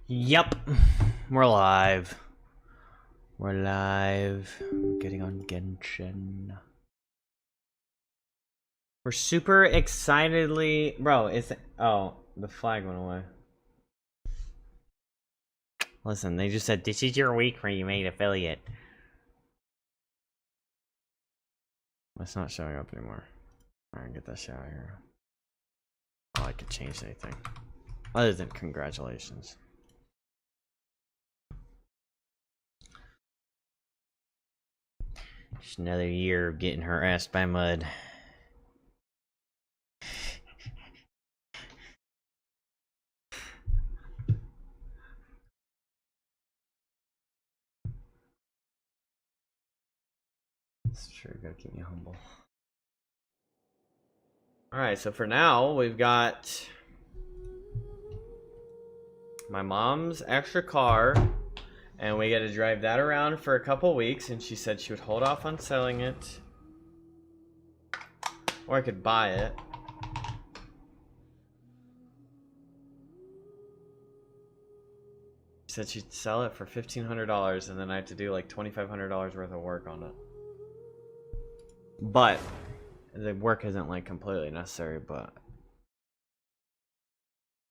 Yep, we're live. We're live. We're getting on Genshin. We're super excitedly, bro. Oh, the flag went away. Listen, they just said this is your week where you made affiliate. It's not showing up anymore. Alright, get that shit out of here. Oh, I could change anything other than congratulations. Just another year of getting harassed by mud. It's true, gotta keep me humble. Alright, so for now, we've got my mom's extra car, and we get to drive that around for a couple weeks, and she said she would hold off on selling it. Or I could buy it. She said she'd sell it for $1,500, and then I had to do like $2,500 worth of work on it. But the work isn't like completely necessary, but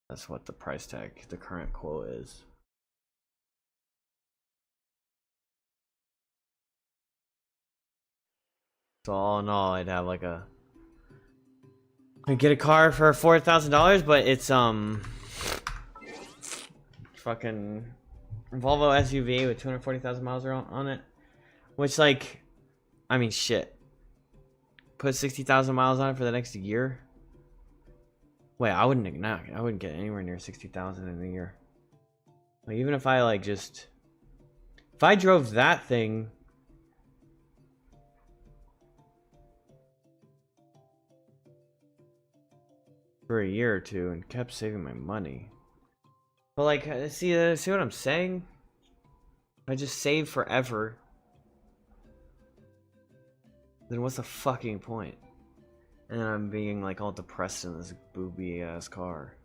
that's what the price tag, the current quote is. So all in all, I'd have like I'd get a car for $4,000, but it's fucking Volvo SUV with 240,000 miles on it, which, like, I mean, shit. Put 60,000 miles on it for the next year. Wait, I wouldn't get anywhere near 60,000 in a year. Like, even if I if I drove that thing for a year or two and kept saving my money. But like, see what I'm saying? If I just save forever, then what's the fucking point? And then I'm being like all depressed in this booby ass car.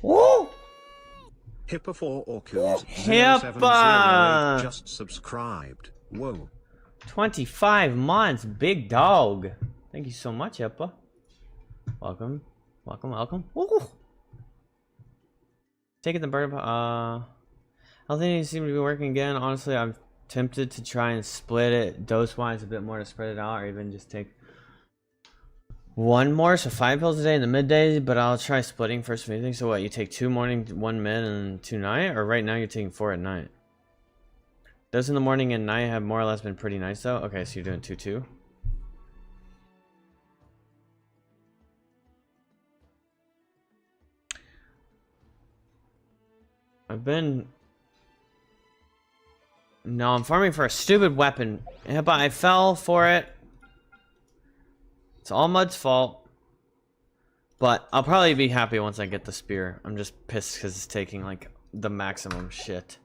Woo! Hippa for Orcus Hippa! just subscribed. Whoa. 25 months, big dog. Thank you so much, Hippa. Welcome. Welcome, welcome. Woo! Taking the bird I don't think it seems to be working again. Honestly, I'm tempted to try and split it dose-wise a bit more to spread it out, or even just take one more, so 5 pills a day in the midday, but I'll try splitting first meeting. So what, you take 2 morning, 1 mid, and 2 night? Or right now you're taking 4 at night? Those in the morning and night have more or less been pretty nice though. Okay, so you're doing 2-2. No, I'm farming for a stupid weapon. Yeah, but I fell for it. It's all Mud's fault. But I'll probably be happy once I get the spear. I'm just pissed because it's taking like the maximum shit.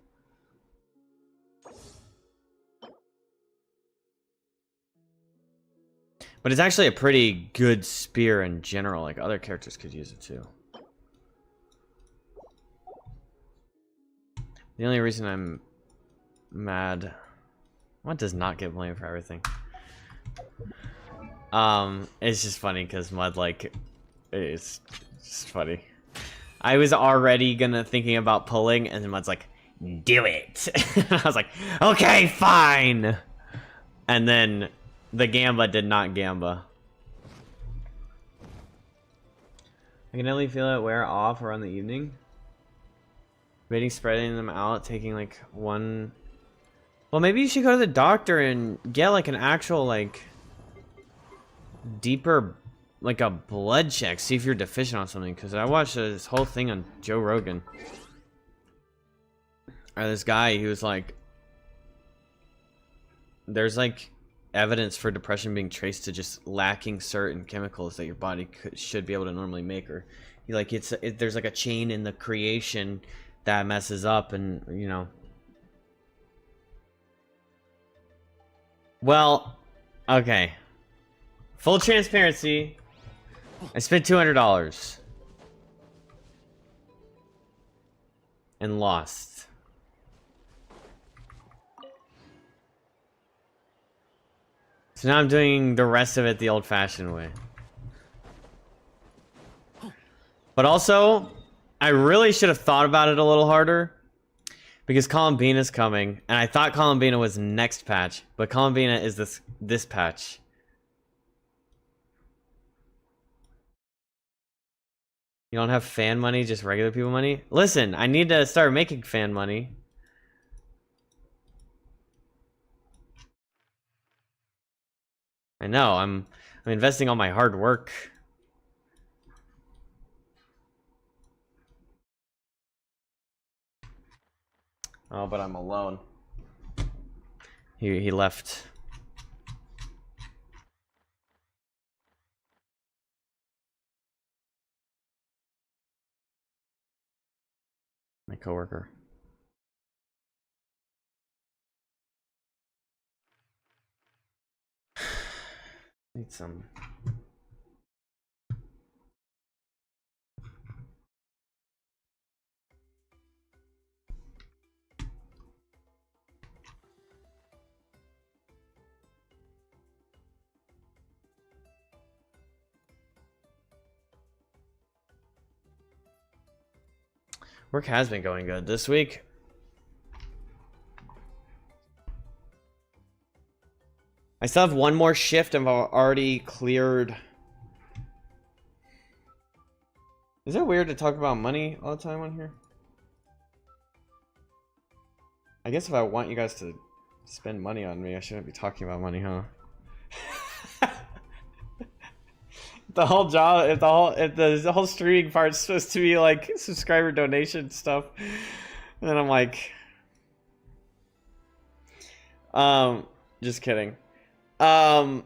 But it's actually a pretty good spear in general. Like, other characters could use it too. The only reason I'm mad... What does not get blamed for everything? It's just funny because Mud, like... It's just funny. I was already thinking about pulling, and then Mud's like, do it! I was like, okay, fine! And then the Gamba did not Gamba. I can only feel it wear off around the evening. Debating spreading them out, taking like one... Well, maybe you should go to the doctor and get like an actual like... deeper... like a blood check, see if you're deficient on something, because I watched this whole thing on Joe Rogan. Or this guy, he was like... There's like evidence for depression being traced to just lacking certain chemicals that your body should be able to normally make, or like there's like a chain in the creation that messes up, and you know. Well, okay. Full transparency, I spent $200 and lost. So now I'm doing the rest of it the old-fashioned way. But also, I really should have thought about it a little harder, because Columbina's coming, and I thought Columbina was next patch, but Columbina is this patch. You don't have fan money, just regular people money? Listen, I need to start making fan money. I know, I'm investing all my hard work. Oh, but I'm alone. He left. My coworker. Need some. Work has been going good this week. I still have one more shift and I've already cleared. Is it weird to talk about money all the time on here? I guess if I want you guys to spend money on me, I shouldn't be talking about money, huh? The whole job, if the whole streaming part's supposed to be like subscriber donation stuff, and then I'm like, just kidding. Hello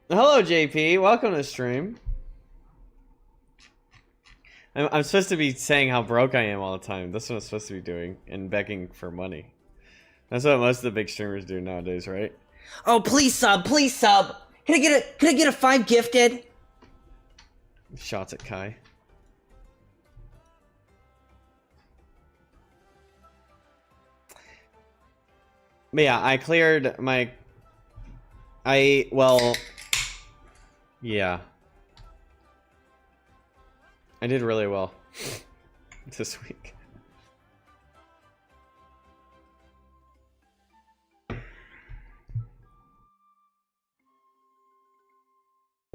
JP, welcome to the stream. I'm supposed to be saying how broke I am all the time. That's what I'm supposed to be doing, and begging for money. That's what most of the big streamers do nowadays, right? Oh, please sub, please sub. Can I get a 5 gifted? Shots at Kai. But yeah, I cleared my... well... Yeah. I did really well this week.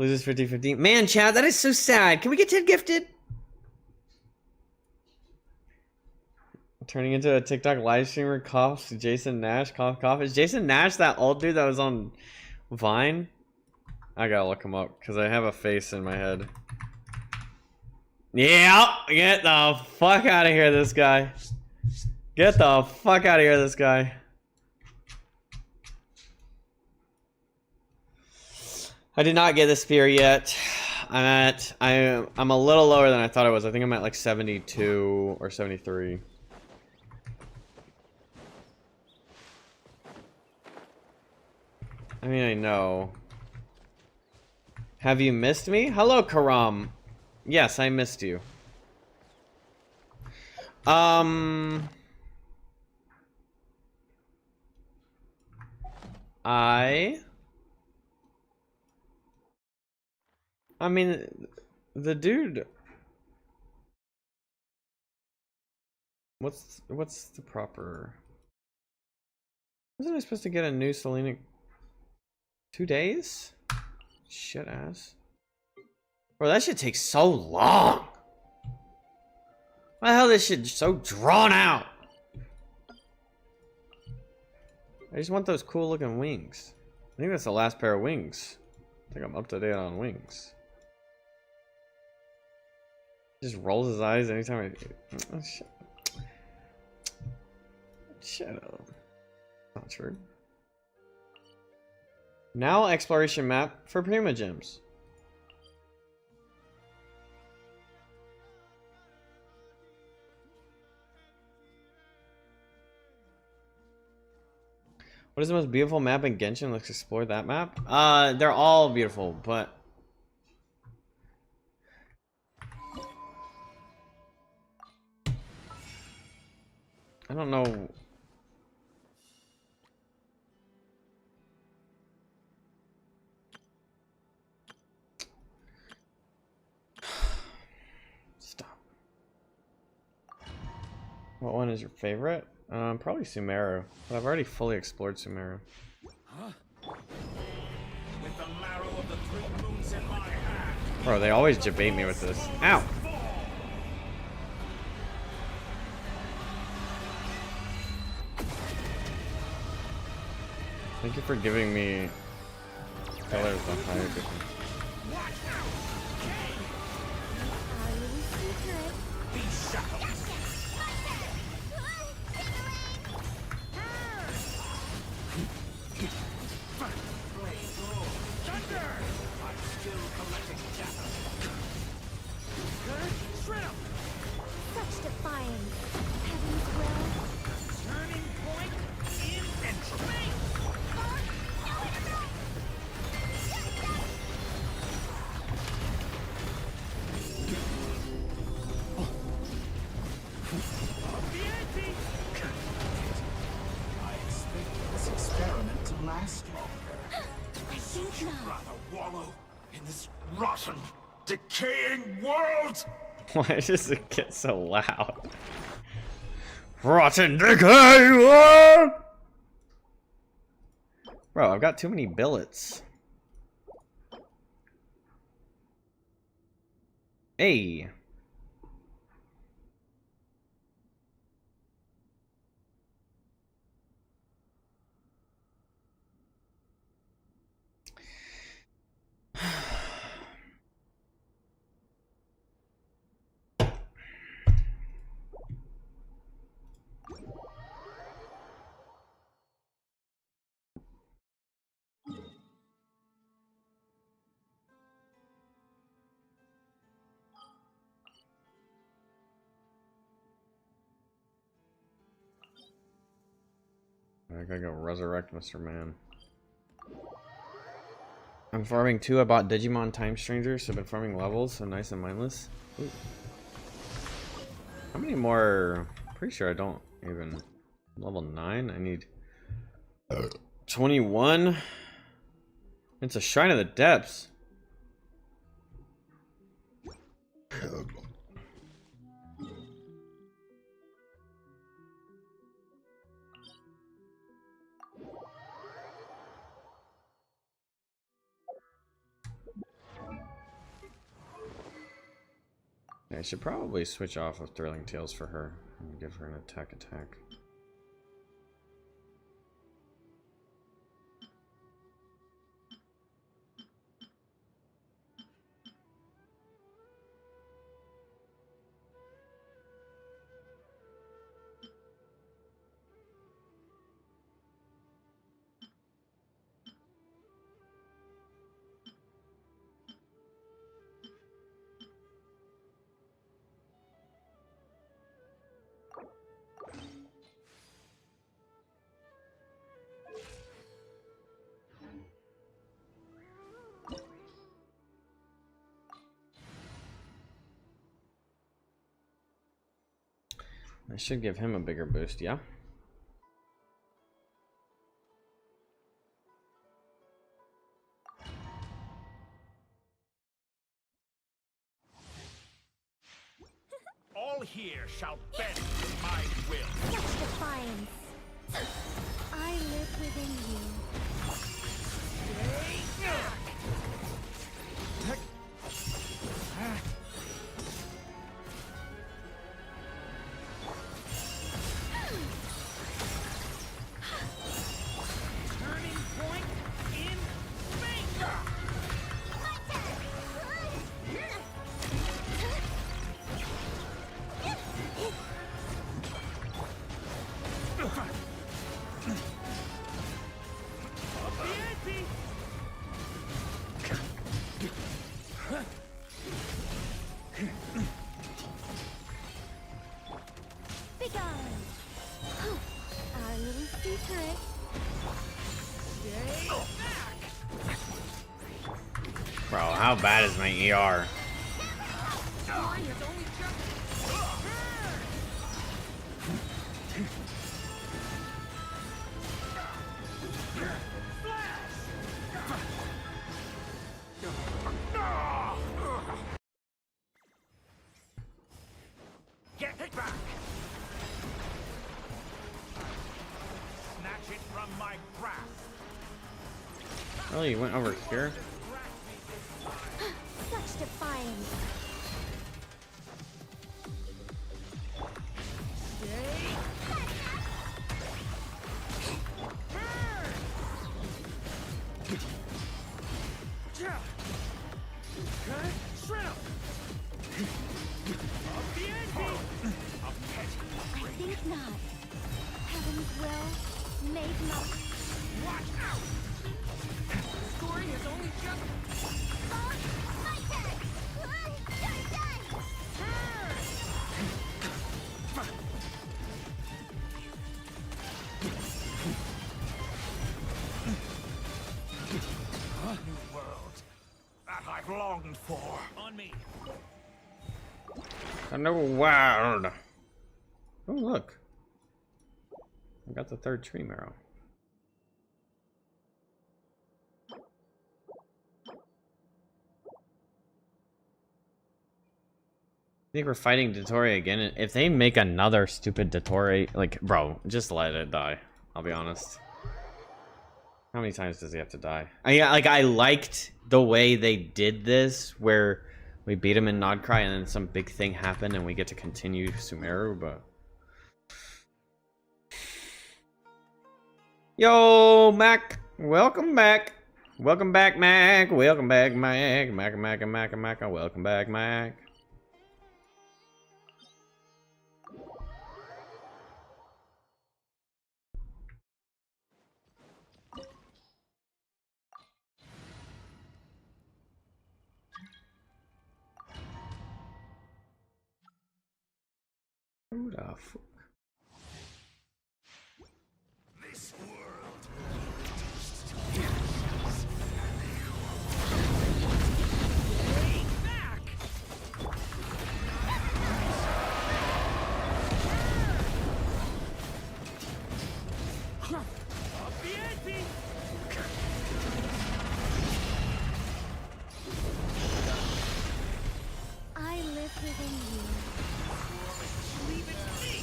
Loses 50-50. Man, Chad, that is so sad. Can we get 10 gifted? Turning into a TikTok live streamer, coughs. Jason Nash, cough, cough. Is Jason Nash that old dude that was on Vine? I gotta look him up because I have a face in my head. Yeah, get the fuck out of here, this guy. Get the fuck out of here, this guy. I did not get the spear yet. I'm a little lower than I thought I was. I think I'm at like 72 or 73. I mean, I know. Have you missed me? Hello, Karam. Yes, I missed you. I mean, the dude. What's the proper? Wasn't I supposed to get a new Selena? 2 days? Shit ass. Bro, that shit takes so long. Why the hell this shit so drawn out? I just want those cool looking wings. I think that's the last pair of wings. I think I'm up to date on wings. Just rolls his eyes anytime I. Oh, shit. Shut up. Not true. Now exploration map for primogems. What is the most beautiful map in Genshin? Let's explore that map. They're all beautiful, but I don't know. Stop. What one is your favorite? Probably Sumeru, but I've already fully explored Sumeru. Huh? With the marrow of the 3 moons in my hand. Bro, they always debate me with this. Ow! Thank you for giving me colors of higher vision. Such defiance. Heaven's will. Turning point in entropy. I expected this experiment to last longer. I think not. Rather wallow in this rotten, decaying world. Why does it get so loud? Rotten decay! Bro, I've got too many billets. Hey. I gotta go resurrect Mr. Man. I'm farming 2. I bought Digimon Time Stranger, so I've been farming levels, so nice and mindless. Ooh. How many more? Pretty sure I don't even. Level 9? I need 21. It's a Shrine of the Depths. I should probably switch off of Thrilling Tales for her and give her an attack. I should give him a bigger boost, yeah? All here shall bend to my will. Such defiance. I live within you. Turning point in finger. Begone. Our little secret. Bro, how bad is my ER? Get it back! Snatch it from my grasp! Oh, you went over here? Such defiance. I think not. Heaven's will made not. Watch out! Scoring is only just... My turn! You're done! New world that I've longed for. On me. Another world. Oh, look. I got the third stream arrow. I think we're fighting Dottore again. And if they make another stupid Dottore, like, bro, just let it die. I'll be honest. How many times does he have to die? I liked the way they did this, where we beat him in Nodcry and then some big thing happened and we get to continue Sumeru, but... Yo, Mac! Welcome back! Welcome back, Mac! Welcome back, Mac! Mac, welcome back, Mac! Who the fuck? This world. Back! Up the ante! I live within you. Leave it to me!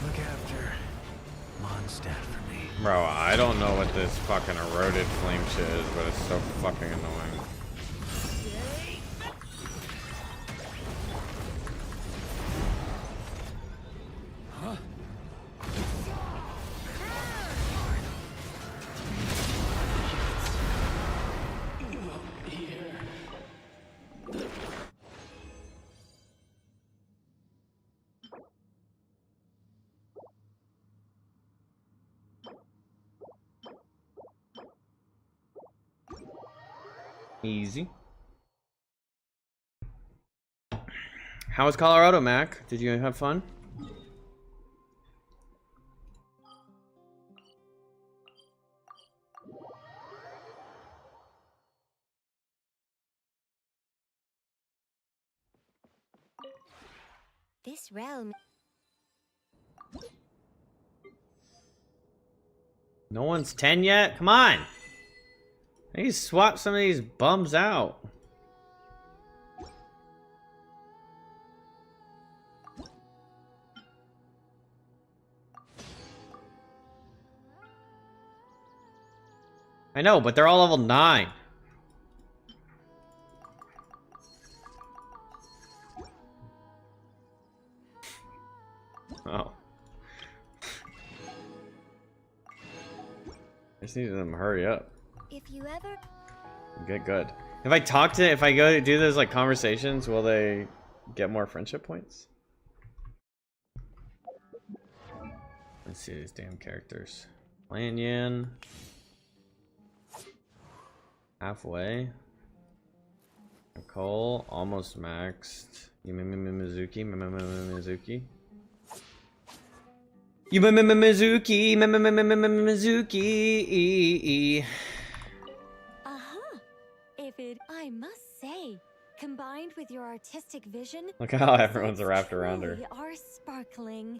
Look after Mondstadt for me. Bro, I don't know what this fucking eroded flame shit is, but it's so fucking annoying. Easy. How was Colorado, Mac? Did you have fun? This realm. No one's 10 yet? Come on! I need to swap some of these bums out. I know, but they're all level 9. Oh. I just need them to hurry up. If you ever. Get good. If I go do those like conversations, will they get more friendship points? Let's see these damn characters. Lanyan. Halfway. Nicole, almost maxed. Mizuki, Mizuki. Mizuki. If it, I must say, combined with your artistic vision, Look how everyone's wrapped around her. truly are sparkling.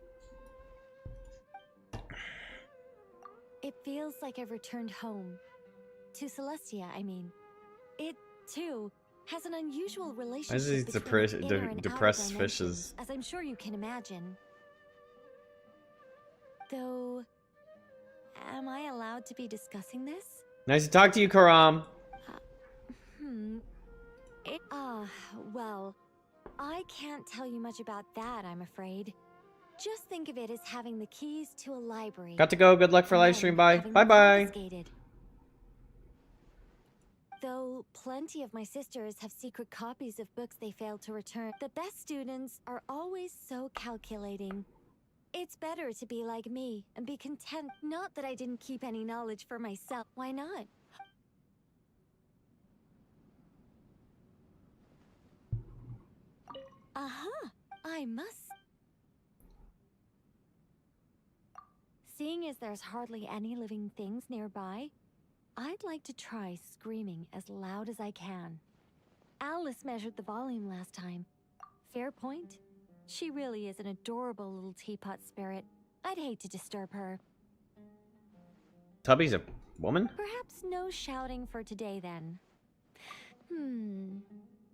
It feels like I've returned home. To Celestia, I mean. It, too, has an unusual relationship these between its inner and depressed outer fishes? dimensions, as I'm sure you can imagine. Though, am I allowed to be discussing this? Nice to talk to you, Karam. Well, I can't tell you much about that, I'm afraid. Just think of it as having the keys to a library. Got to go. Good luck for live stream. Bye. Having Bye them bye. confiscated. Though plenty of my sisters have secret copies of books they failed to return, the best students are always so calculating. It's better to be like me and be content. Not that I didn't keep any knowledge for myself. Why not? I must. Seeing as there's hardly any living things nearby, I'd like to try screaming as loud as I can. Alice measured the volume last time. Fair point. She really is an adorable little teapot spirit. I'd hate to disturb her. Tubby's a woman? Perhaps no shouting for today then.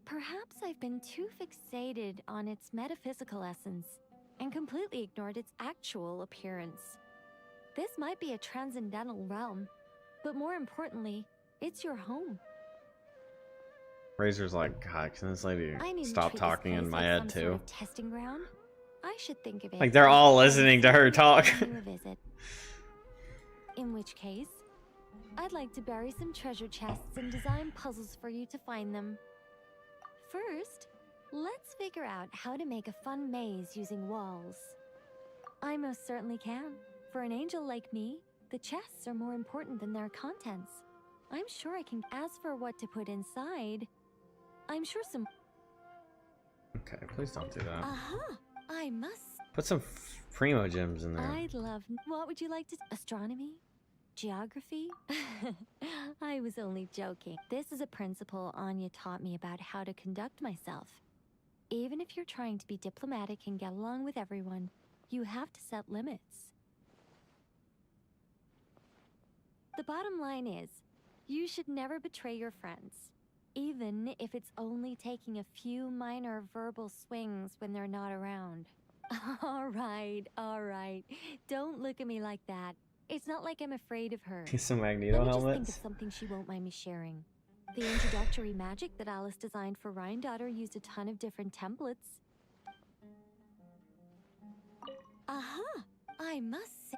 Perhaps I've been too fixated on its metaphysical essence and completely ignored its actual appearance. This might be a transcendental realm, but more importantly, it's your home. Razor's like, God, can this lady I need to stop treat this talking in place my like head some too? sort of testing ground. I should think of it. Like they're all listening to her talk. paying you a visit. In which case, I'd like to bury some treasure chests and design puzzles for you to find them. First, let's figure out how to make a fun maze using walls. I most certainly can. For an angel like me, the chests are more important than their contents. I'm sure I can. As for what to put inside, I'm sure some. Okay, please don't do that. I must. Put some primo gems in there. I'd love. What would you like to? Astronomy? Geography? I was only joking. This is a principle Anya taught me about how to conduct myself. Even if you're trying to be diplomatic and get along with everyone, you have to set limits. The bottom line is, you should never betray your friends, even if it's only taking a few minor verbal swings when they're not around. All right. Don't look at me like that. It's not like I'm afraid of her. Some Let Magneto me just think helmets. of something she won't mind me sharing. The introductory magic that Alice designed for Rhine Daughter used a ton of different templates. I must say.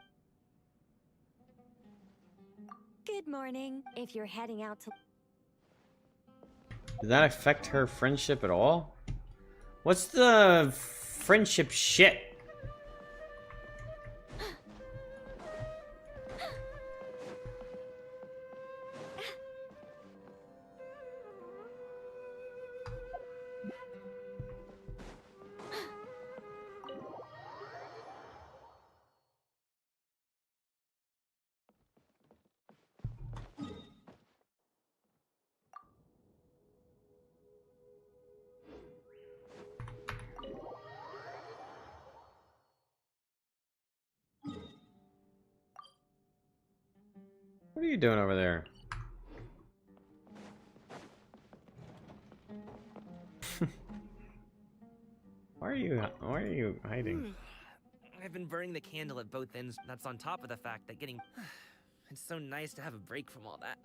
Good morning. If you're heading out to... Did that affect her friendship at all? What's the friendship shit? What are you doing over there? Why are you hiding? I've been burning the candle at both ends. That's on top of the fact that getting... It's so nice to have a break from all that.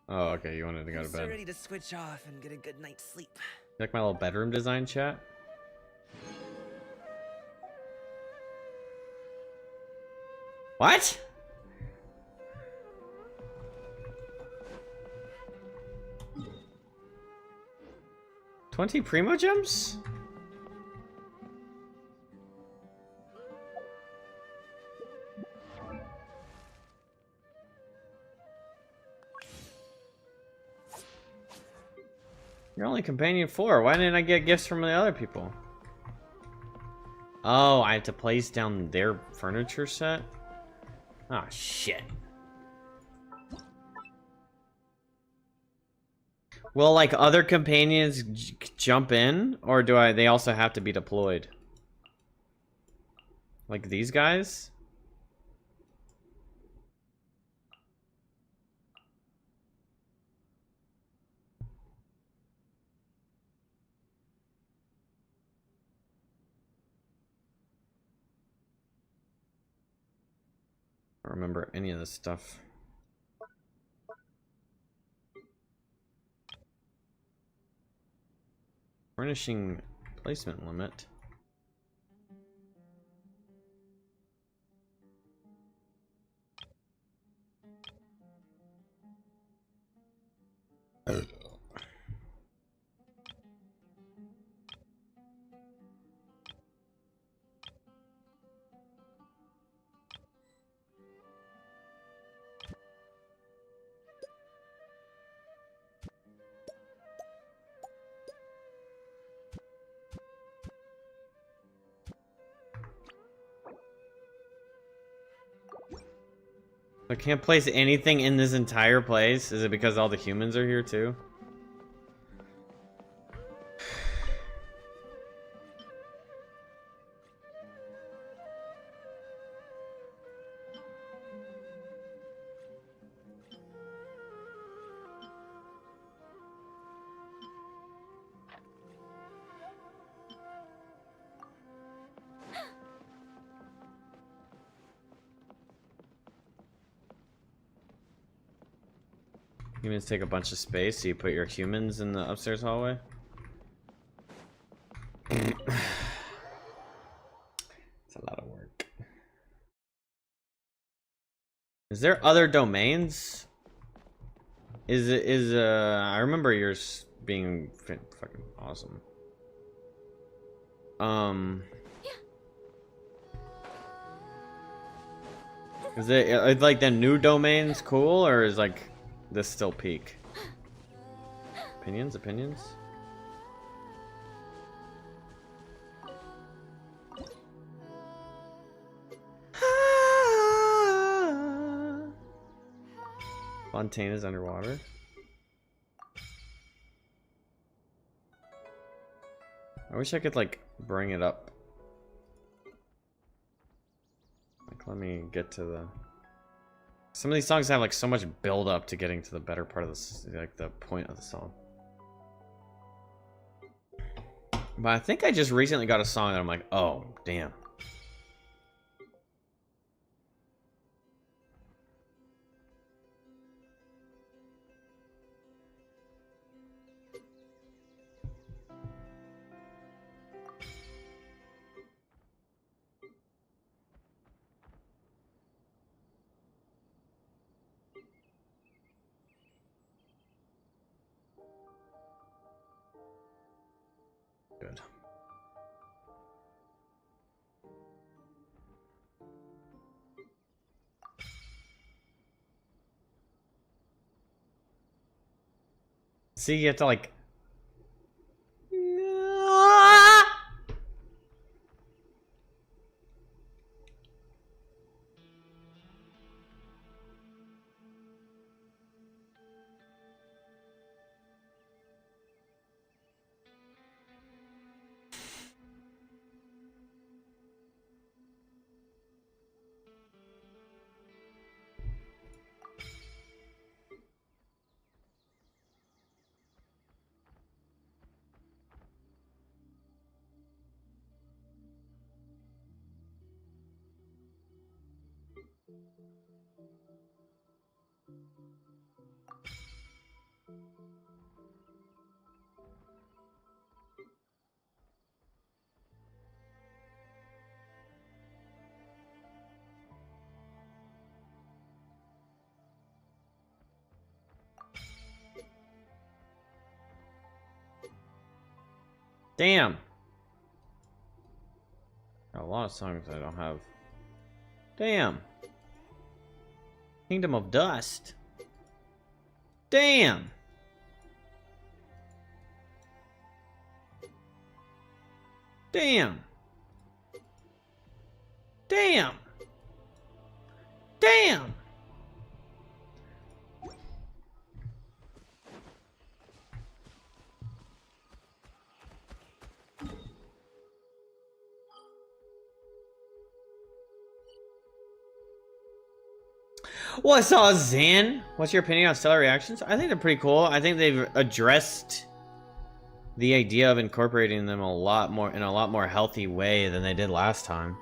Oh, okay, you wanted to go to I'm so bed. ready to switch off and get a good night's sleep. Check my little bedroom design, chat. What? $20 primogems? You're only companion 4. Why didn't I get gifts from the other people? Oh, I have to place down their furniture set? Oh, shit. Will, like, other companions jump in? Or do they also have to be deployed? Like these guys? I don't remember any of this stuff. Furnishing placement limit. I can't place anything in this entire place? Is it because all the humans are here too? Humans take a bunch of space, so you put your humans in the upstairs hallway? It's a lot of work. Is there other domains? I remember yours being fucking awesome. Is it like the new domains cool, or is like this still peak? Opinions? Fontaine is underwater. I wish I could like bring it up. Like, let me get to the... Some of these songs have like so much build up to getting to the better part of the, like, the point of the song. But I think I just recently got a song that I'm like, oh, damn. Good. See, you have to like... Damn. Got a lot of songs I don't have. Damn. Kingdom of Dust. Damn. Damn. Damn. Damn. Well, I saw Zan. What's your opinion on stellar reactions? I think they're pretty cool. I think they've addressed the idea of incorporating them a lot more in a lot more healthy way than they did last time.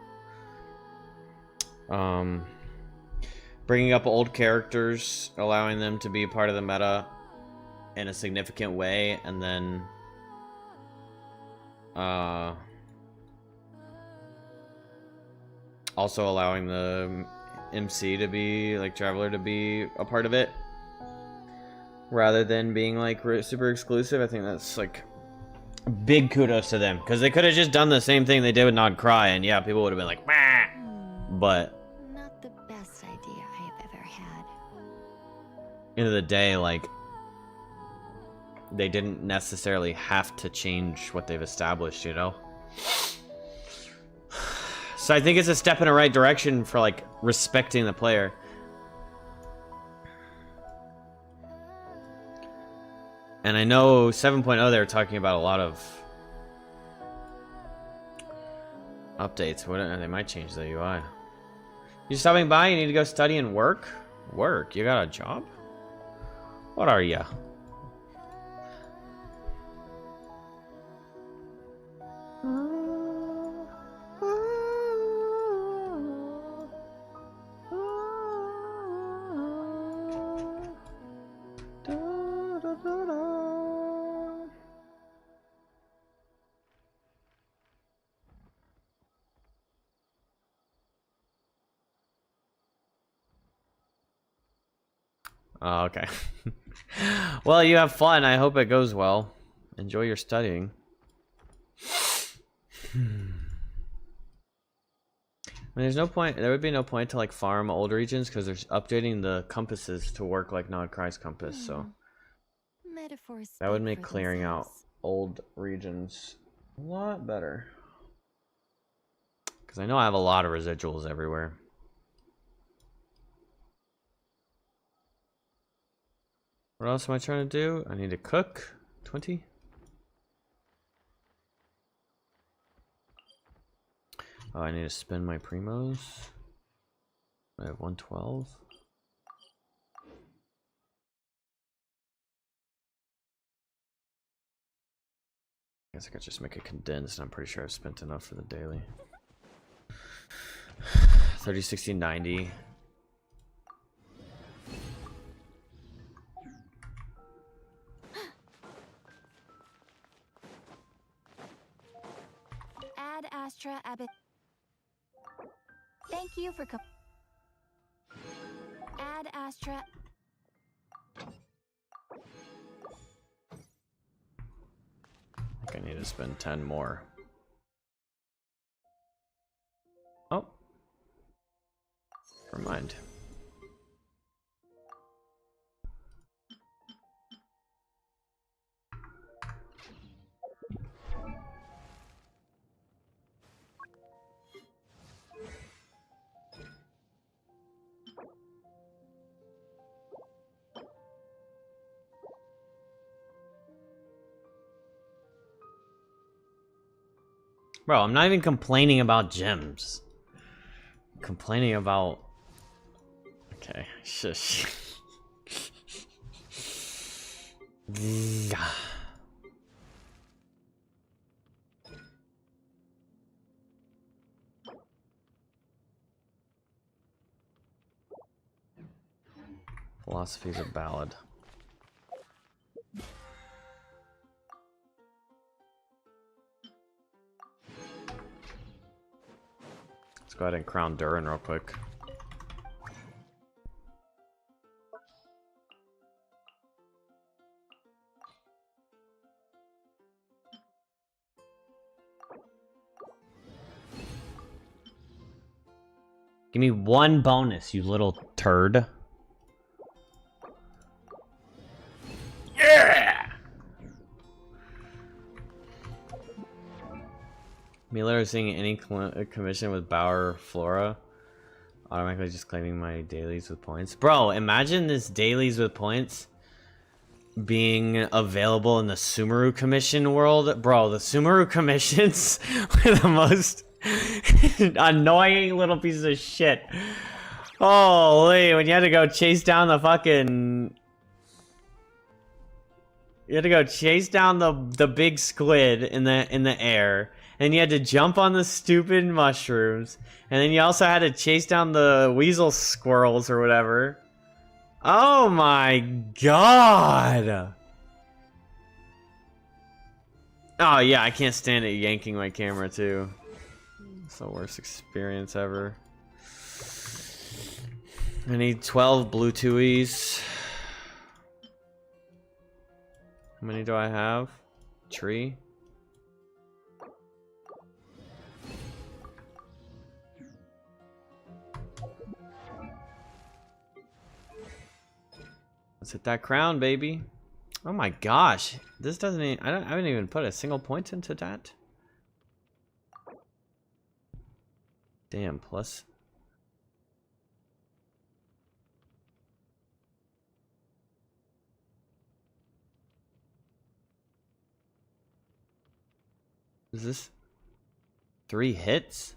Bringing up old characters, allowing them to be part of the meta in a significant way, and then also allowing the MC to be, like, Traveler to be a part of it, rather than being, like, super exclusive. I think that's, like, big kudos to them, because they could have just done the same thing they did with Not Cry, and yeah, people would have been like, bah! But Not the best idea I have ever had. end of the day, like, they didn't necessarily have to change what they've established, you know? So I think it's a step in the right direction for, like, respecting the player. And I know 7.0, they were talking about a lot of updates. What, they might change the UI. You stopping by? You need to go study and work? Work? You got a job? What are ya? Oh, okay. Well, you have fun. I hope it goes well. Enjoy your studying. I mean, there's no point. There would be no point to, like, farm old regions because they're updating the compasses to work like Nod-Cry's compass. So Metaphors that would speak make for clearing out themselves. old regions a lot better. Because I know I have a lot of residuals everywhere. What else am I trying to do? I need to cook. 20. Oh, I need to spend my primos. I have 112. I guess I could just make it condensed. I'm pretty sure I've spent enough for the daily. 30, 60, 90. Ad Astra Abbott. Thank you for Ad Astra. I think I need to spend 10 more. Oh. Never mind. Bro, I'm not even complaining about gems. I'm complaining about... Okay, shush. Philosophy's a ballad. Let's go ahead and crown Durin real quick. Give me one bonus, you little turd. Yeah! Me literally seeing any commission with Bauer Flora. Automatically just claiming my dailies with points. Bro, imagine this dailies with points being available in the Sumeru commission world. Bro, the Sumeru commissions were the most annoying little pieces of shit. Holy, when you had to go chase down the fucking... You had to go chase down the big squid in the air. And you had to jump on the stupid mushrooms. And then you also had to chase down the weasel squirrels or whatever. Oh my god! Oh yeah, I can't stand it yanking my camera too. It's the worst experience ever. I need 12 blue tuies. How many do I have? Tree? Let's hit that crown, baby. Oh my gosh. This doesn't even, I haven't even put a single point into that. Damn, plus. Is this 3 hits?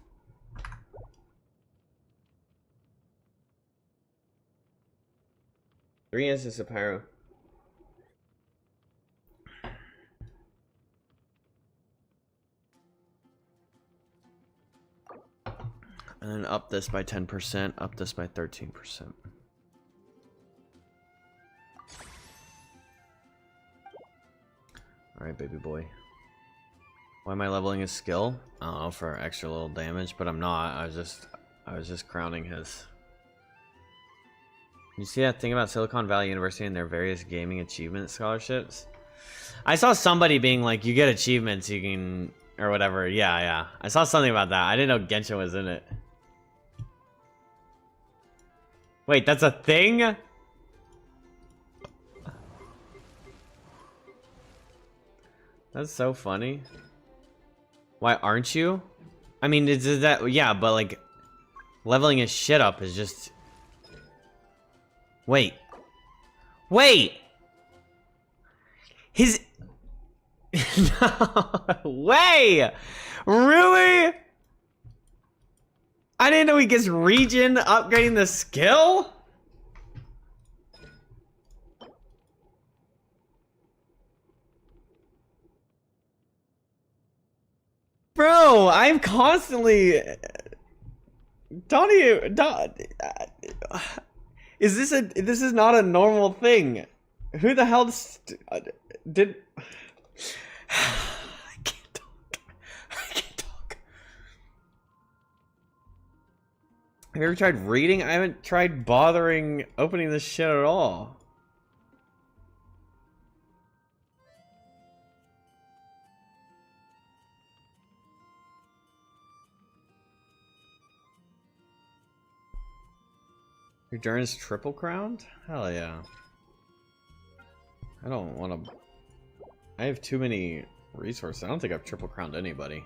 Three instances of pyro. And then up this by 10%, up this by 13%. Alright, baby boy. Why am I leveling his skill? I don't know, for extra little damage, but I'm not. I was just crowning his. You see that thing about Silicon Valley University and their various gaming achievement scholarships? I saw somebody being like, you get achievements, you can, or whatever. Yeah. I saw something about that. I didn't know Genshin was in it. Wait, that's a thing? That's so funny. Why aren't you? I mean, is that, yeah, but like, leveling his shit up is just... Wait. His... No way! Really? I didn't know he gets regen upgrading the skill? Bro, I'm constantly... This is not a normal thing. Who the hell did... I can't talk. Have you ever tried reading? I haven't tried bothering opening this shit at all. Your Durin's triple crowned? Hell yeah. I don't want to... I have too many resources. I don't think I've triple crowned anybody.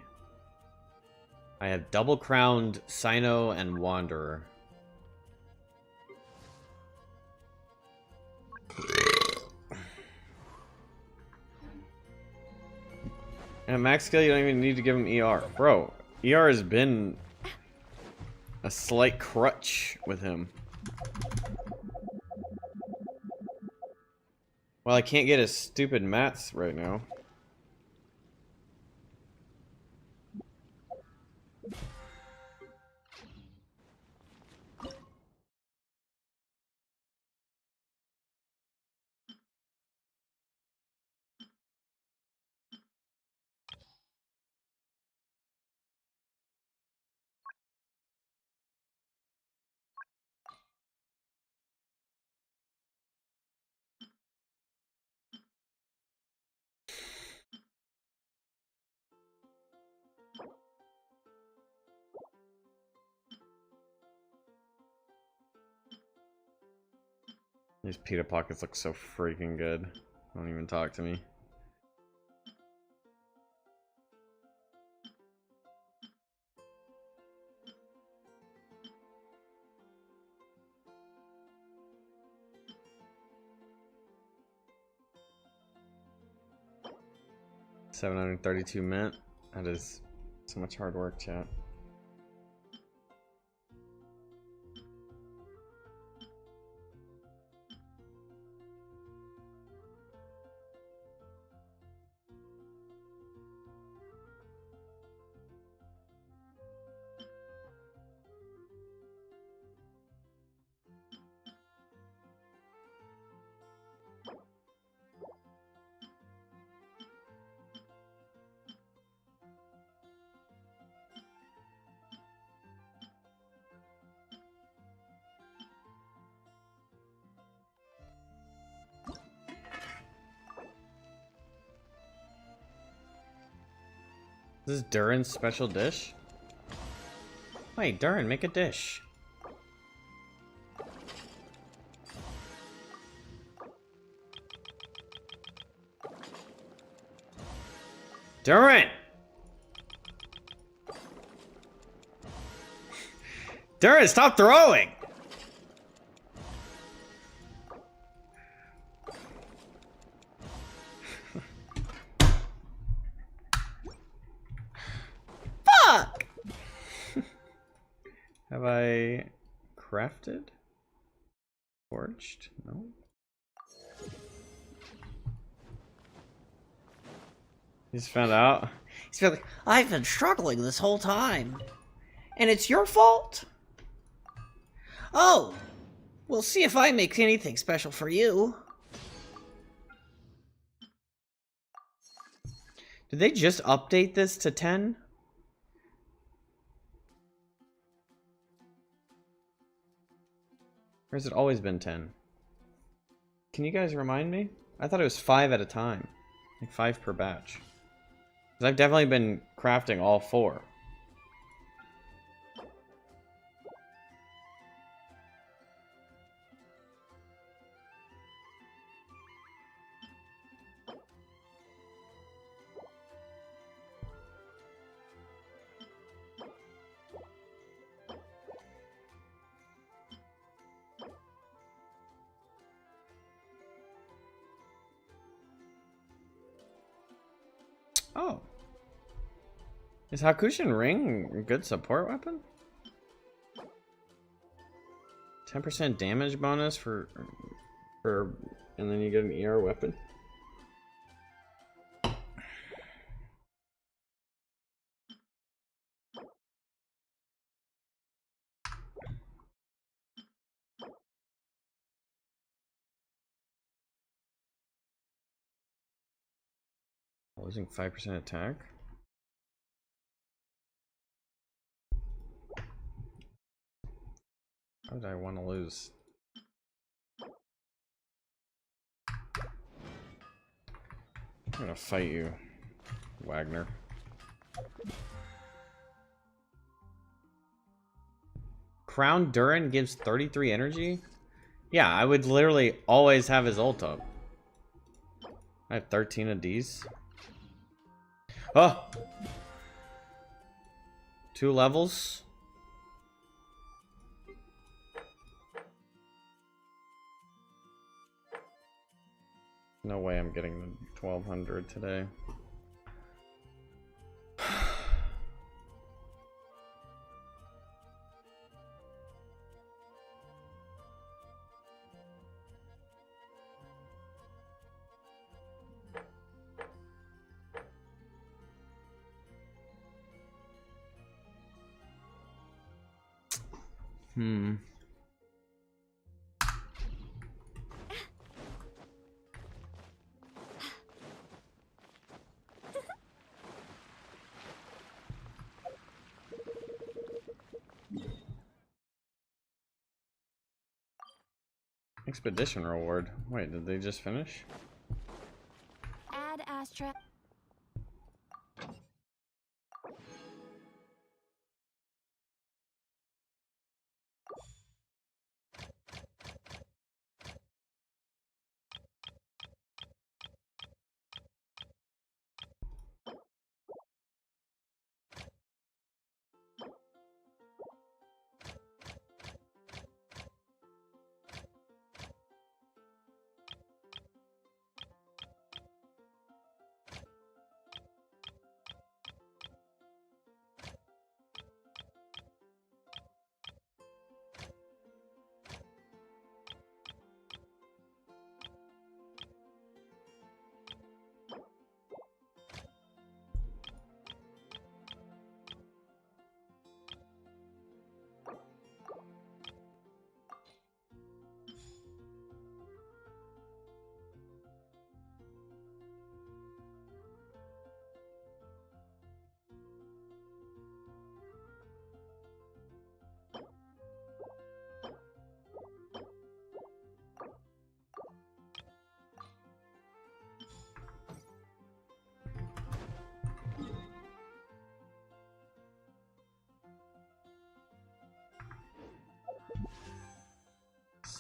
I have double crowned Sino and Wanderer. And at max skill, you don't even need to give him ER. Bro, ER has been a slight crutch with him. Well, I can't get his stupid mats right now. These pita pockets look so freaking good. Don't even talk to me. $732 mint. That is so much hard work, chat. This is Durin's special dish? Wait, Durin, make a dish. Durin! Durin, stop throwing! Fuck! Have I crafted? Forged? No. You just found out? He's like, I've been struggling this whole time. And it's your fault? Oh, we'll see if I make anything special for you. Did they just update this to 10? Or has it always been 10? Can you guys remind me? I thought it was 5 at a time. Like 5 per batch. 'Cause I've definitely been crafting all 4. Oh. Is Hakushin Ring a good support weapon? 10% damage bonus for and then you get an ER weapon. Losing 5% attack. Why would I want to lose? I'm gonna fight you, Wagner. Crown Durin gives 33 energy? Yeah, I would literally always have his ult up. I have 13 of these. Oh! 2 levels? No way I'm getting the 1200 today. Expedition reward. Wait, did they just finish? Add Astra.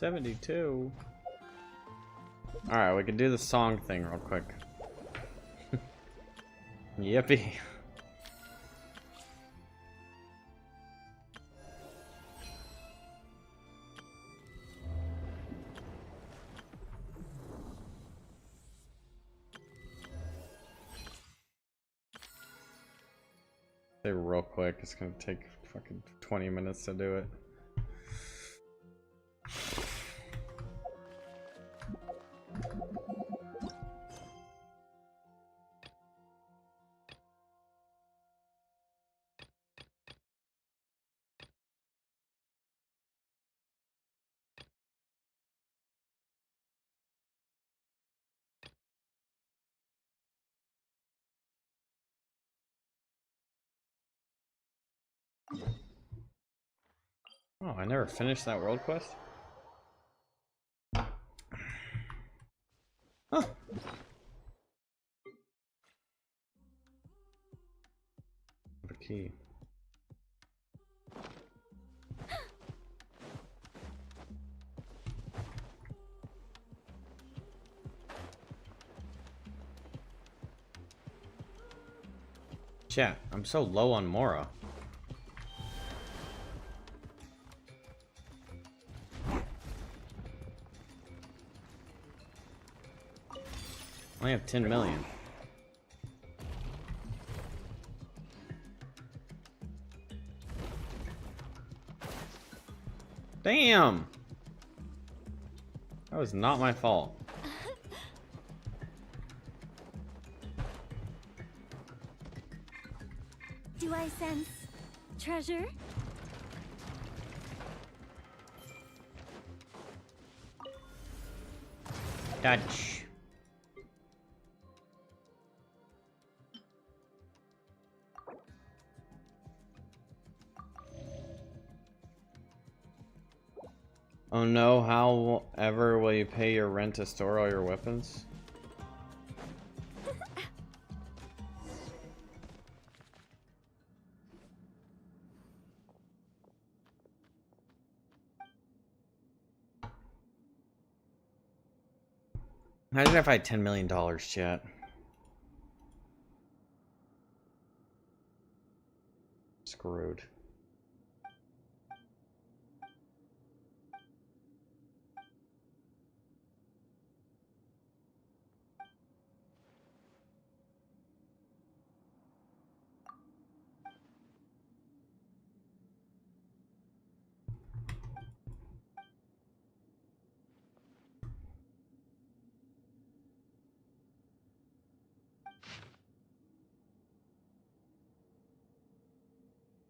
72. Alright, we can do the song thing real quick. Yippee. Say real quick, it's gonna take fucking 20 minutes to do it. Oh, I never finished that world quest? Huh. The key. Chat, I'm so low on Mora. I only have 10 million. Damn! That was not my fault. Do I sense treasure? Dutch. Oh no, how ever will you pay your rent to store all your weapons? Imagine if I had $10 million, chat. Screwed.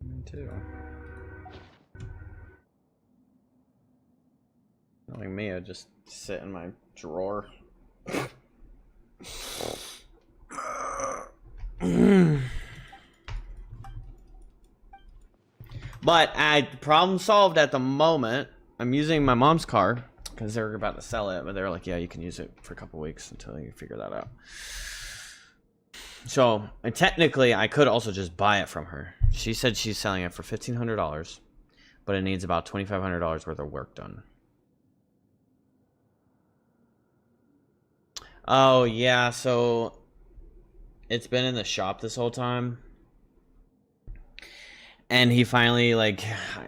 Me too. Knowing me, I just sit in my drawer. But problem solved at the moment. I'm using my mom's car because they were about to sell it, but they were like, yeah, you can use it for a couple weeks until you figure that out. So, and technically, I could also just buy it from her. She said she's selling it for $1,500, but it needs about $2,500 worth of work done. Oh, yeah, so it's been in the shop this whole time. And he finally, like,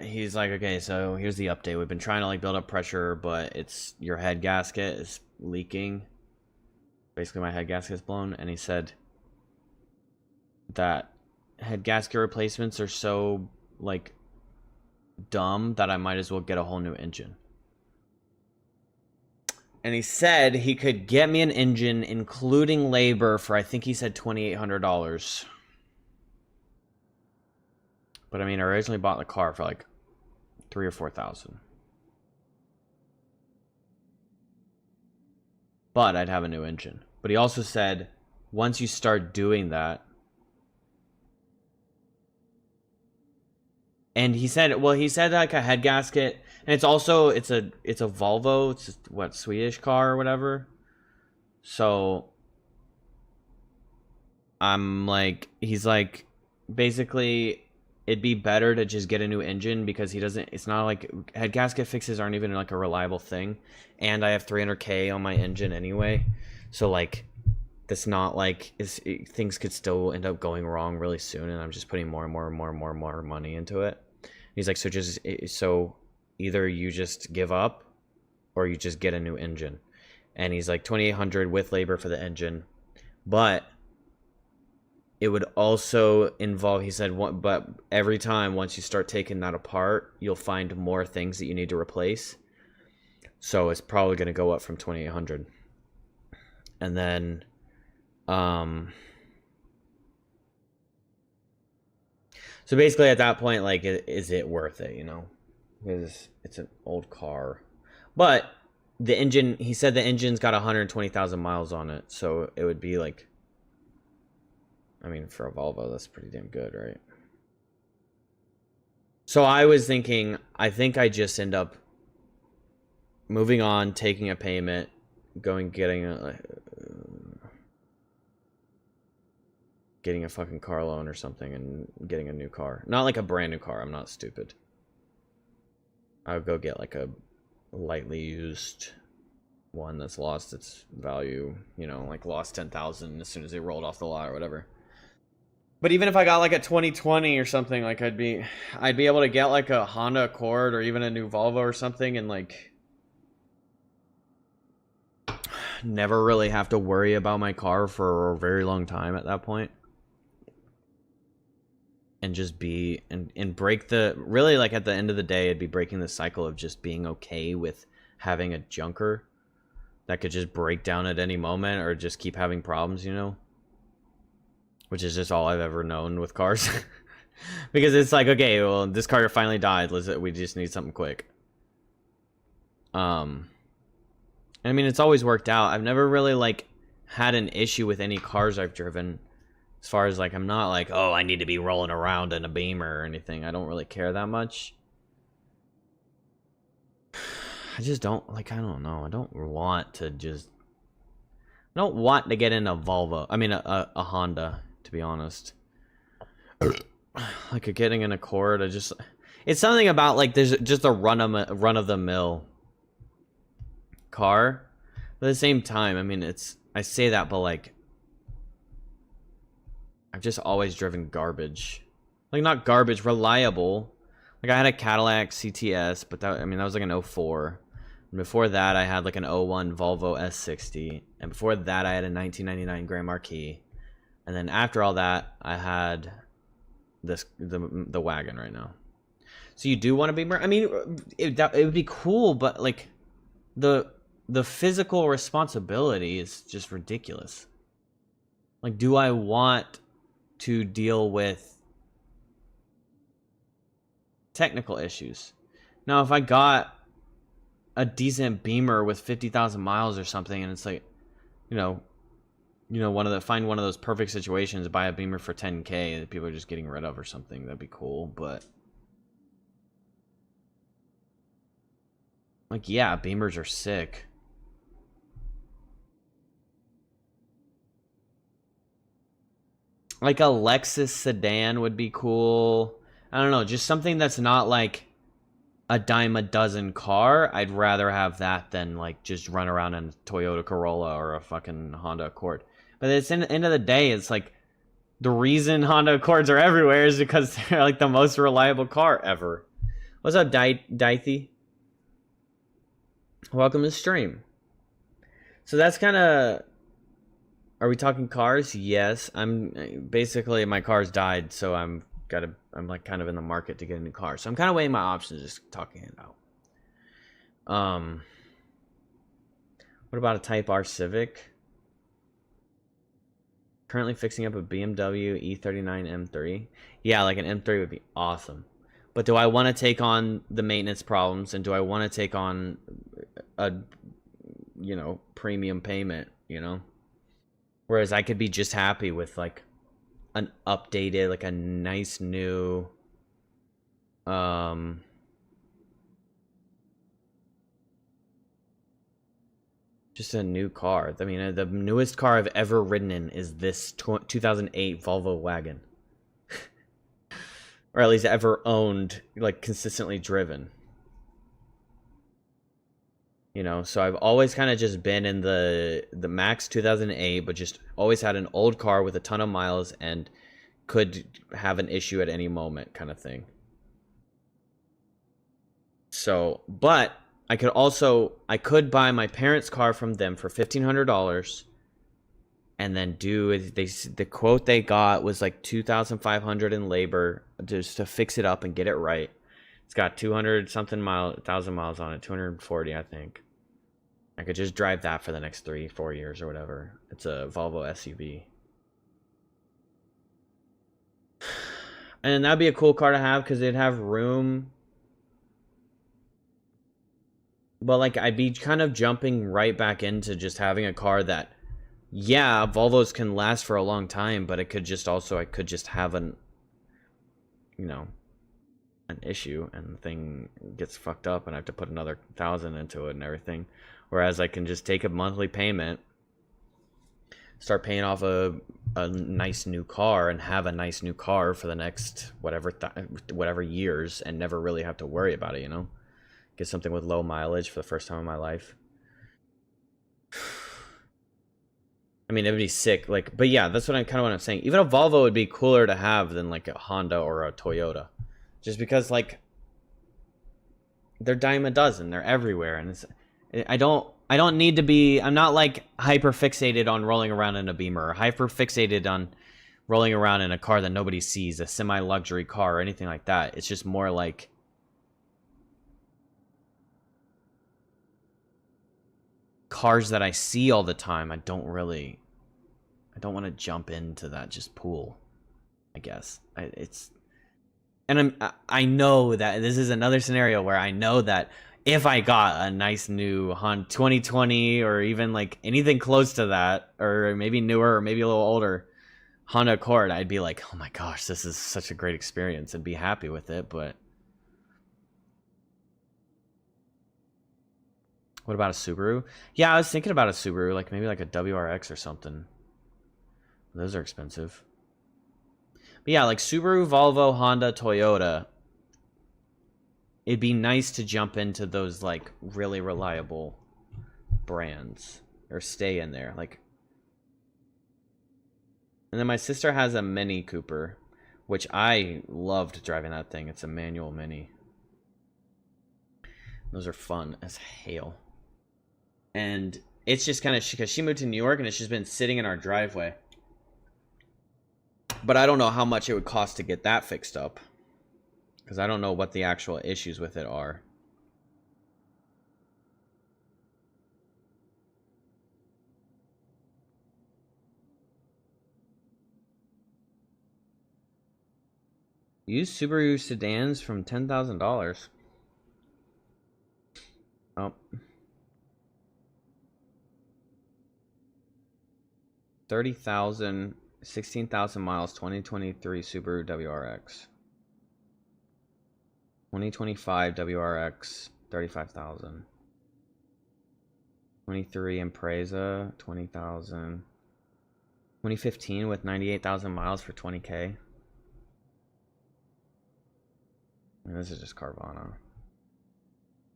he's like, okay, so here's the update. We've been trying to, like, build up pressure, but it's your head gasket is leaking. Basically, my head gasket's blown. And he said that head gasket replacements are so, like, dumb that I might as well get a whole new engine. And he said he could get me an engine, including labor, for, I think he said $2,800. But I mean, I originally bought the car for like $3,000 or $4,000. But I'd have a new engine. But he also said, once you start doing that, and he said, well, he said like a head gasket, and it's also it's a Volvo, it's what, Swedish car or whatever. So I'm like, he's like, basically, it'd be better to just get a new engine because he doesn't. It's not like head gasket fixes aren't even like a reliable thing, and I have 300K on my engine anyway, so like that's not like things could still end up going wrong really soon, and I'm just putting more and more money into it. He's like, so either you just give up or you just get a new engine. And he's like 2,800 with labor for the engine, but it would also involve, he said, but every time once you start taking that apart, you'll find more things that you need to replace. So it's probably going to go up from 2,800. And then so basically at that point, like, is it worth it, you know? Because it's an old car. But the engine, he said the engine's got 120,000 miles on it, so it would be like, I mean, for a Volvo, that's pretty damn good, right? So I was thinking, I think I just end up moving on, taking a payment, getting a fucking car loan or something, and getting a new car. Not like a brand new car, I'm not stupid. I would go get like a lightly used one that's lost its value, you know, like lost 10,000 as soon as they rolled off the lot or whatever. But even if I got like a 2020 or something, like I'd be able to get like a Honda Accord or even a new Volvo or something, and like never really have to worry about my car for a very long time at that point. And just be and break the, really, like at the end of the day, it'd be breaking the cycle of just being okay with having a junker that could just break down at any moment or just keep having problems, you know, which is just all I've ever known with cars. Because it's like, okay, well, this car finally died, we just need something quick. I mean, it's always worked out. I've never really like had an issue with any cars I've driven. As far as like, I'm not like, oh, I need to be rolling around in a Beamer or anything. I don't really care that much. I just don't, like, I don't know. I don't want to get in a Volvo. I mean, a Honda, to be honest. Like, getting an Accord, it's something about, like, there's just a run-of-the-mill car. But at the same time, I mean, I say that, but, like, I've just always driven garbage. Like, not garbage, reliable. Like, I had a Cadillac CTS, but that was like an 04. And before that, I had like an 01 Volvo S60. And before that, I had a 1999 Grand Marquis. And then after all that, I had the wagon right now. So you do want to be more, I mean, it would be cool, but like the physical responsibility is just ridiculous. Like, do I want to deal with technical issues? Now, if I got a decent Beamer with 50,000 miles or something, and it's like, find one of those perfect situations, buy a Beamer for 10K that people are just getting rid of or something, that'd be cool. But like, yeah, Beamers are sick. Like a Lexus sedan would be cool. I don't know, just something that's not like a dime a dozen car. I'd rather have that than like just run around in a Toyota Corolla or a fucking Honda Accord. But at the end of the day, it's like the reason Honda Accords are everywhere is because they're like the most reliable car ever. What's up, Dithy? Welcome to the stream. So that's kind of... Are we talking cars? Yes. Basically, my car's died, so I'm like kind of in the market to get a new car. So I'm kind of weighing my options, just talking it out. What about a Type R Civic? Currently fixing up a BMW E39 M3. Yeah, like an M3 would be awesome. But do I want to take on the maintenance problems, and do I want to take on a premium payment, Whereas I could be just happy with like an updated, like a nice new just a new car. I mean, the newest car I've ever ridden in is this 2008 Volvo wagon. or at least ever owned, like consistently driven. You know, so I've always kind of just been in the Max 2008, but just always had an old car with a ton of miles and could have an issue at any moment kind of thing. So, but I could buy my parents' car from them for $1,500 and then the quote they got was like $2,500 in labor just to fix it up and get it right. It's got 200 something thousand miles on it, 240 I think. I could just drive that for the next 3-4 years or whatever. It's a Volvo SUV. And that'd be a cool car to have because it'd have room. But like I'd be kind of jumping right back into just having a car that, yeah, Volvos can last for a long time, but it could just also, I could just have an issue and the thing gets fucked up and I have to put another 1,000 into it and everything. Whereas I can just take a monthly payment, start paying off a nice new car and have a nice new car for the next whatever years and never really have to worry about it, you know? Get something with low mileage for the first time in my life. I mean, it'd be sick. Like, but yeah, that's what I'm saying. Even a Volvo would be cooler to have than like a Honda or a Toyota. Just because like they're dime a dozen, they're everywhere, and I don't need to be. I'm not like hyper fixated on rolling around in a Beamer, or hyper fixated on rolling around in a car that nobody sees, a semi-luxury car or anything like that. It's just more like cars that I see all the time. I don't want to jump into that just pool, I guess. I know that this is another scenario where I know that if I got a nice new Honda 2020 or even like anything close to that, or maybe newer or maybe a little older Honda Accord, I'd be like, oh my gosh, this is such a great experience and be happy with it. But what about a Subaru? Yeah, I was thinking about a Subaru, like maybe like a WRX or something. Those are expensive. But yeah, like Subaru, Volvo, Honda, Toyota. It'd be nice to jump into those like really reliable brands or stay in there. Like, and then my sister has a Mini Cooper, which I loved driving that thing. It's a manual Mini. Those are fun as hell. And it's just kind of because she moved to New York and it's just been sitting in our driveway. But I don't know how much it would cost to get that fixed up, because I don't know what the actual issues with it are. Use Subaru sedans from $10,000. Oh. 30,000, 16,000 miles, 2023 Subaru WRX. 2025 WRX, 35,000. 23 Impreza, 20,000. 2015 with 98,000 miles for 20K. And this is just Carvana.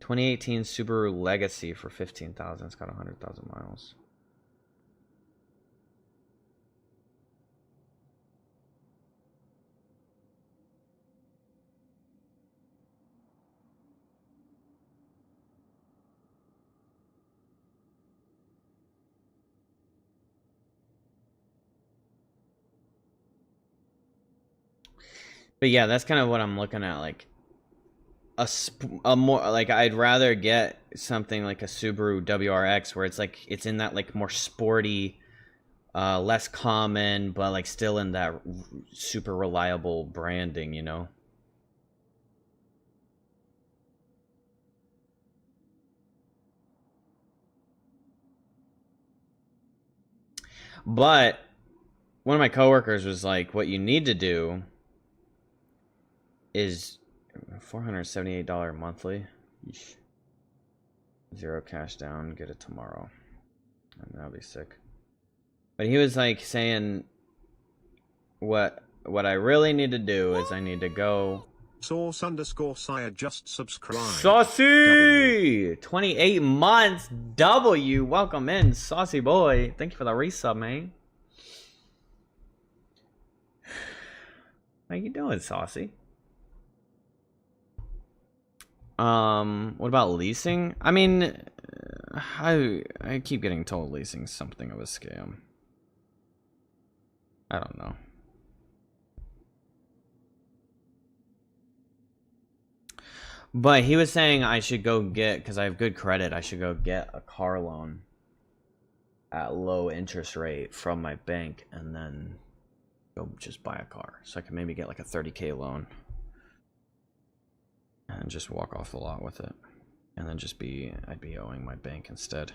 2018 Subaru Legacy for 15,000. It's got 100,000 miles. But yeah, that's kind of what I'm looking at. Like a more like I'd rather get something like a Subaru WRX where it's like it's in that like more sporty, less common, but like still in that super reliable branding, you know. But one of my coworkers was like, what you need to do is $478 monthly. Yeesh. 0 cash down, get it tomorrow. And that'll be sick. But he was like saying what what I really need to do is I need to go. Source_sire just subscribed. Saucy! 28 months. W. Welcome in, Saucy boy. Thank you for the resub, man. How you doing, Saucy? What about leasing? I mean, I keep getting told leasing's something of a scam. I don't know. But he was saying I should go get, because I have good credit, I should go get a car loan at low interest rate from my bank and then go just buy a car. So I can maybe get like a 30K loan and just walk off the lot with it. And then just I'd be owing my bank instead.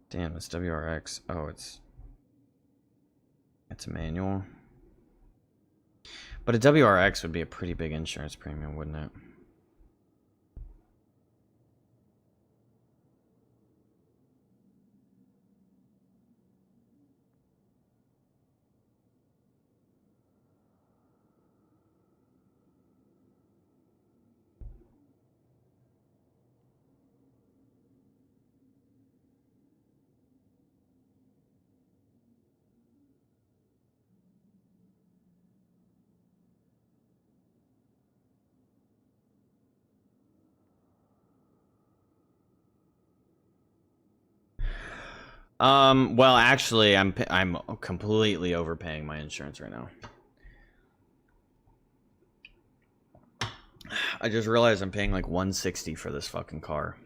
Damn, it's WRX. Oh, it's a manual. But a WRX would be a pretty big insurance premium, wouldn't it? Well, actually, I'm completely overpaying my insurance right now. I just realized I'm paying like $160 for this fucking car.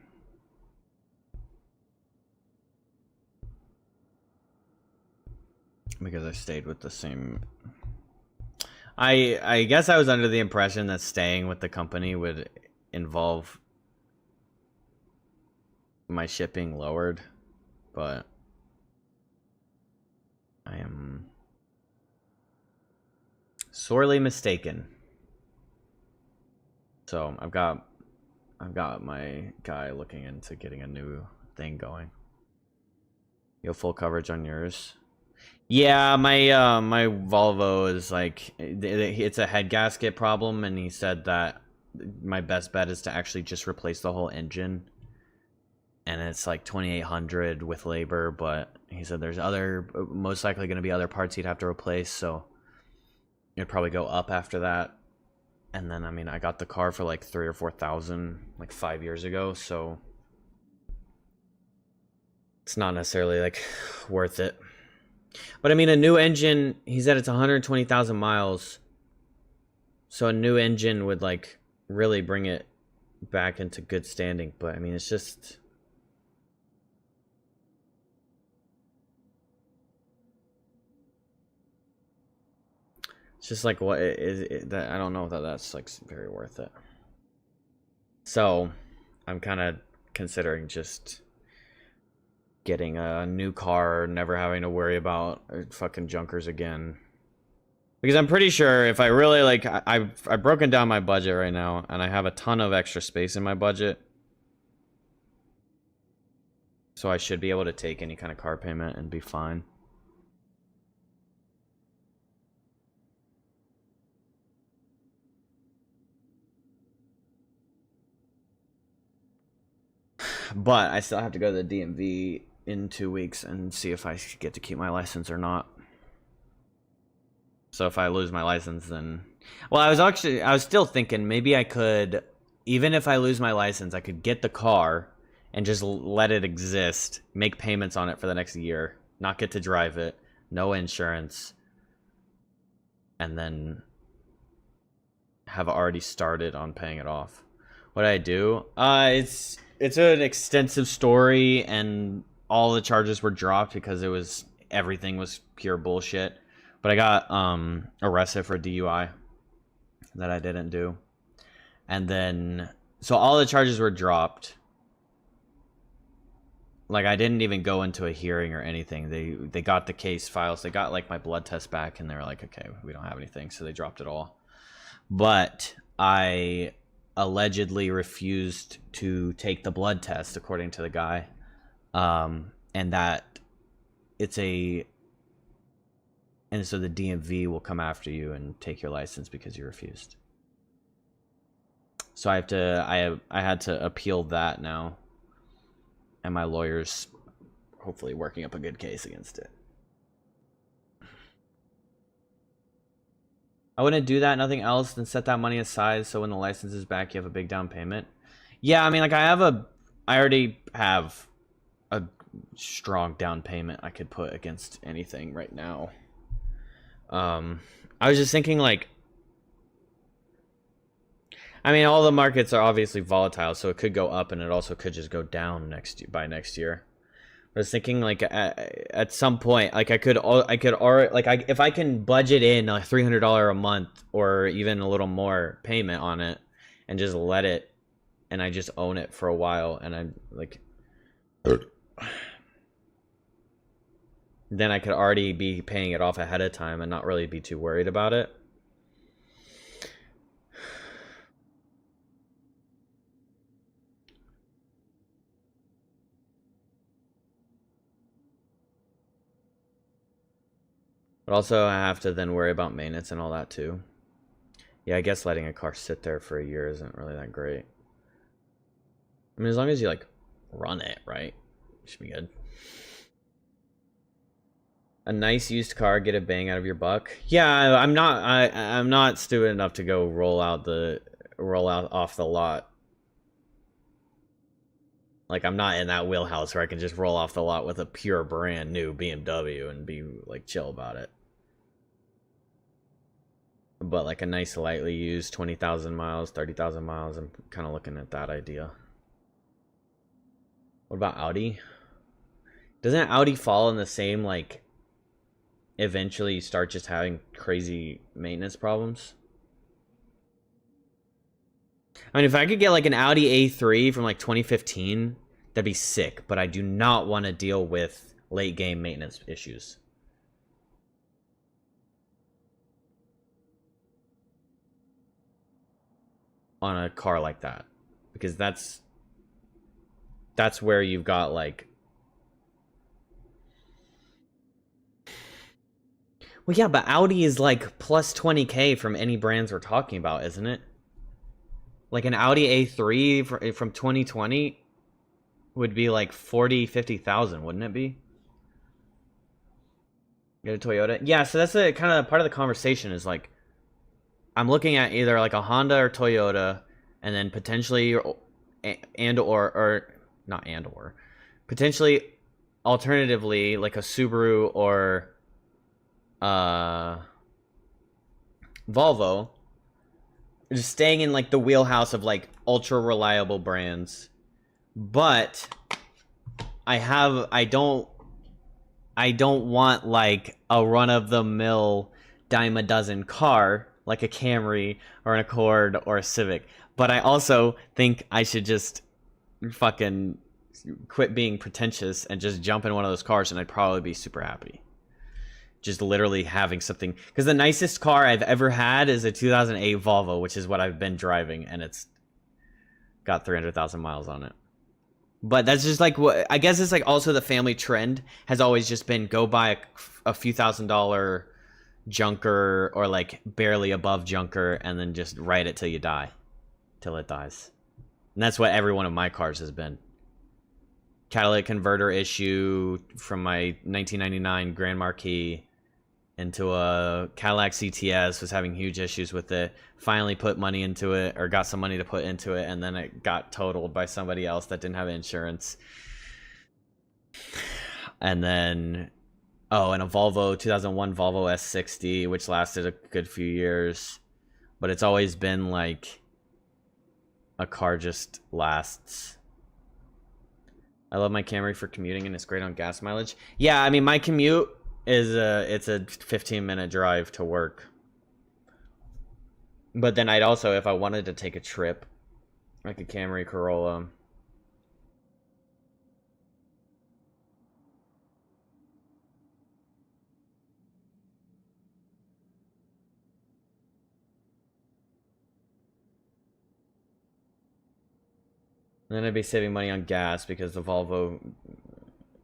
Because I stayed with the same. I guess I was under the impression that staying with the company would involve my shipping lowered, but I am sorely mistaken. So I've got my guy looking into getting a new thing going. You have full coverage on yours? Yeah, my Volvo is like, it's a head gasket problem, and he said that my best bet is to actually just replace the whole engine. And it's like $2,800 with labor, but he said there's most likely going to be other parts he'd have to replace, so it'd probably go up after that. And then, I mean, I got the car for like $3,000 or $4,000 like 5 years ago, so it's not necessarily like worth it. But I mean, a new engine, he said it's 120,000 miles, so a new engine would like really bring it back into good standing. But I mean, it's just, like, what is that? I don't know that that's like very worth it. So I'm kind of considering just getting a new car, never having to worry about fucking junkers again. Because I'm pretty sure if I really like, I've broken down my budget right now, and I have a ton of extra space in my budget. So I should be able to take any kind of car payment and be fine. But I still have to go to the DMV in 2 weeks and see if I get to keep my license or not. So if I lose my license, then... Well, I was still thinking maybe I could, even if I lose my license, I could get the car and just let it exist, make payments on it for the next year, not get to drive it, no insurance, and then have already started on paying it off. What did I do? It's an extensive story, and all the charges were dropped because everything was pure bullshit. But I got arrested for DUI that I didn't do. And then, so all the charges were dropped. Like, I didn't even go into a hearing or anything. They got the case files. They got like my blood test back, and they were like, okay, we don't have anything. So they dropped it all. But I allegedly refused to take the blood test, according to the guy, and that and so the DMV will come after you and take your license because you refused. So I had to appeal that now, and my lawyer's hopefully working up a good case against it. I wouldn't do that, nothing else, than set that money aside so when the license is back, you have a big down payment. Yeah, I mean, like, I already have a strong down payment I could put against anything right now. I was just thinking, like, I mean, all the markets are obviously volatile, so it could go up and it also could just go down by next year. I was thinking, like, at some point, like, if I can budget in a $300 a month or even a little more payment on it and just let it, and I just own it for a while, and I'm like, then I could already be paying it off ahead of time and not really be too worried about it. But also, I have to then worry about maintenance and all that too. Yeah, I guess letting a car sit there for a year isn't really that great. I mean, as long as you, like, run it, right? It should be good. A nice used car, get a bang out of your buck. Yeah, I'm not stupid enough to go roll out off the lot. Like, I'm not in that wheelhouse where I can just roll off the lot with a pure brand new BMW and be, like, chill about it. But, like, a nice lightly used 20,000 miles, 30,000 miles, I'm kind of looking at that idea. What about Audi? Doesn't Audi fall in the same, like, eventually you start just having crazy maintenance problems? I mean, if I could get, like, an Audi A3 from, like, 2015, that'd be sick. But I do not want to deal with late game maintenance issues. On a car like that. Because that's where you've got, like... Well, yeah, but Audi is, like, plus 20K from any brands we're talking about, isn't it? Like, an Audi A3 from 2020 would be, like, 50,000, wouldn't it be? Get a Toyota? Yeah, so that's a kind of part of the conversation is, like, I'm looking at either, like, a Honda or Toyota, and then potentially, potentially, alternatively, like, a Subaru or Volvo, just staying in, like, the wheelhouse of, like, ultra reliable brands. But I don't want, like, a run-of-the-mill dime a dozen car like a Camry or an Accord or a Civic. But I also think I should just fucking quit being pretentious and just jump in one of those cars, and I'd probably be super happy. Just literally having something, because the nicest car I've ever had is a 2008 Volvo, which is what I've been driving, and it's got 300,000 miles on it. But that's just, like, what I guess it's, like, also the family trend has always just been go buy a few $1,000 junker or, like, barely above junker, and then just ride it till you die, till it dies. And that's what every one of my cars has been. Catalytic converter issue from my 1999 Grand Marquis into a Cadillac CTS, was having huge issues with it. Finally put money into it, or got some money to put into it, and then it got totaled by somebody else that didn't have insurance. And then, and a Volvo, 2001 Volvo S60, which lasted a good few years. But it's always been, like, a car just lasts. I love my Camry for commuting, and it's great on gas mileage. Yeah, I mean, my commute is it's a 15-minute drive to work. But then I'd also, if I wanted to take a trip, like a Camry Corolla. And then I'd be saving money on gas because the Volvo,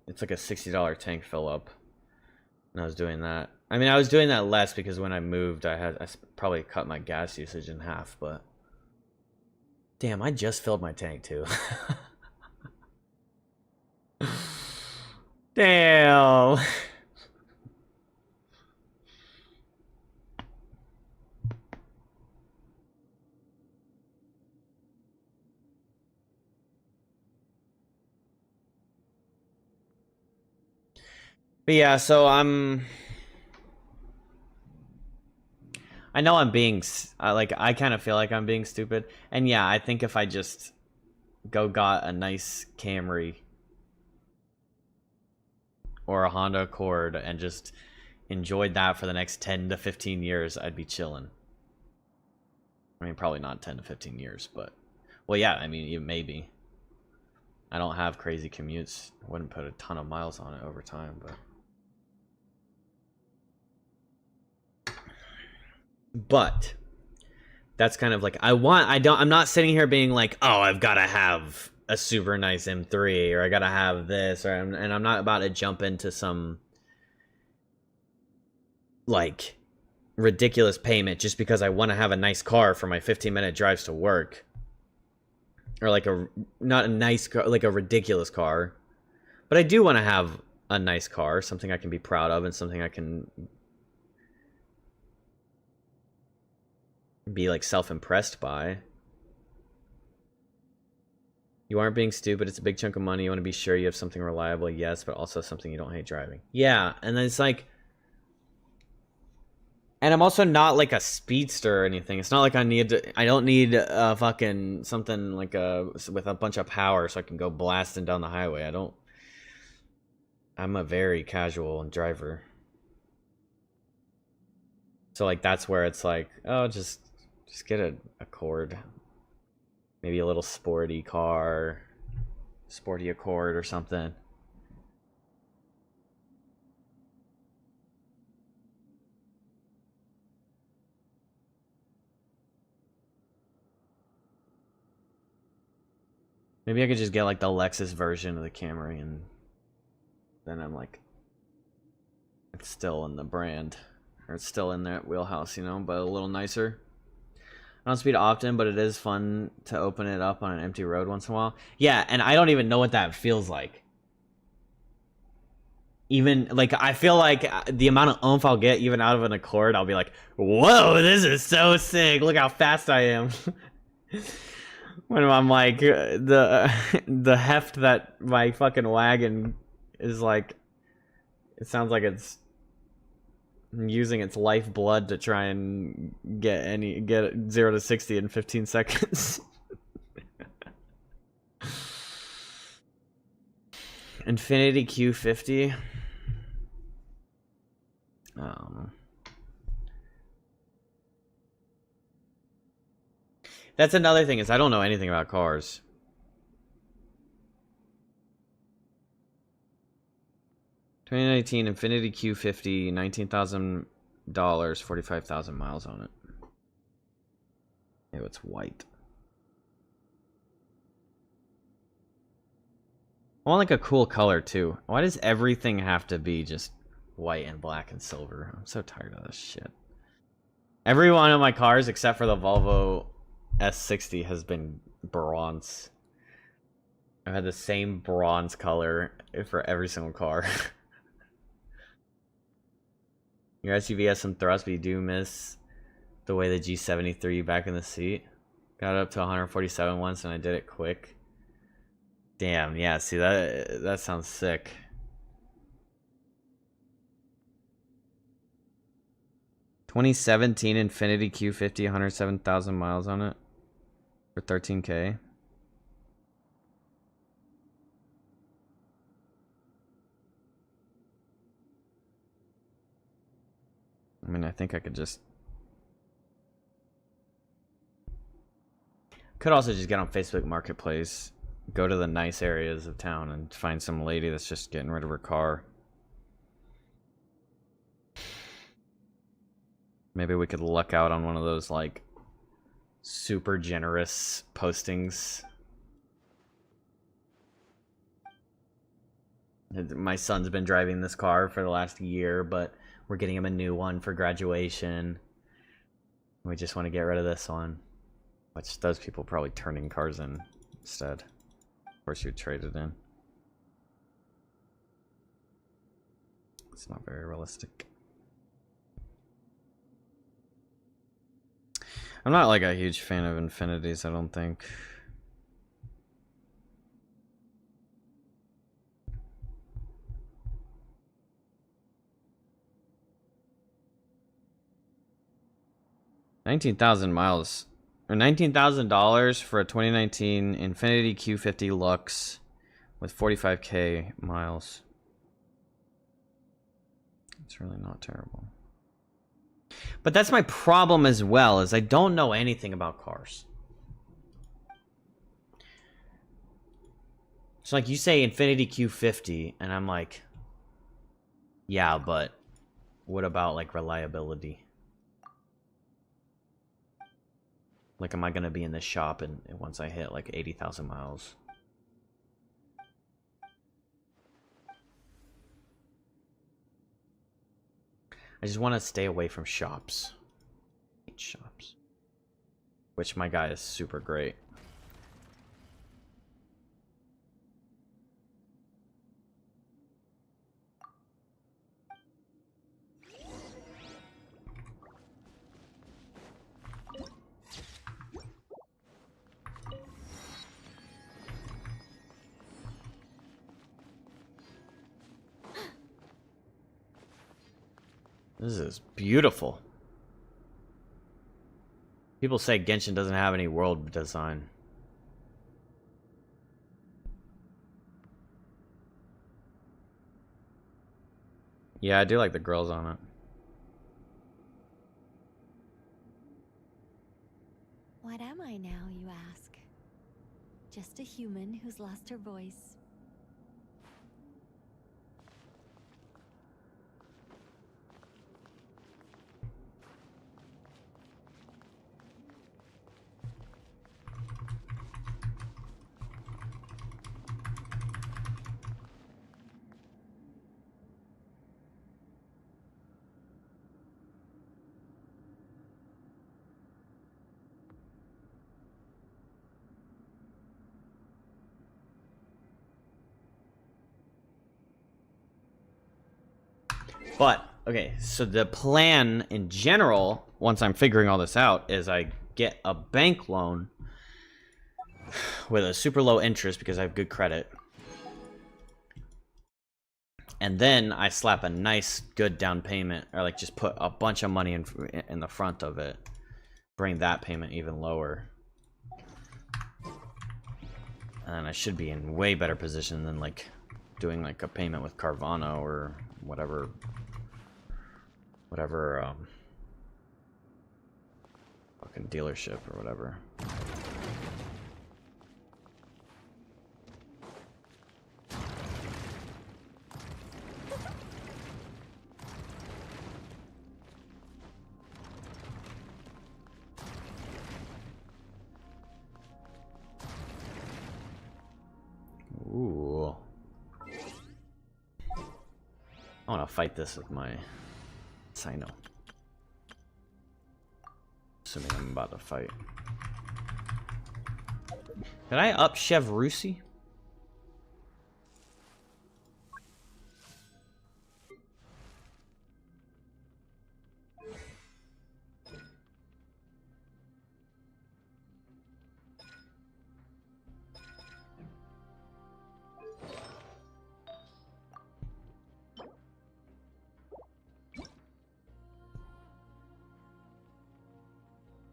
it's like a $60 tank fill up. And I was doing that. I mean, I was doing that less because when I moved, I probably cut my gas usage in half, but damn, I just filled my tank too. Damn. But yeah, so I know I'm being, like, I kind of feel like I'm being stupid. And yeah, I think if I just got a nice Camry or a Honda Accord and just enjoyed that for the next 10 to 15 years, I'd be chilling. I mean, probably not 10 to 15 years, but, well, yeah, I mean, maybe. I don't have crazy commutes. I wouldn't put a ton of miles on it over time, but that's kind of like, I'm not sitting here being like, oh, I've got to have a super nice M3 or I got to have this, and I'm not about to jump into some like ridiculous payment just because I want to have a nice car for my 15-minute drives to work, or like not a nice car, like a ridiculous car, but I do want to have a nice car, something I can be proud of and something I can be like self-impressed by. You aren't being stupid. It's a big chunk of money. You want to be sure you have something reliable, yes, but also something you don't hate driving. Yeah, and then it's like, and I'm also not like a speedster or anything. It's not like I don't need a fucking something like with a bunch of power so I can go blasting down the highway. I'm a very casual driver. So like that's where it's like, oh, just get a Accord. Maybe a little sporty car, sporty Accord or something. Maybe I could just get like the Lexus version of the Camry, and then I'm like, it's still in the brand, or it's still in that wheelhouse, you know, but a little nicer. I don't speed often, but it is fun to open it up on an empty road once in a while. Yeah, and I don't even know what that feels like. Even, like, I feel like the amount of oomph I'll get even out of an Accord, I'll be like, whoa, this is so sick. Look how fast I am. When I'm like, the heft that my fucking wagon is like, it sounds like it's using its lifeblood to try and get 0 to 60 in 15 seconds. Infinity Q50. That's another thing, is I don't know anything about cars. $2019 Infinity Q50, $19,000, 45,000 miles on it. Ew, it's white. I want like a cool color too. Why does everything have to be just white and black and silver? I'm so tired of this shit. Every one of my cars except for the Volvo S60 has been bronze. I've had the same bronze color for every single car. Your SUV has some thrust, but you do miss the way the G73 back in the seat. Got it up to 147 once and I did it quick. Damn, yeah, see that sounds sick. (2017) Infinity Q50, 107,000 miles on it for $13K. I mean, I think I could also just get on Facebook Marketplace, go to the nice areas of town and find some lady that's just getting rid of her car. Maybe we could luck out on one of those like super generous postings My son's been driving this car for the last year, but we're getting him a new one for graduation. We just want to get rid of this one, which those people probably turning cars in instead. Of course, you trade it in. It's not very realistic. I'm not like a huge fan of infinities, I don't think. $19,000 or $19,000 for a 2019 Infiniti Q50 Lux with 45k miles. It's really not terrible. But that's my problem as well, is I don't know anything about cars. It's like you say Infiniti Q50 and I'm like, yeah, but what about like reliability? Like, am I gonna be in this shop and once I hit like 80,000 miles? I just want to stay away from shops. I hate shops. Which my guy is super great. This is beautiful. People say Genshin doesn't have any world design. Yeah, I do like the girls on it. What am I now, you ask? Just a human who's lost her voice. But, okay, so the plan in general, once I'm figuring all this out, is I get a bank loan with a super low interest because I have good credit. And then I slap a nice, good down payment, or like just put a bunch of money in the front of it. Bring that payment even lower. And I should be in way better position than like doing like a payment with Carvana or whatever fucking dealership or whatever. Ooh. I want to fight this with my Sino. Assuming I'm about to fight. Did I up Chev Rusi?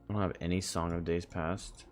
I don't have any Song of Days Past.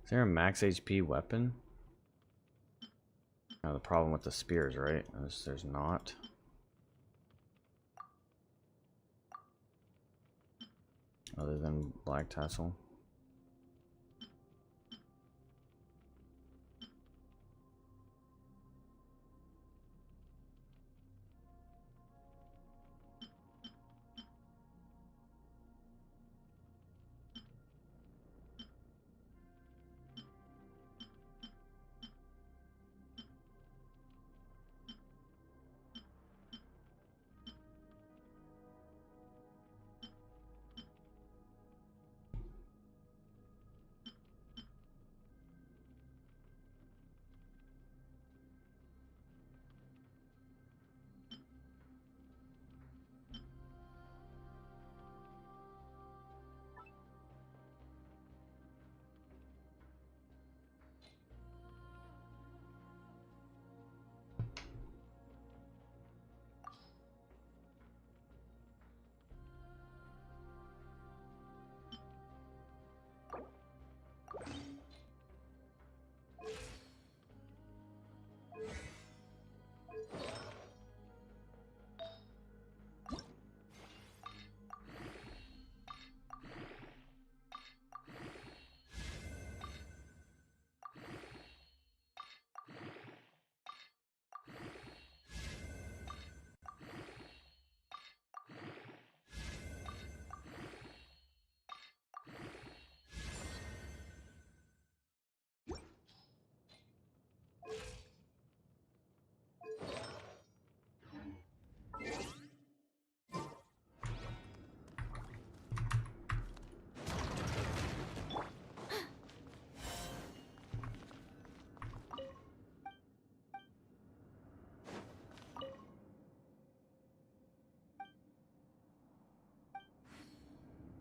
Is there a max HP weapon? Now the problem with the spears, right? Is there's not. Other than Black Tassel.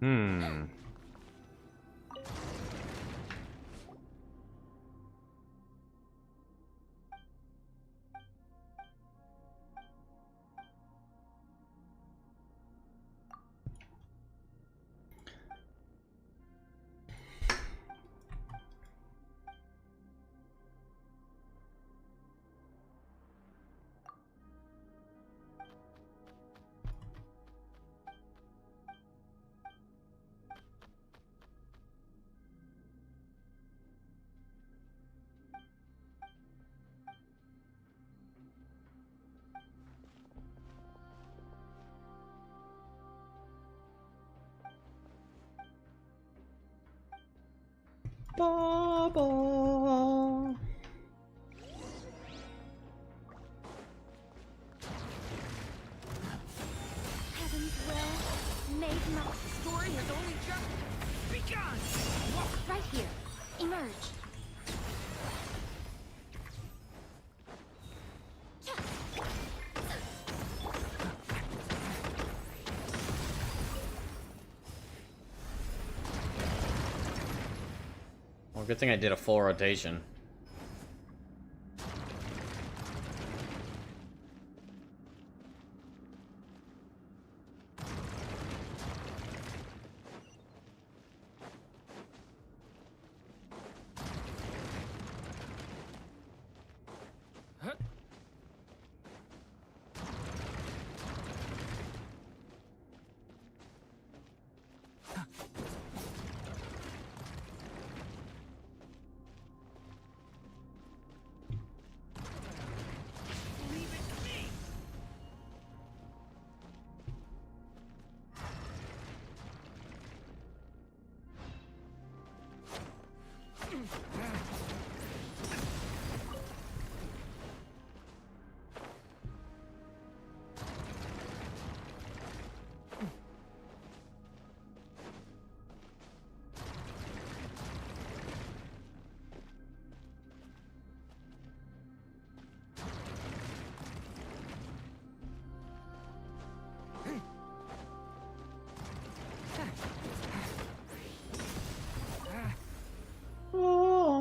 Hmm. Bubble. Heaven's will, made not. Story has only just begun! Right here. Emerge. Well, good thing I did a full rotation. Oh.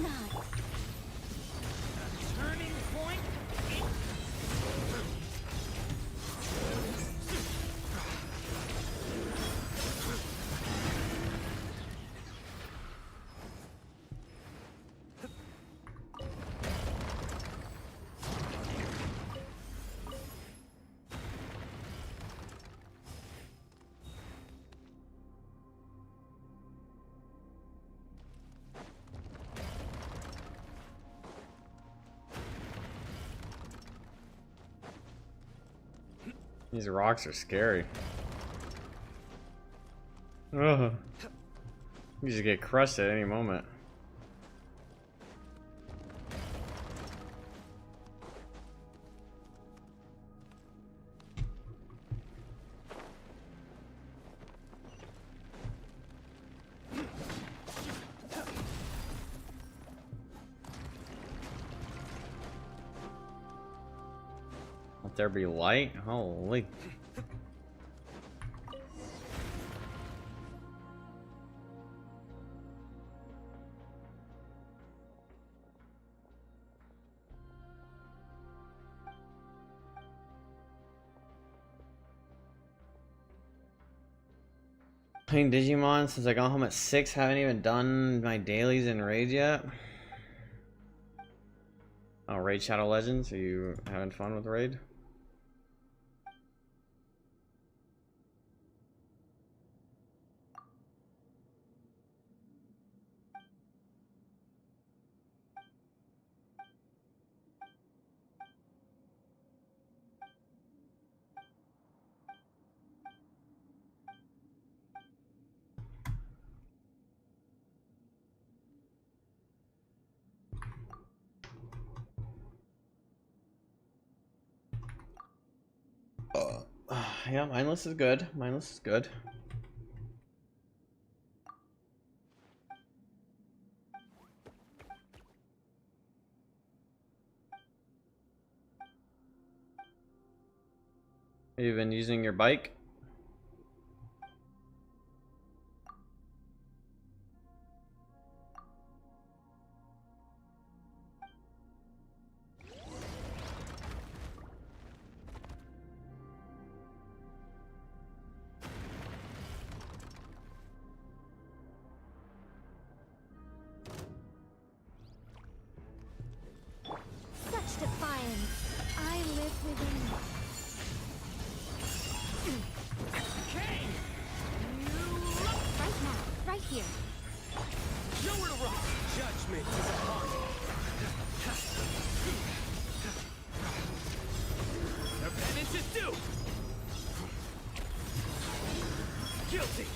not. Turning point. These rocks are scary. Ugh. You just get crushed at any moment. Let there be light? Holy. Playing Digimon since I got home at 6, haven't even done my dailies in Raid yet. Oh, Raid Shadow Legends, are you having fun with Raid? Yeah, mindless is good. Mindless is good. Have you been using your bike? Such defiance. I live within you. Right now, right here. Nowhere to run. Judgment is upon you. The penance is due. Guilty.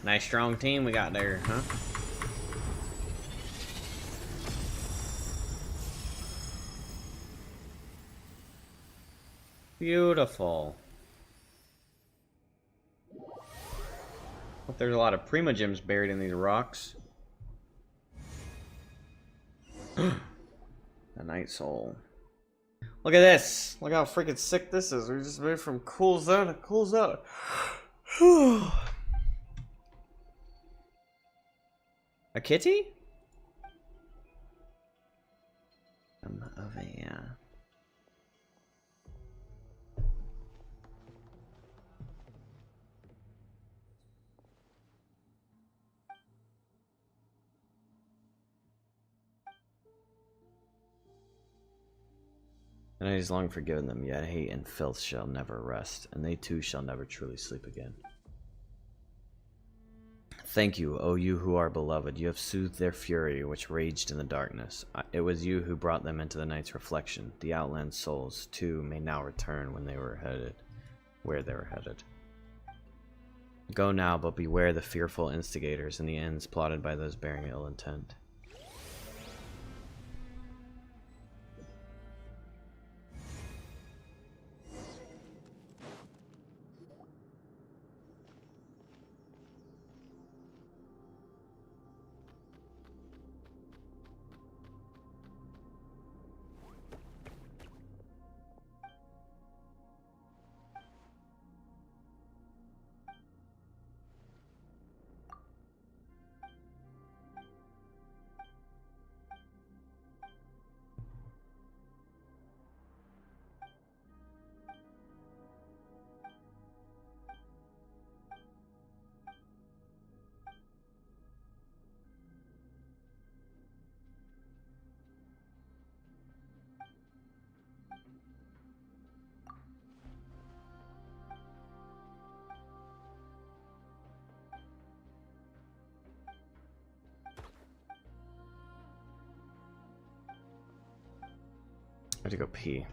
Nice strong team we got there, huh? Beautiful. Hope there's a lot of primogems buried in these rocks. The Night Soul. Look at this. Look how freaking sick this is. We just moved from cool zone to cool zone. A kitty? Of a And I long forgiven them, yet hate and filth shall never rest, and they too shall never truly sleep again. Thank you, O you who are beloved. You have soothed their fury, which raged in the darkness. It was you who brought them into the night's reflection. The outland souls, too, may now return when they were headed, where they were headed. Go now, but beware the fearful instigators and the ends plotted by those bearing ill intent. have to go pee.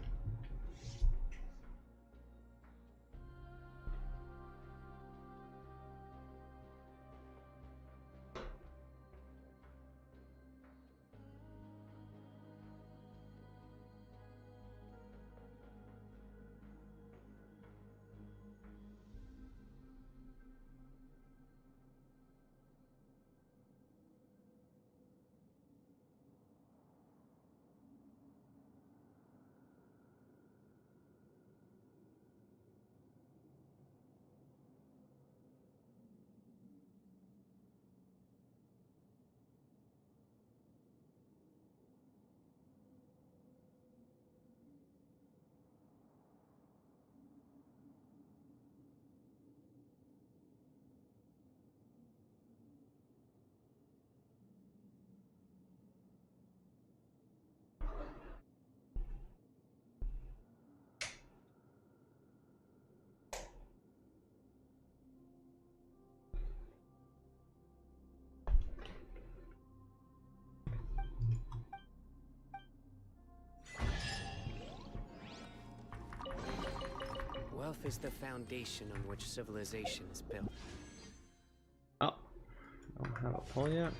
Wealth is the foundation on which civilization is built. Oh, don't have a pull yet.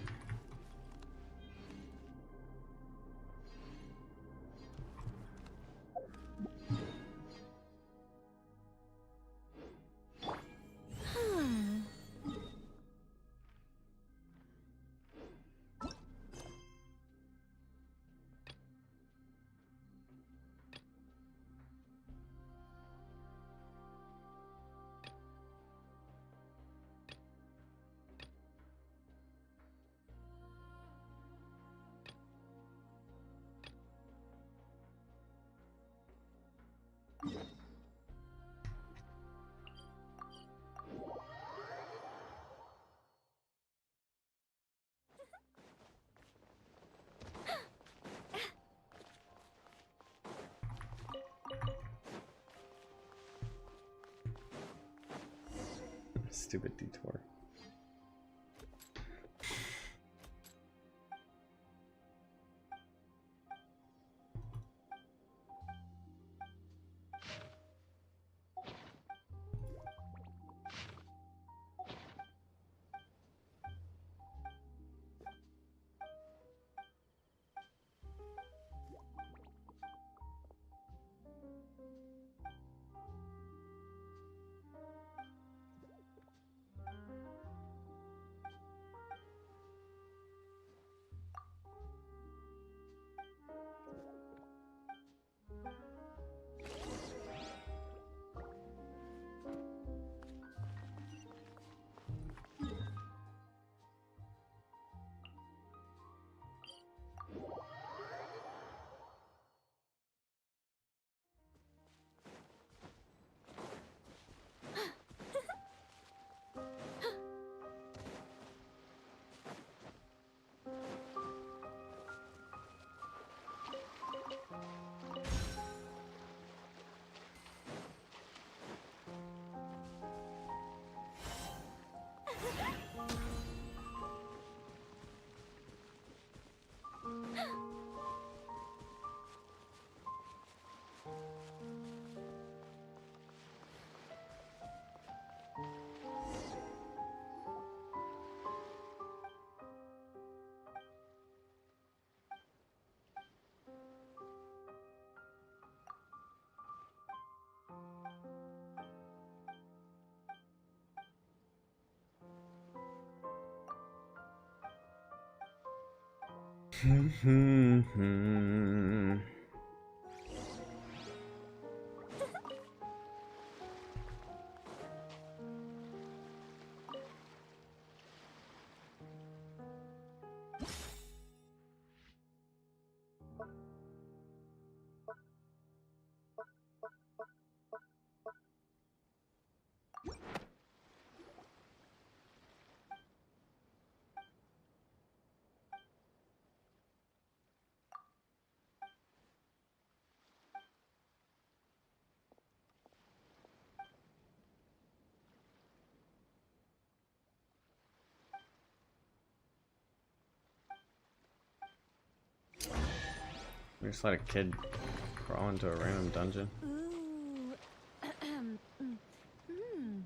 Stupid detour. We just let a kid Crawl into a random dungeon. Ooh. Hmm.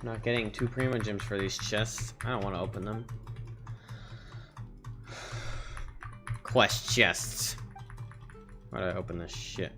Not getting 2 primogems for these chests. I don't want to open them. Quest chests. Why did I open this shit?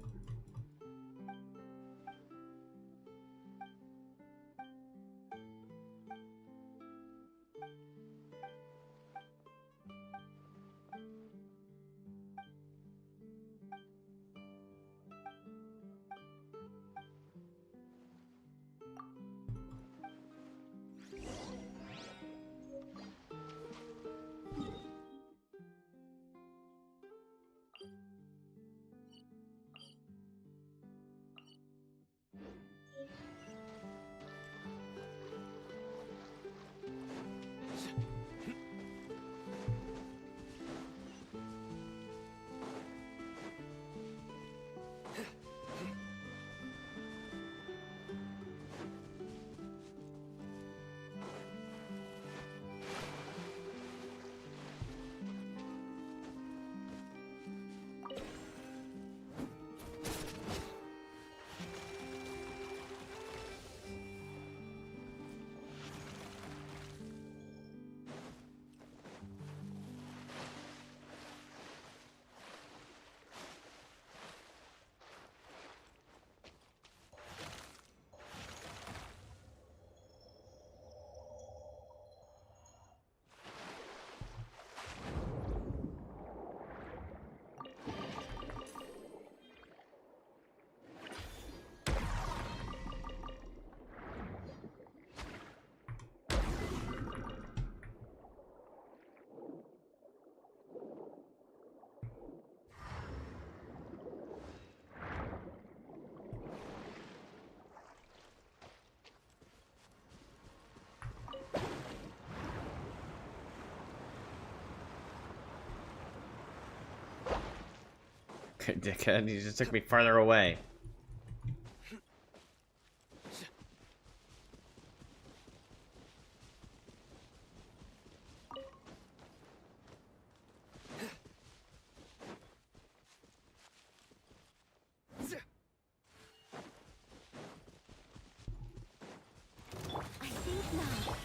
Okay, dickhead, you just took me farther away. I think not.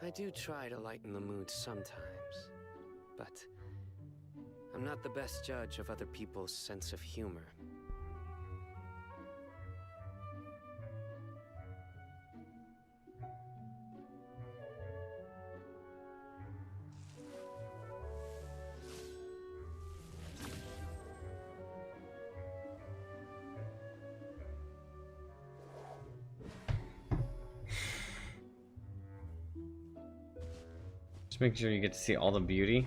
I do try to lighten the mood sometimes, but I'm not the best judge of other people's sense of humor. Just make sure you get to see all the beauty.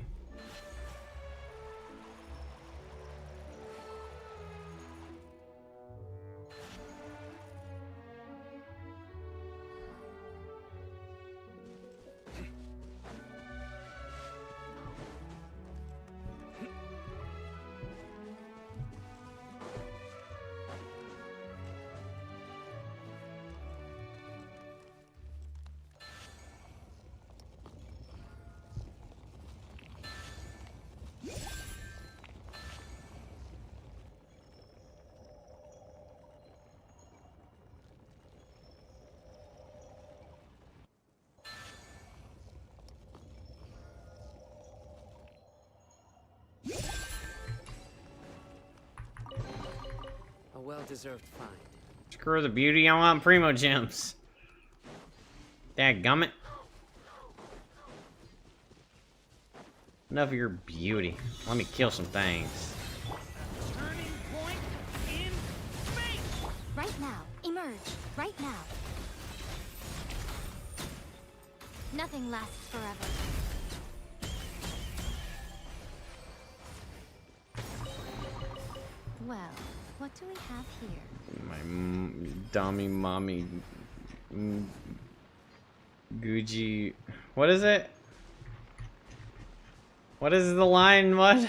A well-deserved find. Screw the beauty, I want primogems. Dadgummit. Enough of your beauty. Let me kill some things. Turning point in space! Right now. Emerge. Right now. Nothing lasts forever. Well, what do we have here? My dummy mommy. Gucci. What is it? What is the line? What?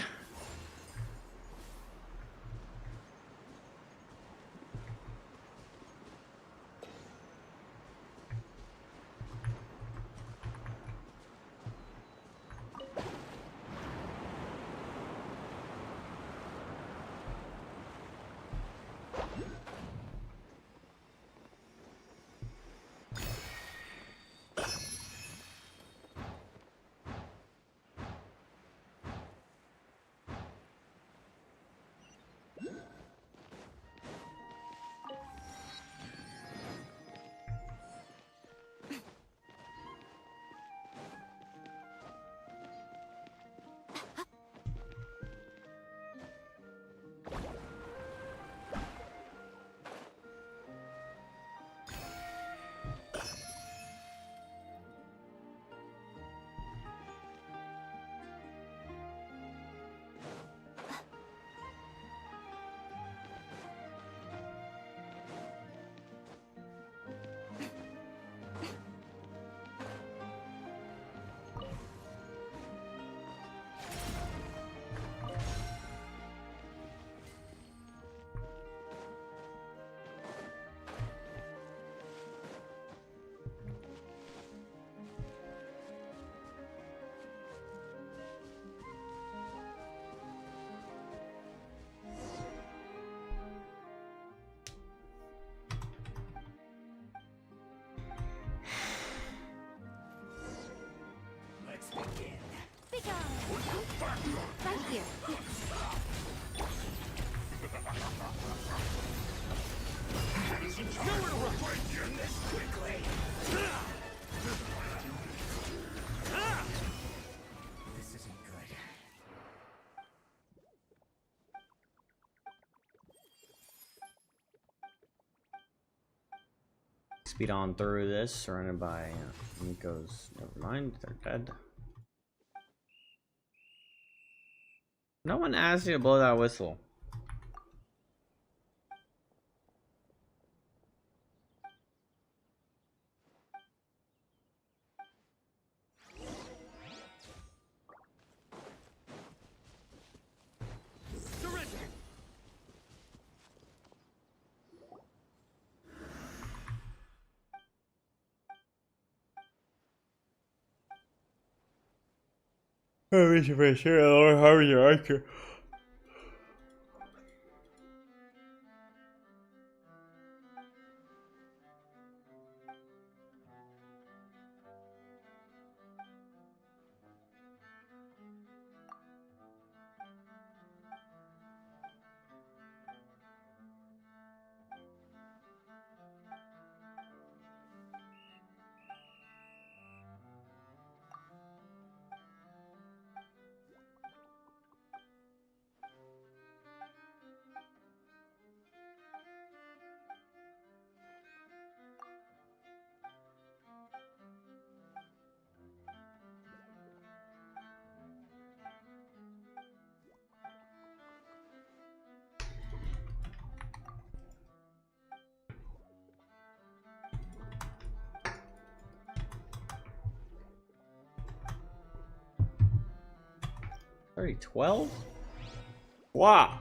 Let's begin. Be gone. Right here. Nowhere to run! Break this quickly! This isn't good. Speed on through this, surrounded by Nico's. Never mind, they're dead. No one asked you to blow that whistle. Surrender! I wish for sure, Lord, how are you, Archer? already 12? Wow.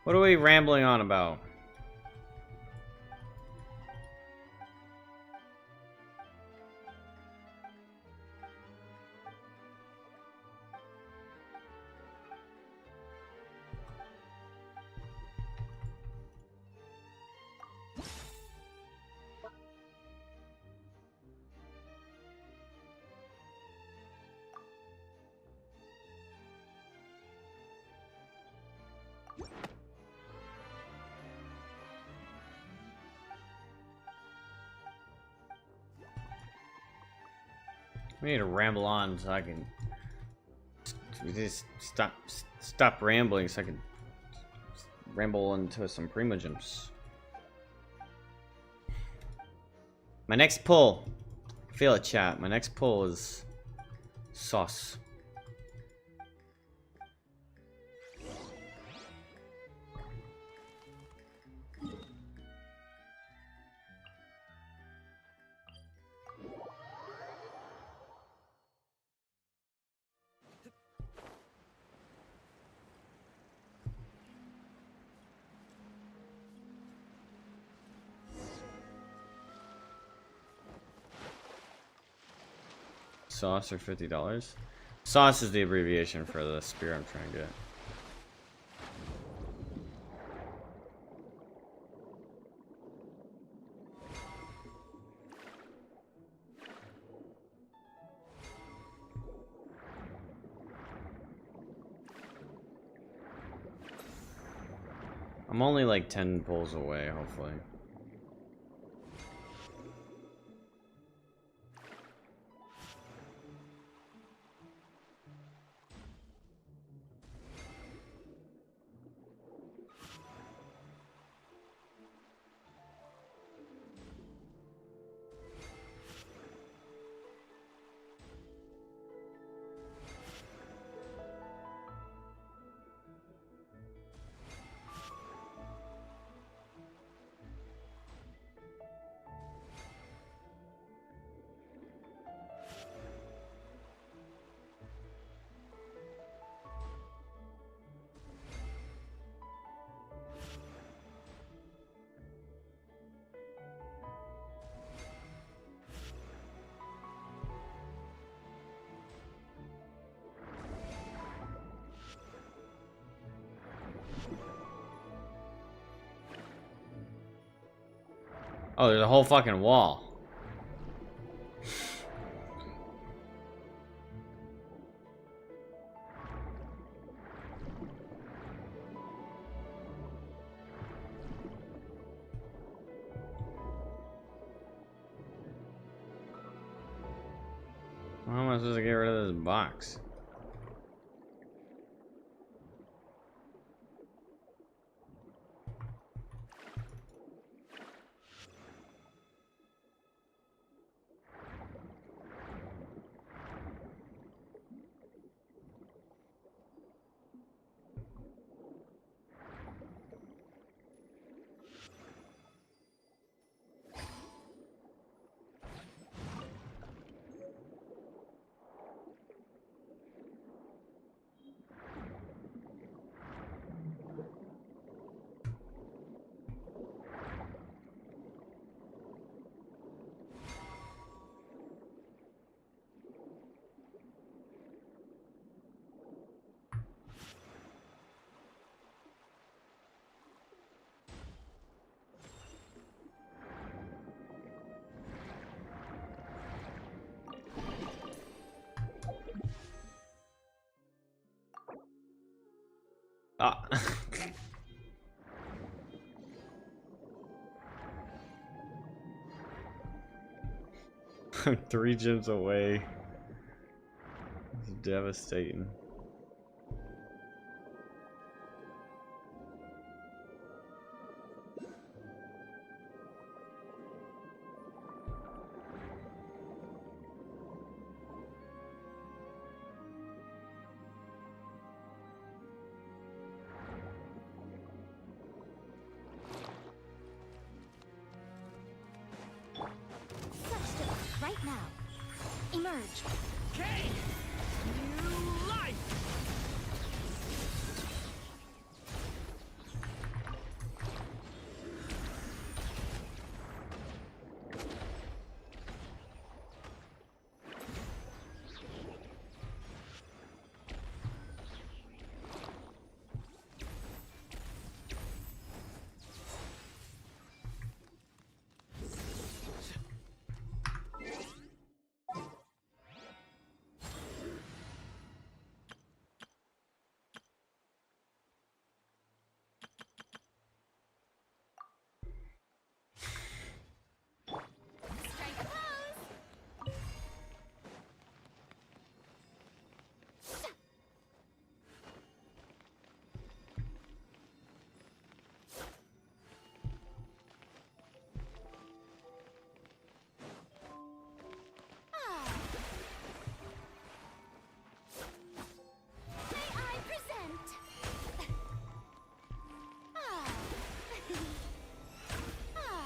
What are we rambling on about? We need to ramble on so I can just stop rambling so I can ramble into some primogems. My next pull, feel it, chat. My next pull is sauce. Sauce or $50. Sauce is the abbreviation for the spear I'm trying to get. I'm only like 10 pulls away, hopefully. Oh, there's a whole fucking wall. How am I supposed to get rid of this box? Ah. I'm 3 gems away. It's devastating. Such dose, right now. Emerge. Okay! New life! Strike a pose. Ah. May I present? Ah. Ah.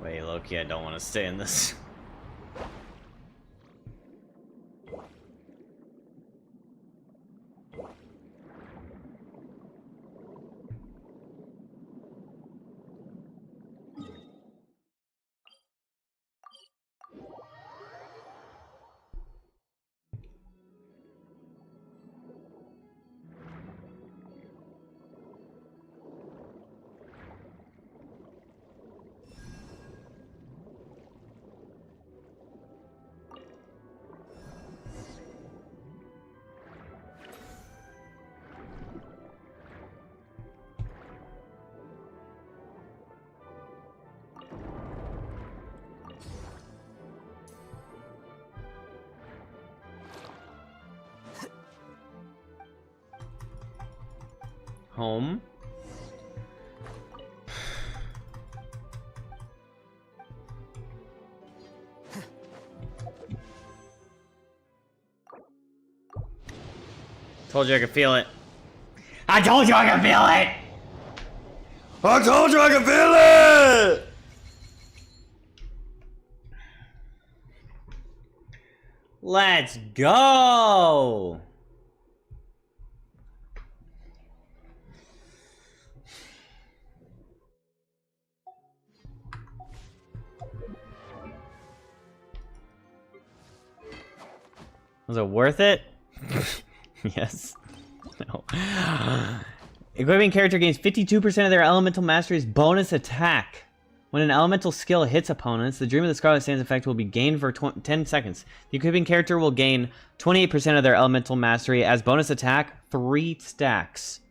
Wait, Loki, I don't want to stay in this. Home. Told you I could feel it. I told you I could feel it! I told you I could feel it! Let's go! Was it worth it? Yes. No. Equipping character gains 52% of their elemental mastery's bonus attack. When an elemental skill hits opponents, the Dream of the Scarlet Sands effect will be gained for 10 seconds. The equipping character will gain 28% of their elemental mastery as bonus attack, 3 stacks.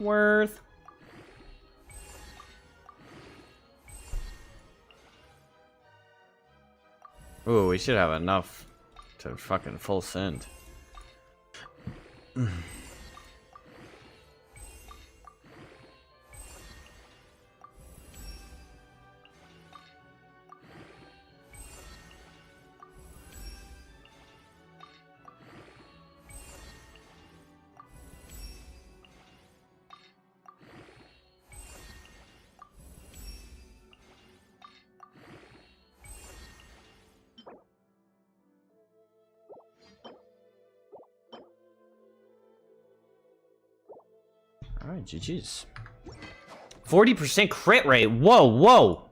Worth. Ooh, we should have enough to fucking full send. Alright, GG's. 40% crit rate. Whoa, whoa.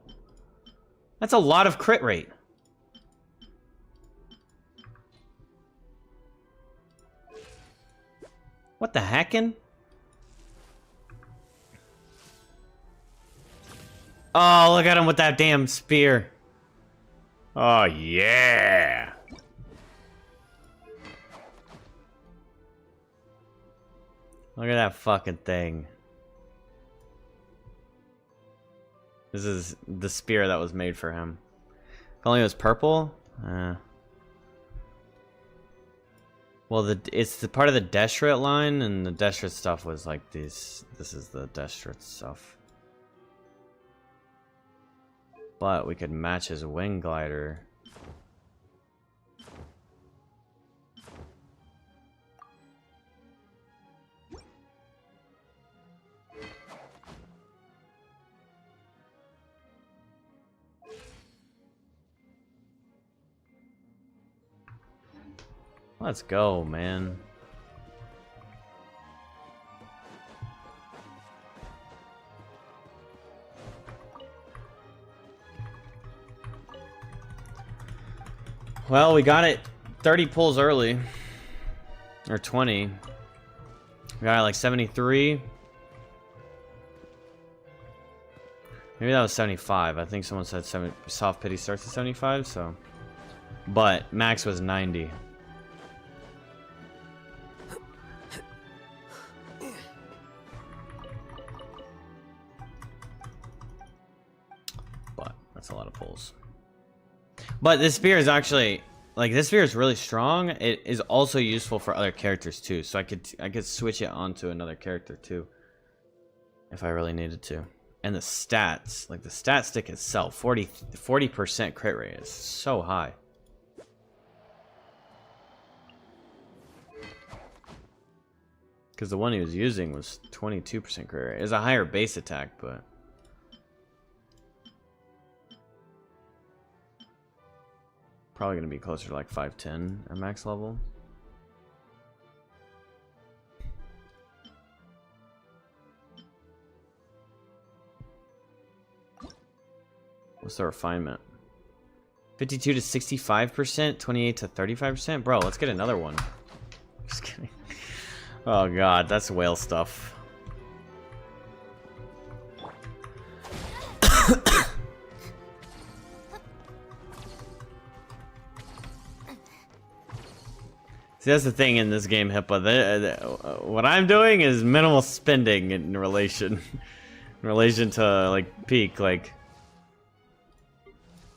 That's a lot of crit rate. What the heckin'? Oh, look at him with that damn spear. Oh, yeah. Look at that fucking thing. This is the spear that was made for him. If only it was purple? Well, it's the part of the Deshret line, and the Deshret stuff was like these. This is the Deshret stuff. But we could match his wing glider. Let's go, man. Well, we got it 30 pulls early. Or 20. We got it like 73. Maybe that was 75. I think someone said soft pity starts at 75, so. But max was 90. That's a lot of pulls. But this spear is actually, like, this spear is really strong. It is also useful for other characters too. So I could switch it onto another character too, if I really needed to. And the stats, like the stat stick itself, 40% crit rate is so high. Because the one he was using was 22% crit rate. It's a higher base attack, but. Probably gonna be closer to like 510 at max level. What's the refinement? 52 to 65%, 28 to 35%? Bro, let's get another one. Just kidding. Oh god, that's whale stuff. See, that's the thing in this game, Hippa. What I'm doing is minimal spending in relation to like peak. Like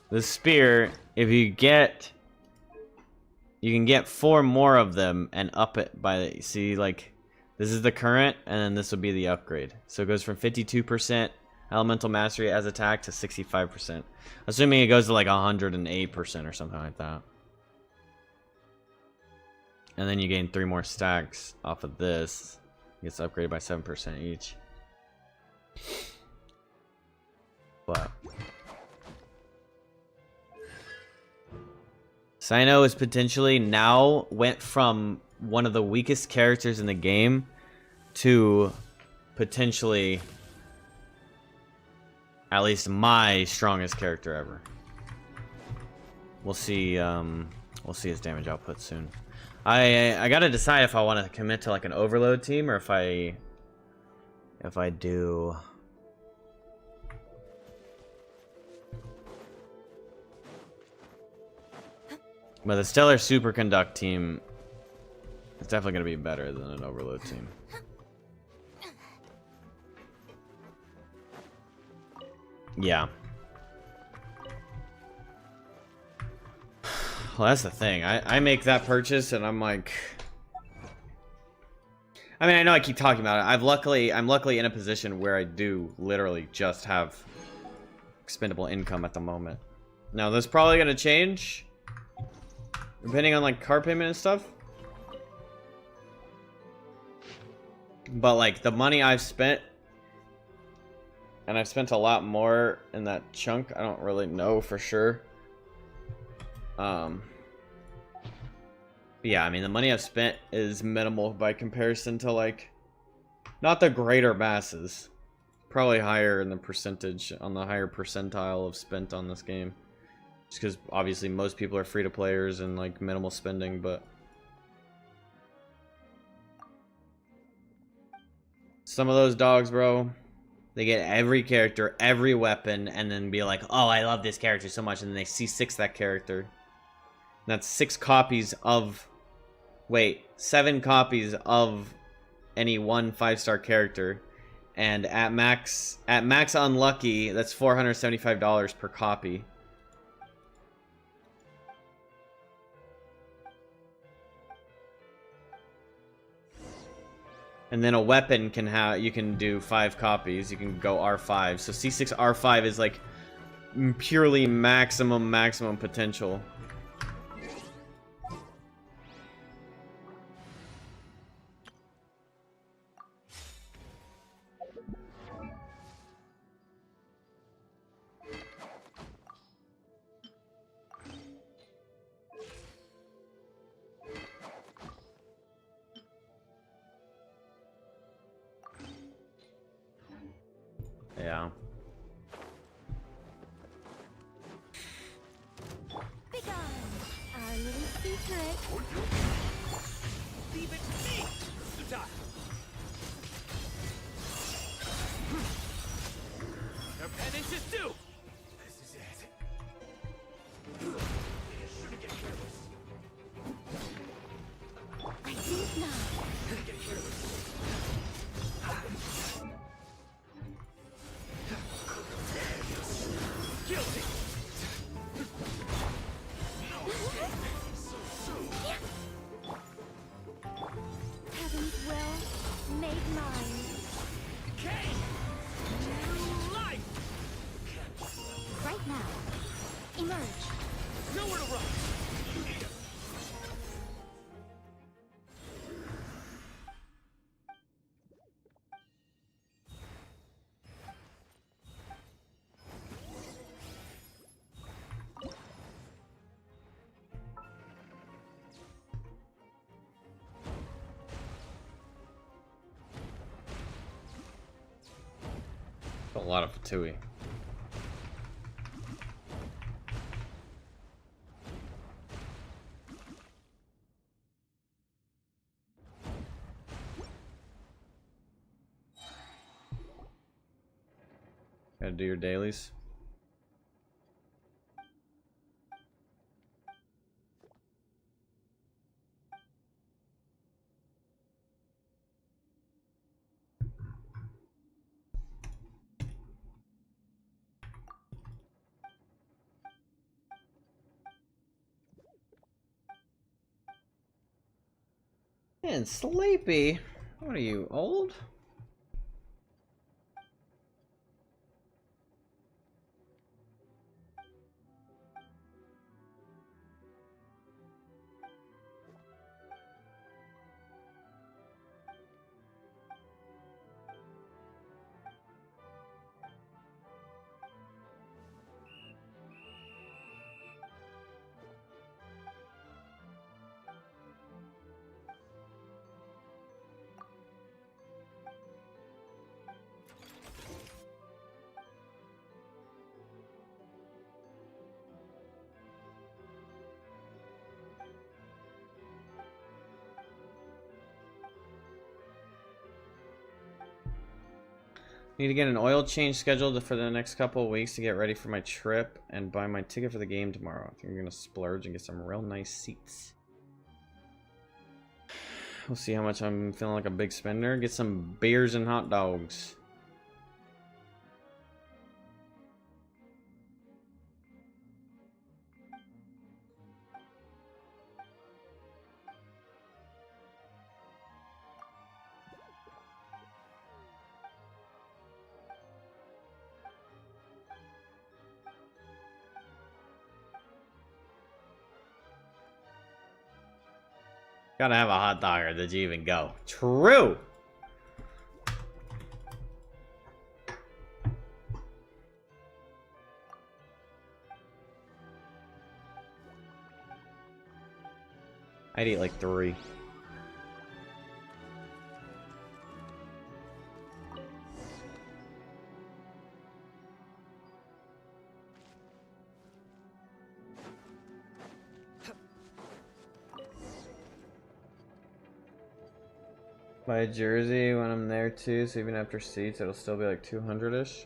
the spear, if you can get 4 more of them and up it by see, like this is the current, and then this will be the upgrade. So it goes from 52% elemental mastery as attack to 65%. Assuming it goes to like 108% or something like that. And then you gain 3 more stacks off of this. It gets upgraded by 7% each. But Sino is potentially now went from one of the weakest characters in the game to potentially at least my strongest character ever. We'll see his damage output soon. I gotta decide if I want to commit to like an overload team or if I do. But the Stellar Superconduct team is definitely going to be better than an Overload team. Yeah. Well, that's the thing. I make that purchase and I'm like... I mean, I know I keep talking about it. I'm luckily in a position where I do literally just have expendable income at the moment. Now, this is probably going to change. Depending on like car payment and stuff. But like the money I've spent, and I've spent a lot more in that chunk, I don't really know for sure. Yeah, I mean the money I've spent is minimal by comparison to like not the greater masses. Probably higher in the percentage, on the higher percentile of spent on this game. Just because obviously most people are free to players and like minimal spending, but some of those dogs, bro, they get every character, every weapon, and then be like, oh, I love this character so much, and then they C6 that character. And that's 6 copies of, wait, 7 copies of any one 5-star character, and at max unlucky, that's $475 per copy. And then a weapon can have, you can do 5 copies. You can go R5. So C6 R5 is like purely maximum potential. Yeah. Begone! Our little secret. Leave it to me! Suda! Their penance is due! This is it. Shouldn't get careless. I think not. Shouldn't get careless. Guilty! Heaven's will made mine. Kane! New life! Right now. Emerge. Nowhere to run! A lot of Fatui. Gotta do your dailies. Man, sleepy. What are you, old? Need to get an oil change scheduled for the next couple of weeks to get ready for my trip and buy my ticket for the game tomorrow. I think I'm gonna splurge and get some real nice seats. We'll see how much I'm feeling like a big spender. Get some beers and hot dogs. Gotta have a hot dog or did you even go? True! I'd eat like 3. Buy a jersey when I'm there too, so even after seats, it'll still be like 200-ish.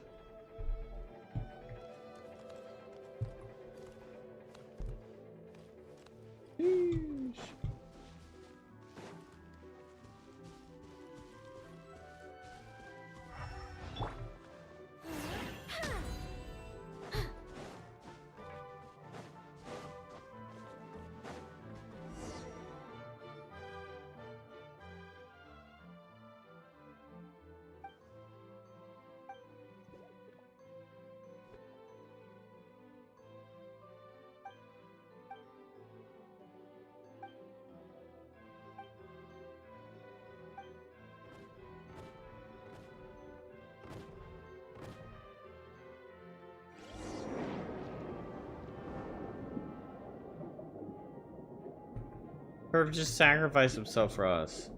Or just sacrifice himself for us.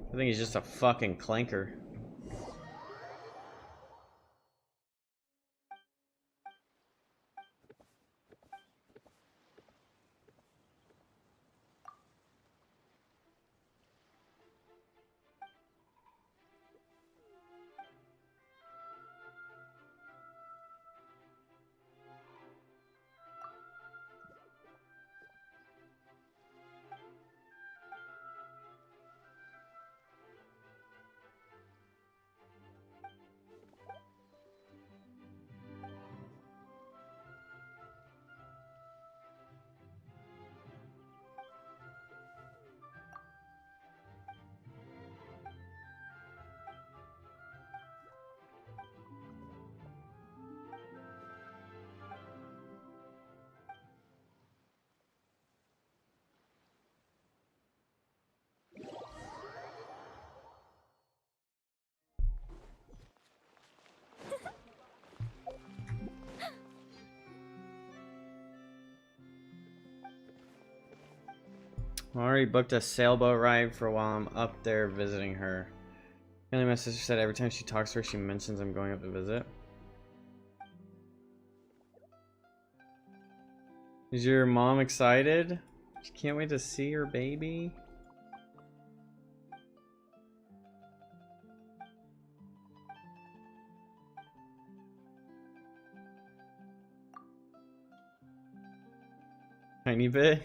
I think he's just a fucking clanker. I already booked a sailboat ride for while I'm up there visiting her. Apparently my sister said every time she talks to her, she mentions I'm going up to visit. Is your mom excited? She can't wait to see her baby. Tiny bit.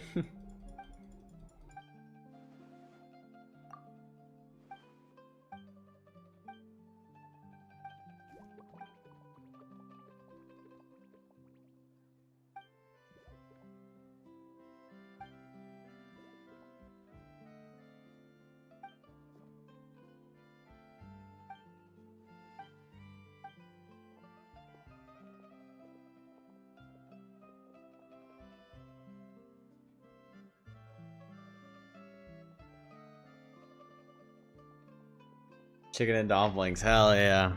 Chicken and dumplings, hell yeah.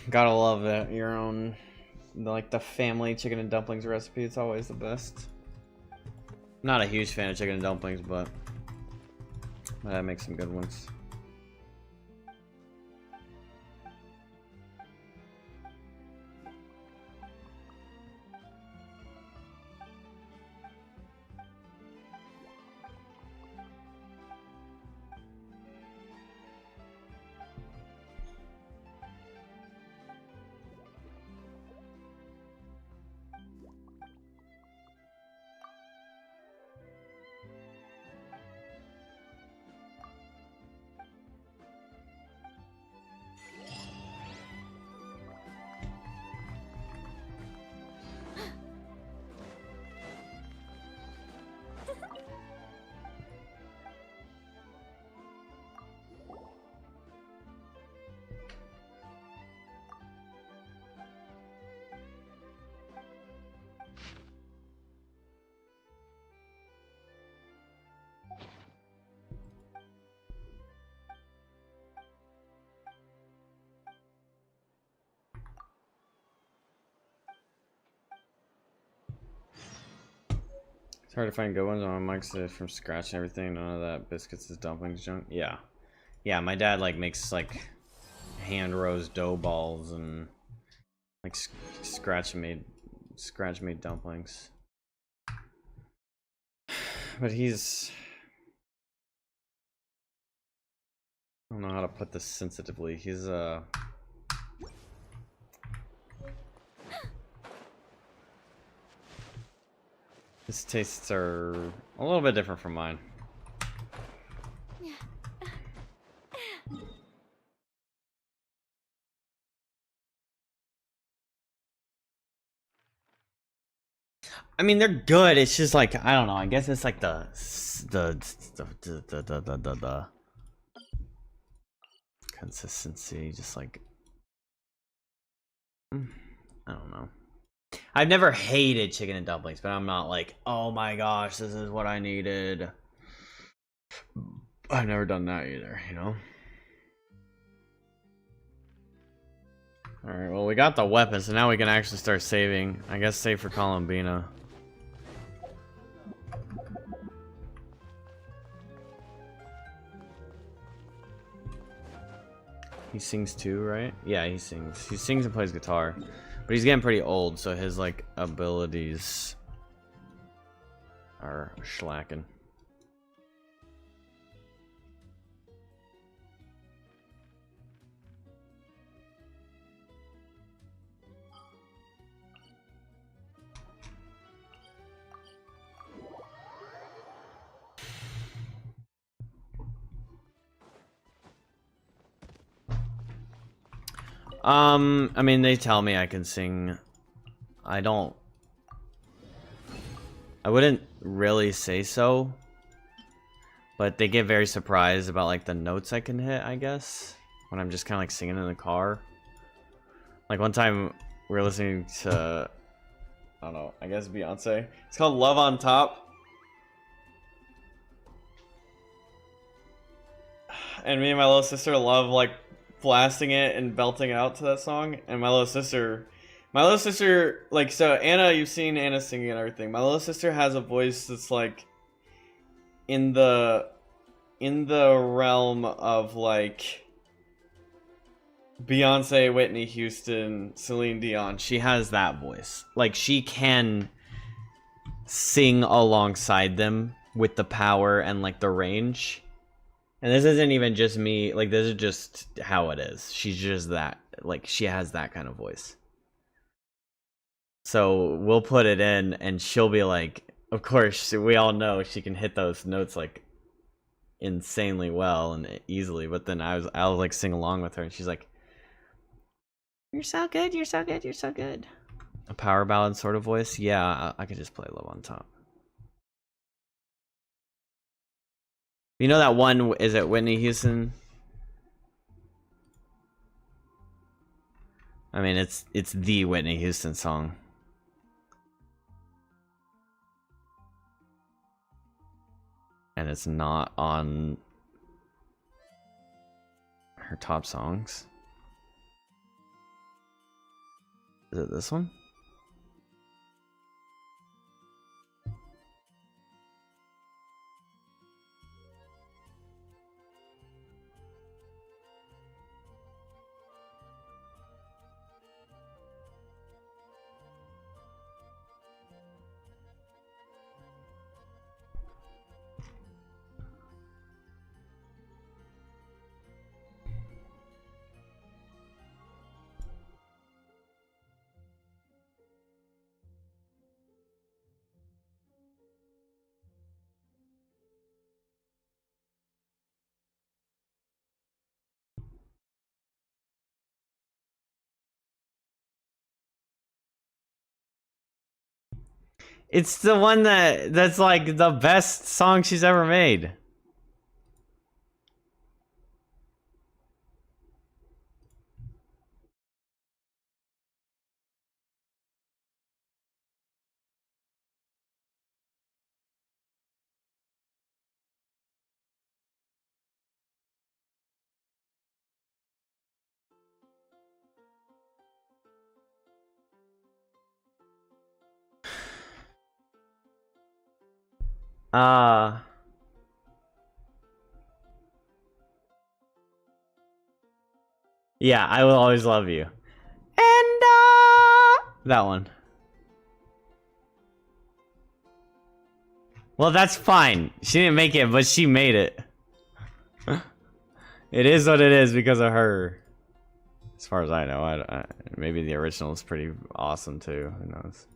Gotta love it. Your own, like the family chicken and dumplings recipe, it's always the best. Not a huge fan of chicken and dumplings, but I make some good ones. It's hard to find good ones on Mike's from scratch and everything. None of that biscuits is dumplings junk. Yeah. Yeah, my dad like makes like hand roast dough balls and like scratch made dumplings. But he's, I don't know how to put this sensitively. He's his tastes are a little bit different from mine. I mean, they're good. It's just like, I don't know. I guess it's like the consistency, just like, I don't know. I've never hated chicken and dumplings, but I'm not like, oh my gosh, this is what I needed. I've never done that either, you know? Alright, well, we got the weapon, so now we can actually start saving. I guess save for Columbina. He sings too, right? Yeah, he sings. He sings and plays guitar. But he's getting pretty old, so his, like, abilities are slacking. I mean, they tell me I can sing. I wouldn't really say so. But they get very surprised about, like, the notes I can hit, I guess. When I'm just kind of, like, singing in the car. Like, one time, we were listening to, I don't know, I guess Beyonce. It's called Love on Top. And me and my little sister love, like, blasting it and belting out to that song. And my little sister, like, so Anna, you've seen Anna singing and everything. My little sister has a voice that's like in the realm of like Beyonce, Whitney Houston, Celine Dion. She has that voice. Like, she can sing alongside them with the power and like the range. And this isn't even just me, like, this is just how it is. She's just that, like, she has that kind of voice. So we'll put it in and she'll be like, of course, we all know she can hit those notes like insanely well and easily, but then I'll like sing along with her and she's like, you're so good, you're so good, you're so good. A power ballad sort of voice. Yeah, I could just play Love on Top. You know that one, is it Whitney Houston? I mean, it's the Whitney Houston song. And it's not on her top songs. Is it this one? It's the one that's like the best song she's ever made. Uh yeah, I will always love you. And that one. Well, that's fine. She didn't make it, but she made it. It is what it is because of her. As far as I know, maybe the original is pretty awesome too. Who knows?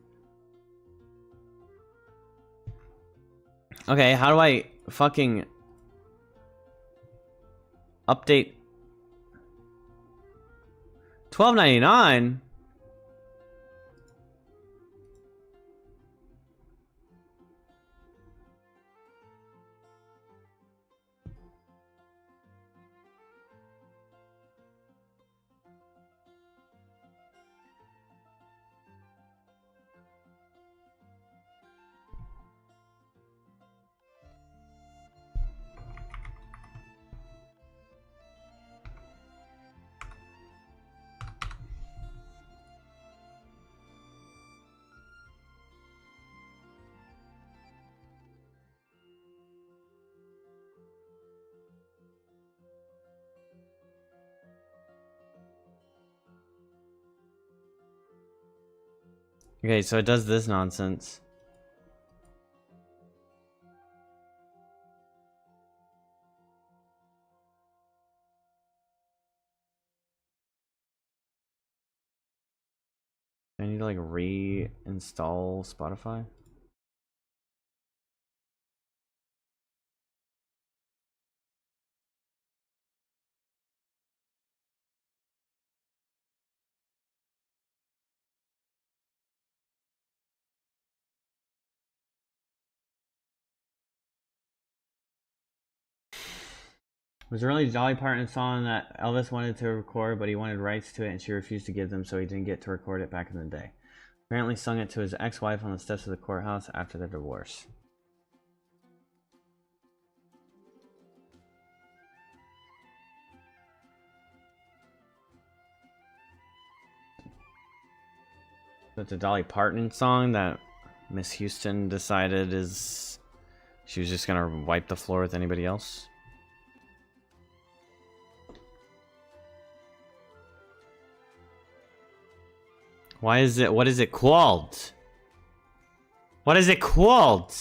Okay, how do I fucking update? $12.99. Okay, so it does this nonsense. I need to like reinstall Spotify. Was there really Dolly Parton song that Elvis wanted to record, but he wanted rights to it and she refused to give them, so he didn't get to record it back in the day. Apparently sung it to his ex-wife on the steps of the courthouse after their divorce. But the Dolly Parton song that Miss Houston decided is she was just gonna wipe the floor with anybody else. Why is it? What is it called? What is it called?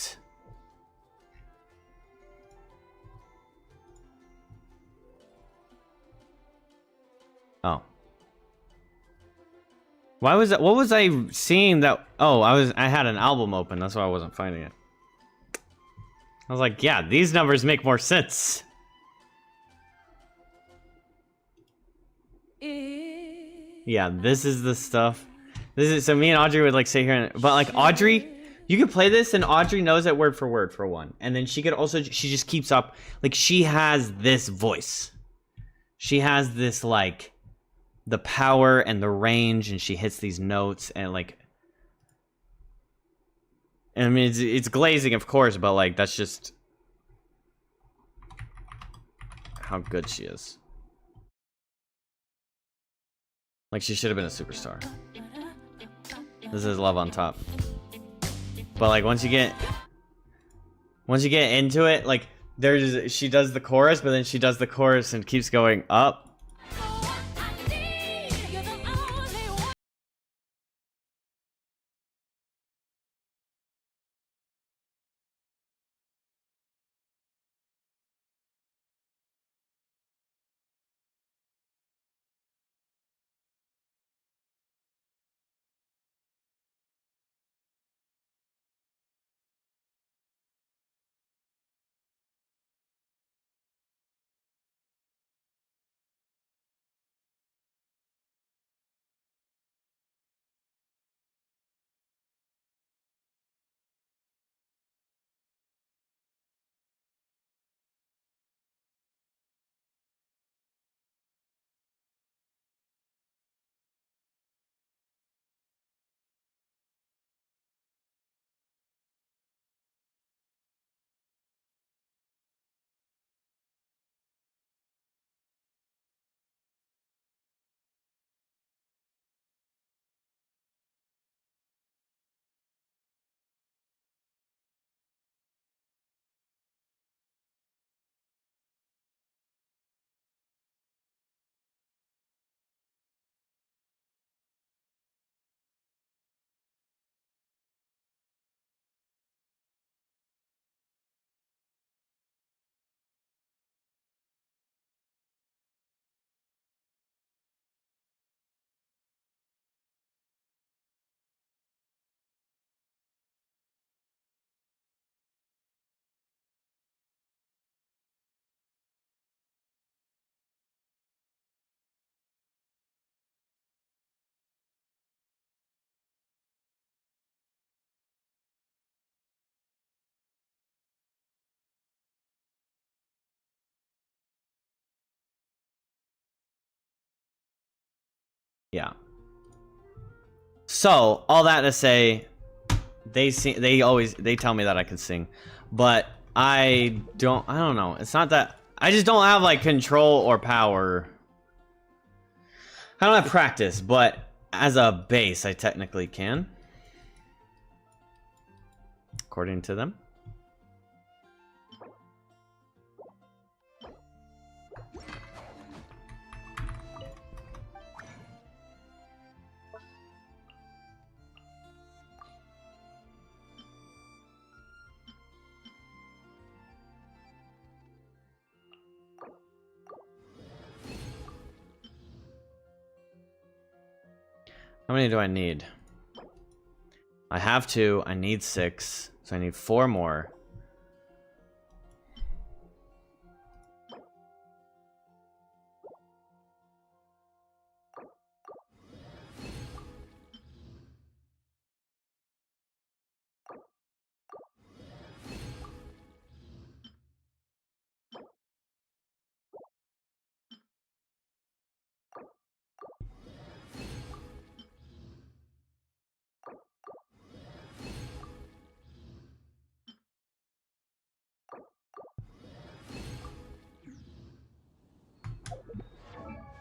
Oh. Why was that? What was I seeing that? Oh, I had an album open. That's why I wasn't finding it. I was like, yeah, these numbers make more sense. Yeah, this is the stuff. This is so me and Audrey would like sit here and but like Audrey, you could play this and Audrey knows it word for one. And then she could also she just keeps up like she has this voice. She has this like the power and the range and she hits these notes and like I mean it's glazing of course, but like that's just how good she is. Like she should have been a superstar. This is Love on Top. But like once you get into it, like she does the chorus, but then she does the chorus and keeps going up. Yeah. So all that to say, they tell me that I can sing, but I don't know. It's not that I just don't have like control or power. I don't have practice, but as a base, I technically can, according to them. How many do I need? I have 2. I need 6. So I need 4 more.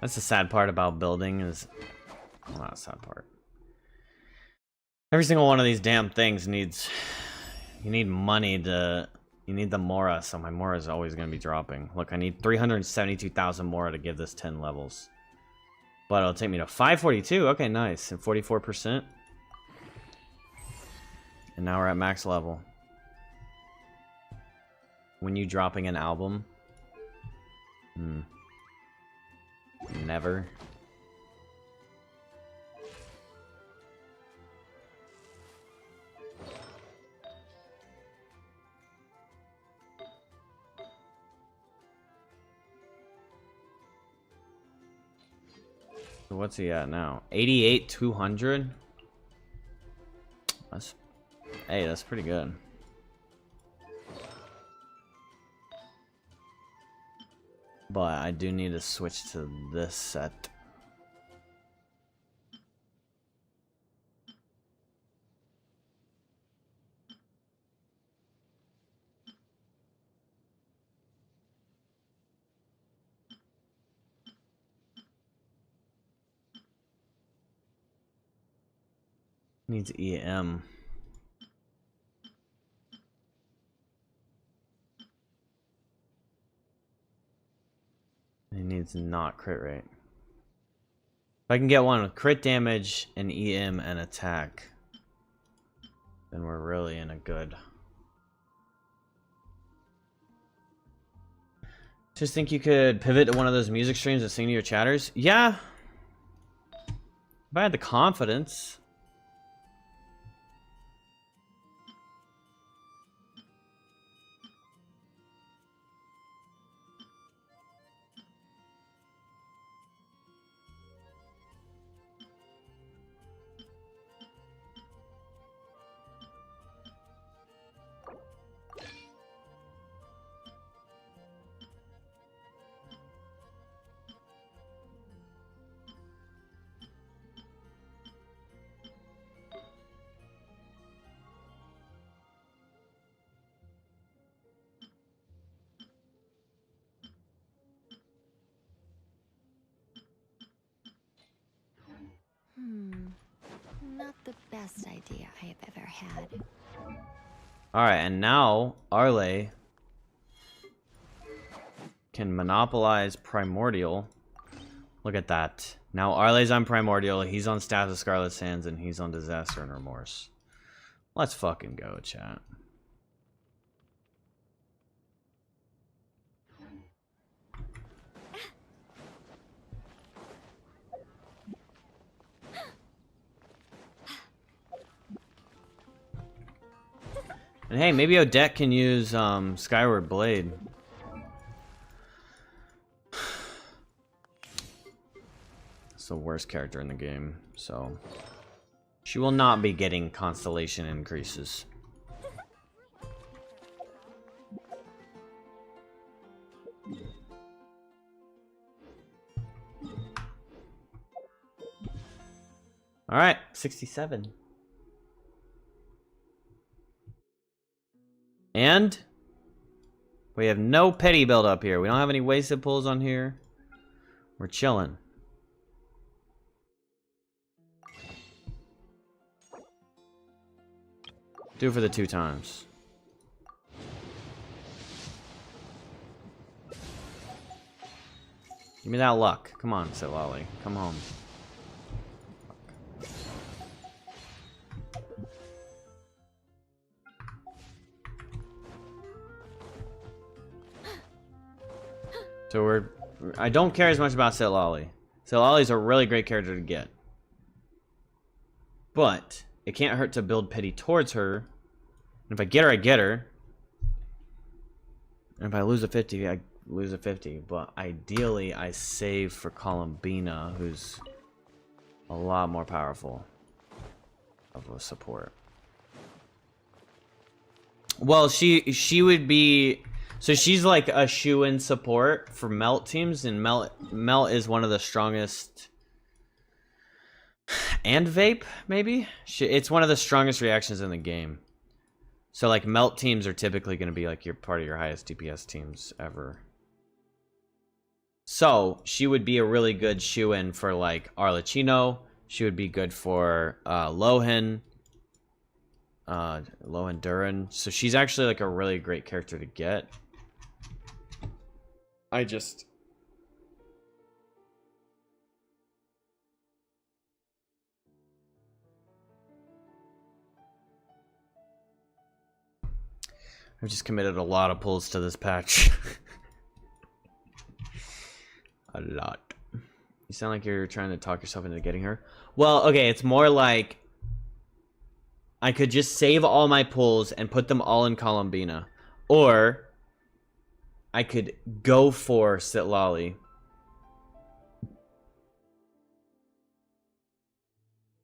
That's the sad part about building is, well, not a sad part. Every single one of these damn things needs, you need money to, you need the Mora, so my Mora is always going to be dropping. Look, I need 372,000 Mora to give this 10 levels. But it'll take me to 542. Okay, nice. And 44%. And now we're at max level. When you dropping an album? Never. So what's he at now? 88,200? That's, hey, that's pretty good. But I do need to switch to this set. Needs EM. It needs not crit rate. If I can get one with crit damage and EM and attack, then we're really in a good. Just think you could pivot to one of those music streams and sing to your chatters? Yeah. If I had the confidence. Not the best idea I have ever had. Alright, and now Arle can monopolize Primordial. Look at that. Now Arle's on Primordial, he's on Staff of Scarlet Sands, and he's on Disaster and Remorse. Let's fucking go, chat. And hey, maybe Odette can use Skyward Blade. It's the worst character in the game, so she will not be getting constellation increases. All right, 67. And we have no petty build up here. We don't have any wasted pulls on here. We're chilling. Do it for the 2 times. Give me that luck. Come on, Sit Lolly. Come home. So I don't care as much about Sit Lolly. Sit Lolly's a really great character to get. But it can't hurt to build pity towards her. And if I get her, I get her. And if I lose a 50, I lose a 50. But ideally, I save for Columbina, who's a lot more powerful of a support. Well, she would be... So she's like a shoe-in support for melt teams, and melt is one of the strongest, and vape maybe. It's one of the strongest reactions in the game. So like melt teams are typically going to be like your part of your highest DPS teams ever. So she would be a really good shoe-in for like Arlecchino. She would be good for Lohen. Lohen Durin. So she's actually like a really great character to get. I'm just committed a lot of pulls to this patch. A lot. You sound like you're trying to talk yourself into getting her. Well, okay, it's more like I could just save all my pulls and put them all in Columbina. Or I could go for Sit Lolly.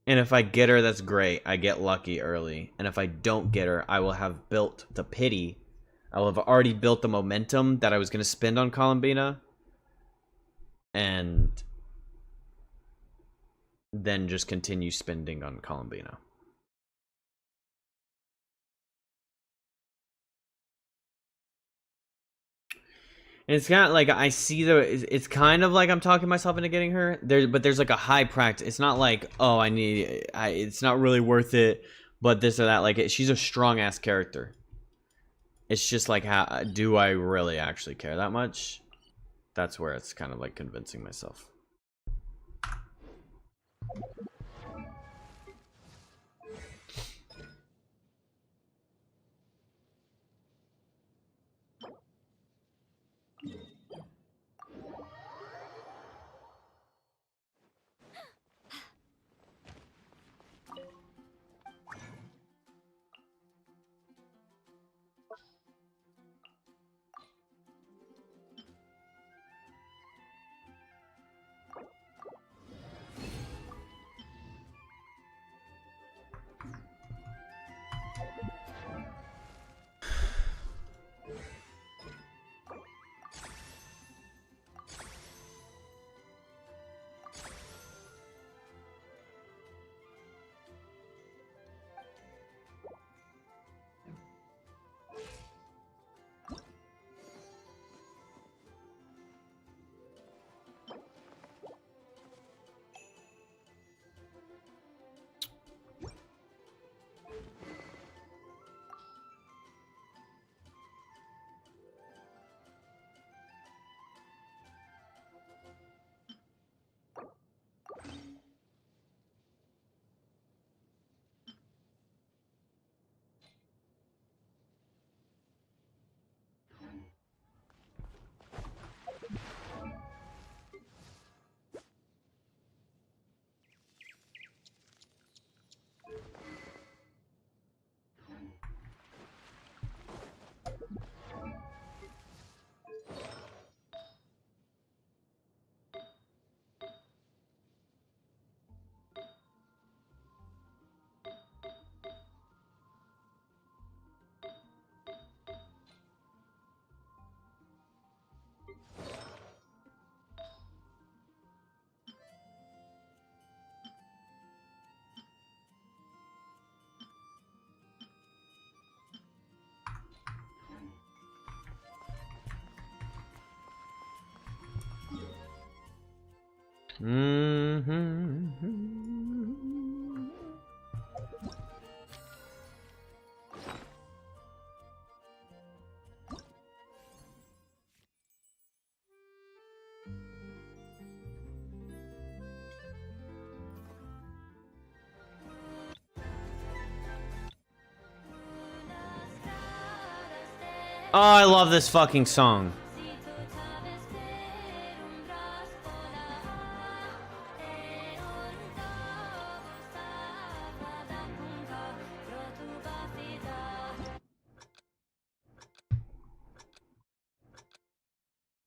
And if I get her, that's great. I get lucky early. And if I don't get her, I will have built the pity. I will have already built the momentum that I was going to spend on Columbina. And then just continue spending on Columbina. And it's kind of like I see it's kind of like I'm talking myself into getting her there, but there's like a high practice. It's not like, oh, it's not really worth it, but this or that. Like she's a strong ass character. It's just like, how do I really actually care that much? That's where it's kind of like convincing myself. Oh, I love this fucking song.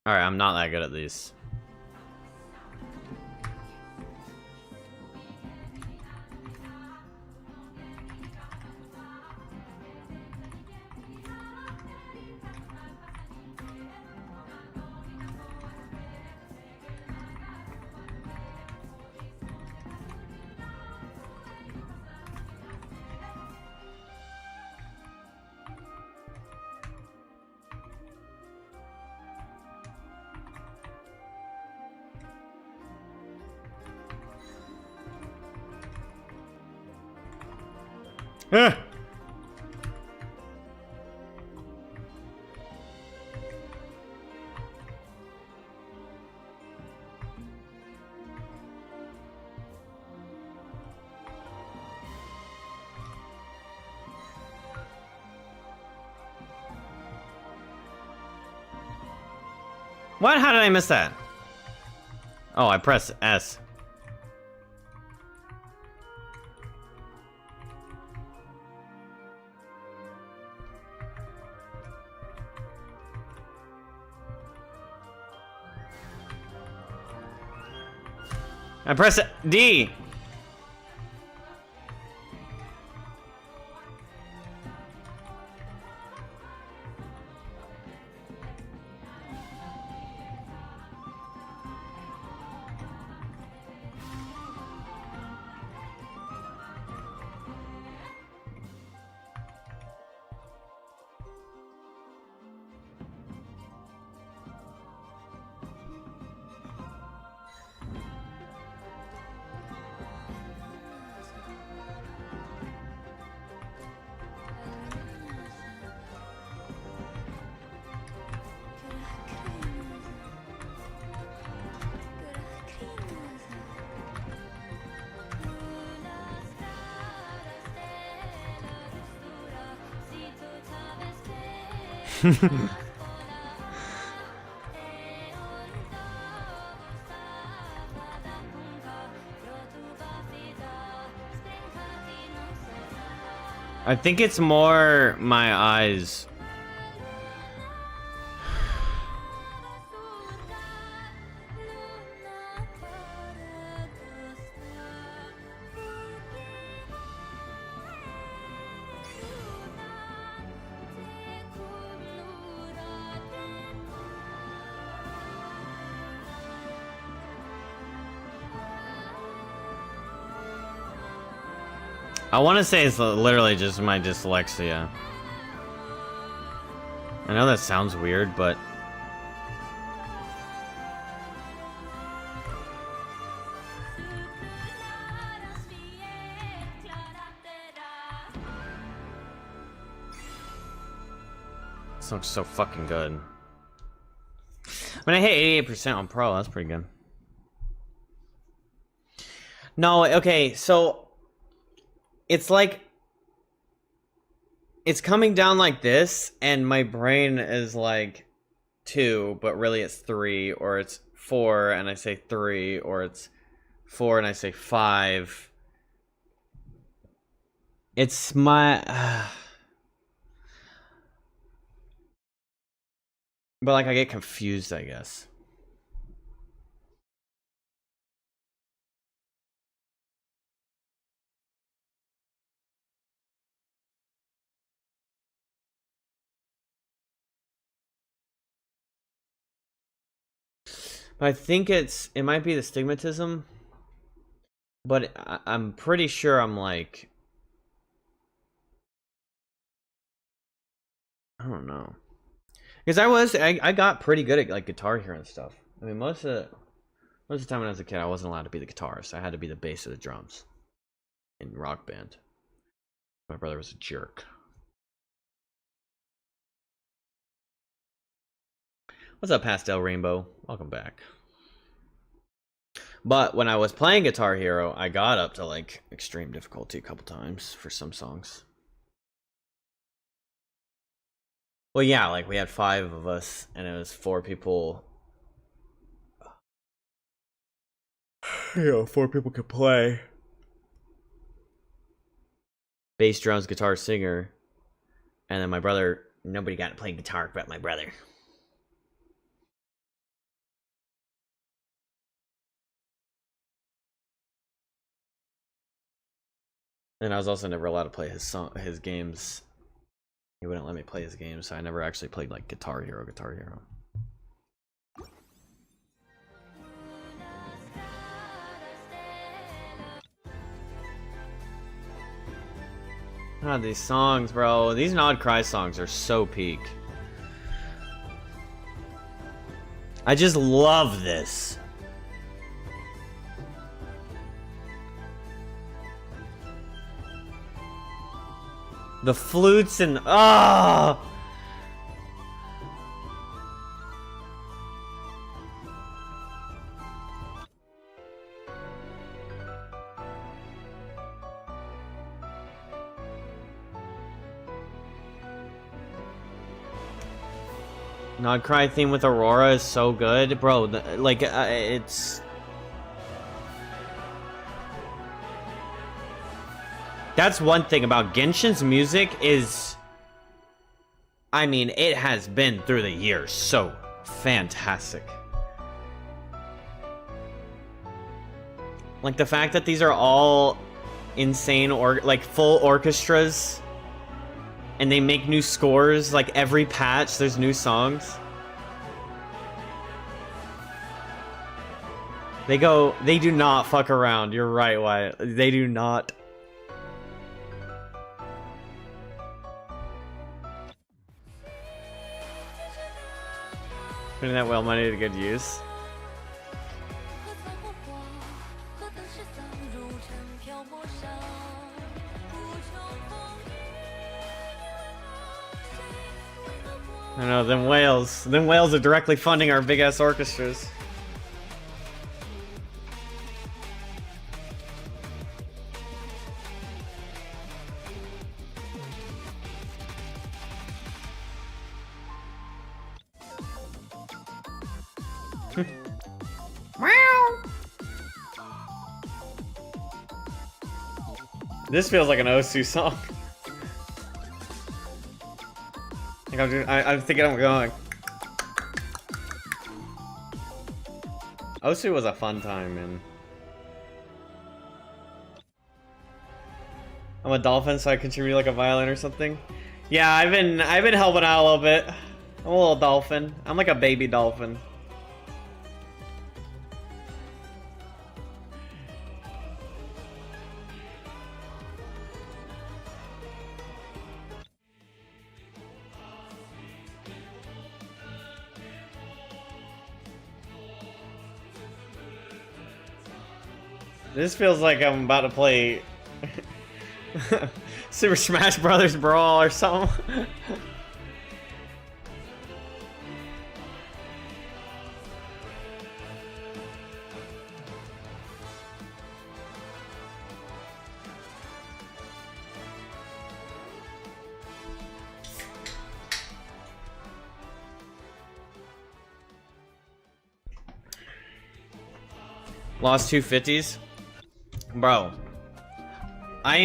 Alright, I'm not that good at these. Eh. What? How did I miss that? Oh, I pressed S. I press D. I think it's more my eyes. I want to say it's literally just my dyslexia. I know that sounds weird, but... This looks so fucking good. I mean, I hit 88% on Pro, that's pretty good. No, okay, so... It's like, it's coming down like this, and my brain is like 2, but really it's 3, or it's 4, and I say 3, or it's 4, and I say 5. It's my... But like, I get confused, I guess. I think it might be the stigmatism, but I'm pretty sure I'm like, I don't know, because I got pretty good at like Guitar Hero and stuff. I mean, most of the time when I was a kid, I wasn't allowed to be the guitarist. I had to be the bass of the drums in Rock Band. My brother was a jerk. What's up, Pastel Rainbow? Welcome back. But when I was playing Guitar Hero, I got up to like extreme difficulty a couple times for some songs. Well, yeah, like we had 5 of us, and it was 4 people. You know, 4 people could play. Bass, drums, guitar, singer, and then my brother. Nobody got to play guitar but my brother. And I was also never allowed to play his games. He wouldn't let me play his games, so I never actually played like Guitar Hero. God, these songs, bro. These Nod Cry songs are so peak. I just love this. The flutes and Nod Cry theme with Aurora is so good, bro. It's. That's one thing about Genshin's music is, I mean, it has been through the years so fantastic. Like the fact that these are all insane or like full orchestras, and they make new scores like every patch. There's new songs. They do not fuck around. You're right, Wyatt. They do not. Putting that whale money to good use. I know, them whales are directly funding our big ass orchestras. This feels like an Osu song. I'm thinking I'm going. Osu was a fun time, man. I'm a dolphin, so I contribute like a violin or something. Yeah, I've been helping out a little bit. I'm a little dolphin. I'm like a baby dolphin. This feels like I'm about to play Super Smash Brothers Brawl or something. Lost 250s? Bro, I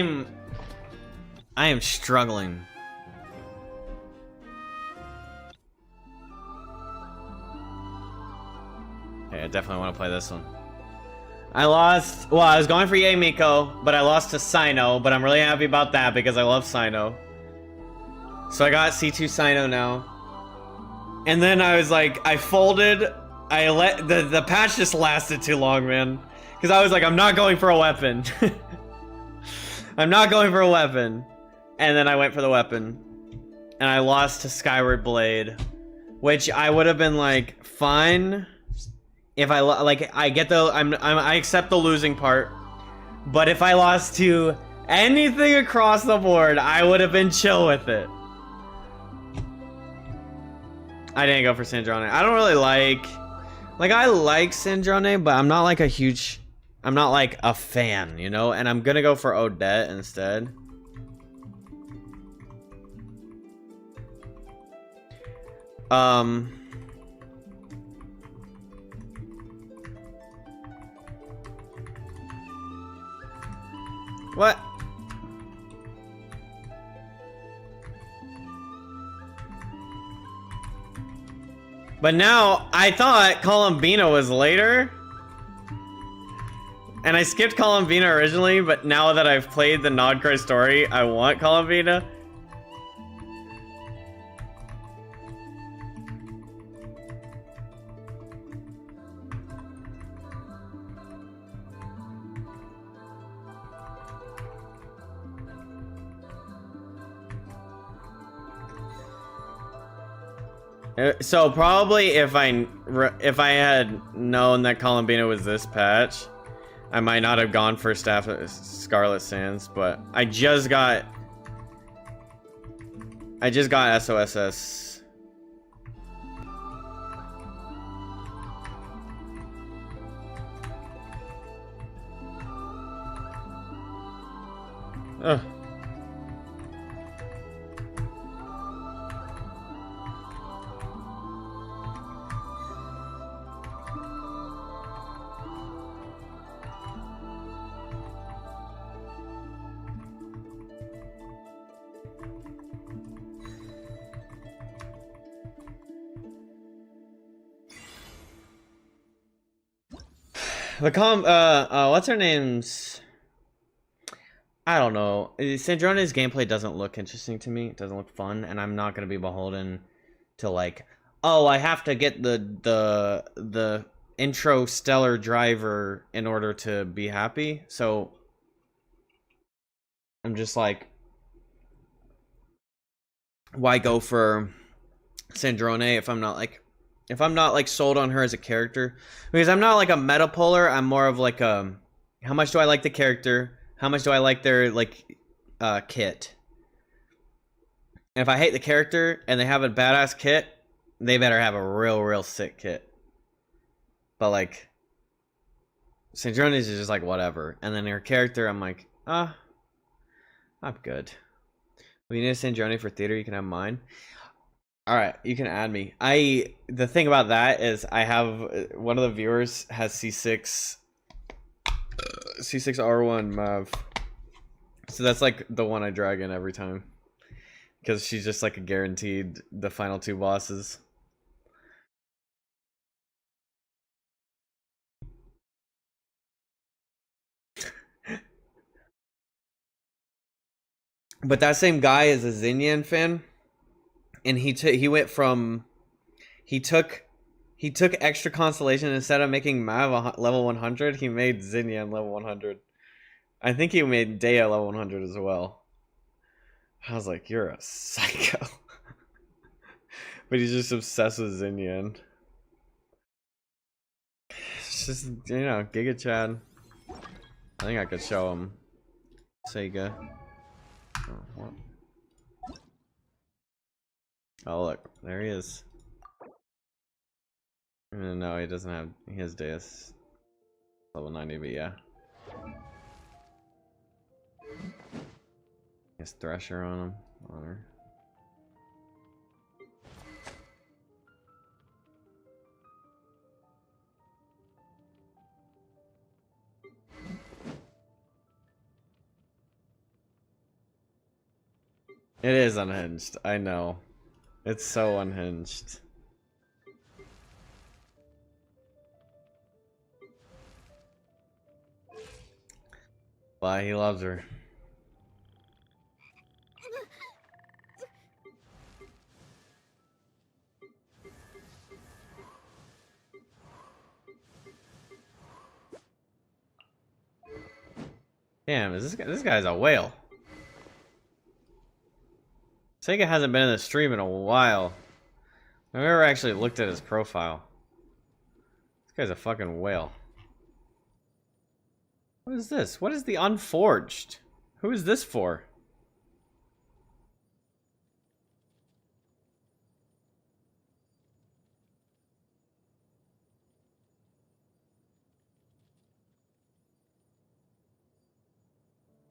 am struggling. Okay, I definitely want to play this one. I lost, well, I was going for Yay Miko, but I lost to Sino, but I'm really happy about that because I love Sino. So I got C2 Sino now. And then I was like, I folded, I let, the patch just lasted too long, man. Because I was like, I'm not going for a weapon. I'm not going for a weapon. And then I went for the weapon. And I lost to Skyward Blade. Which I would have been like, fine. If I, I get the, I accept the losing part. But if I lost to anything across the board, I would have been chill with it. I didn't go for Syndrome. I don't really like I like Syndrome, but I'm not like a huge, I'm not like a fan, you know? And I'm gonna go for Odette instead. What? But now, I thought Columbina was later. And I skipped Columbina originally, but now that I've played the Nodcry story, I want Columbina. So probably if I had known that Columbina was this patch, I might not have gone for Staff of Scarlet Sands, but I just got SOSS. Ugh. What's her name's? I don't know. Sandrone's gameplay doesn't look interesting to me. It doesn't look fun, and I'm not gonna be beholden to like, oh, I have to get the intro stellar driver in order to be happy. So I'm just like, why go for Sandrone if I'm not like sold on her as a character? Because I'm not like a meta puller. I'm more of like how much do I like the character? How much do I like their like kit? And if I hate the character and they have a badass kit, they better have a real sick kit. But like Sandrone is just like whatever. And then her character, I'm like, I'm good. When you need a Sandrone for theater, you can have mine. All right, you can add me. The thing about that is I have one of the viewers has C6 R1 Mav. So that's like the one I drag in every time. Because she's just like a guaranteed the final two bosses. But that same guy is a Xinyan fan. And he took extra constellation instead of making Mav level 100, he made Xinyan level 100. I think he made Dea level 100 as well. I was like, you're a psycho. But he's just obsessed with Xinyan. It's just, you know, Giga Chad. I think I could show him Sega. Oh, what? Oh, look, there he is. No, he doesn't have. He has Deus level 90, but yeah. He has Thresher on him. On her. It is unhinged. I know. It's so unhinged. Why he loves her. Damn, is this guy's a whale. Sega hasn't been in the stream in a while. I've never actually looked at his profile. This guy's a fucking whale. What is this? What is the Unforged? Who is this for?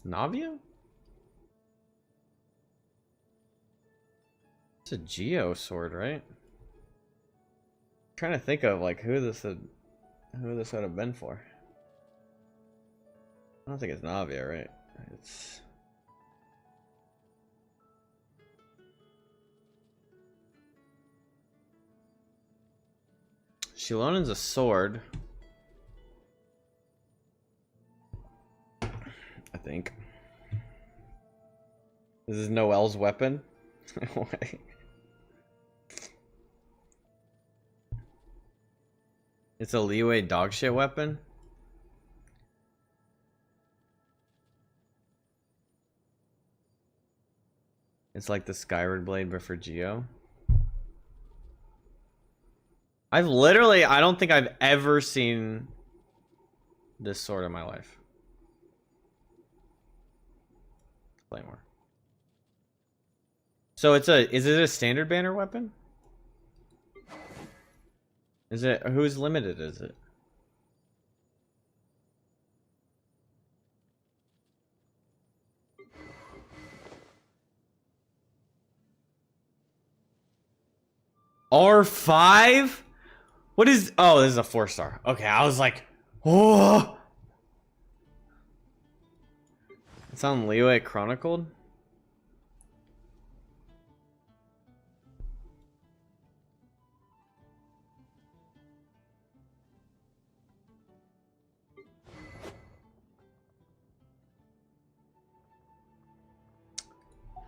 Navia? It's a Geo sword, right? Trying to think of like who this would have been for. I don't think it's Navia, right? It's Shilonen's a sword, I think. This is Noel's weapon. Wait. It's a leeway dogshit weapon. It's like the Skyward Blade, but for Geo. I don't think I've ever seen this sword in my life. Play more. So is it a standard banner weapon? Who's limited is it? R5? What is, oh, this is a 4-star. Okay, I was like, oh. It's on Leeway Chronicled.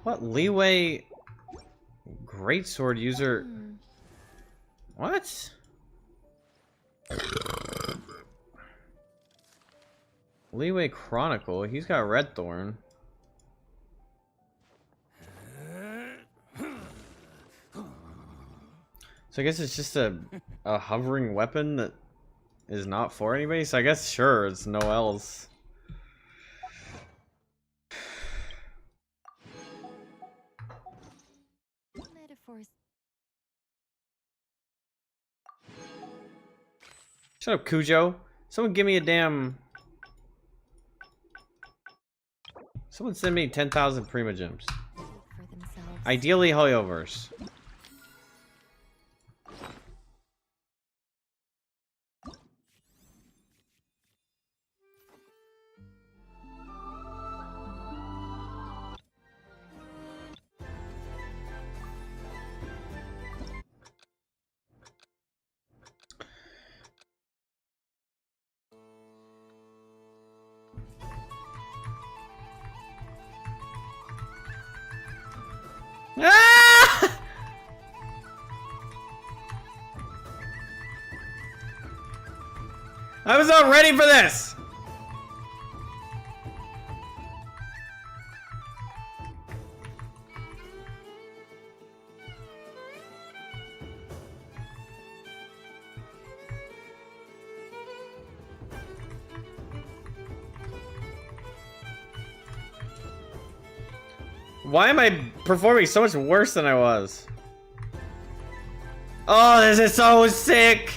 What leeway greatsword user? What? Leeway Chronicle. He's got Red Thorn. So I guess it's just a hovering weapon that is not for anybody. So I guess sure it's Noel's. Metaphors. Shut up, Cujo. Someone give me a damn. Someone send me 10,000 Primogems. For themselves. Ideally, Hoyoverse. Ah! I was not ready for this. Why am I performing so much worse than I was? Oh, this is so sick!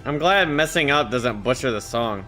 I'm glad messing up doesn't butcher the song.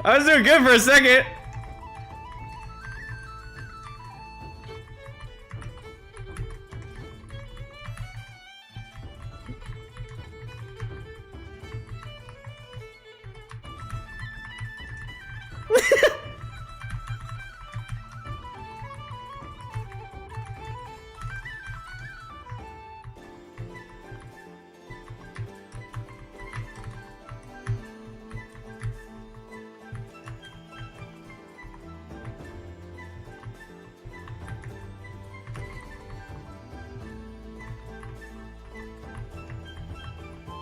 I was doing good for a second.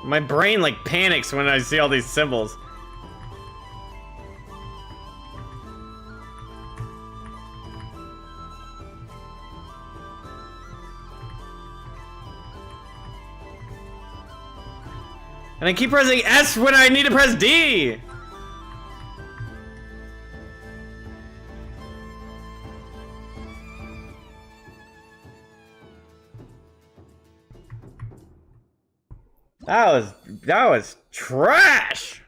My brain like panics when I see all these symbols. And I keep pressing S when I need to press D! That was trash!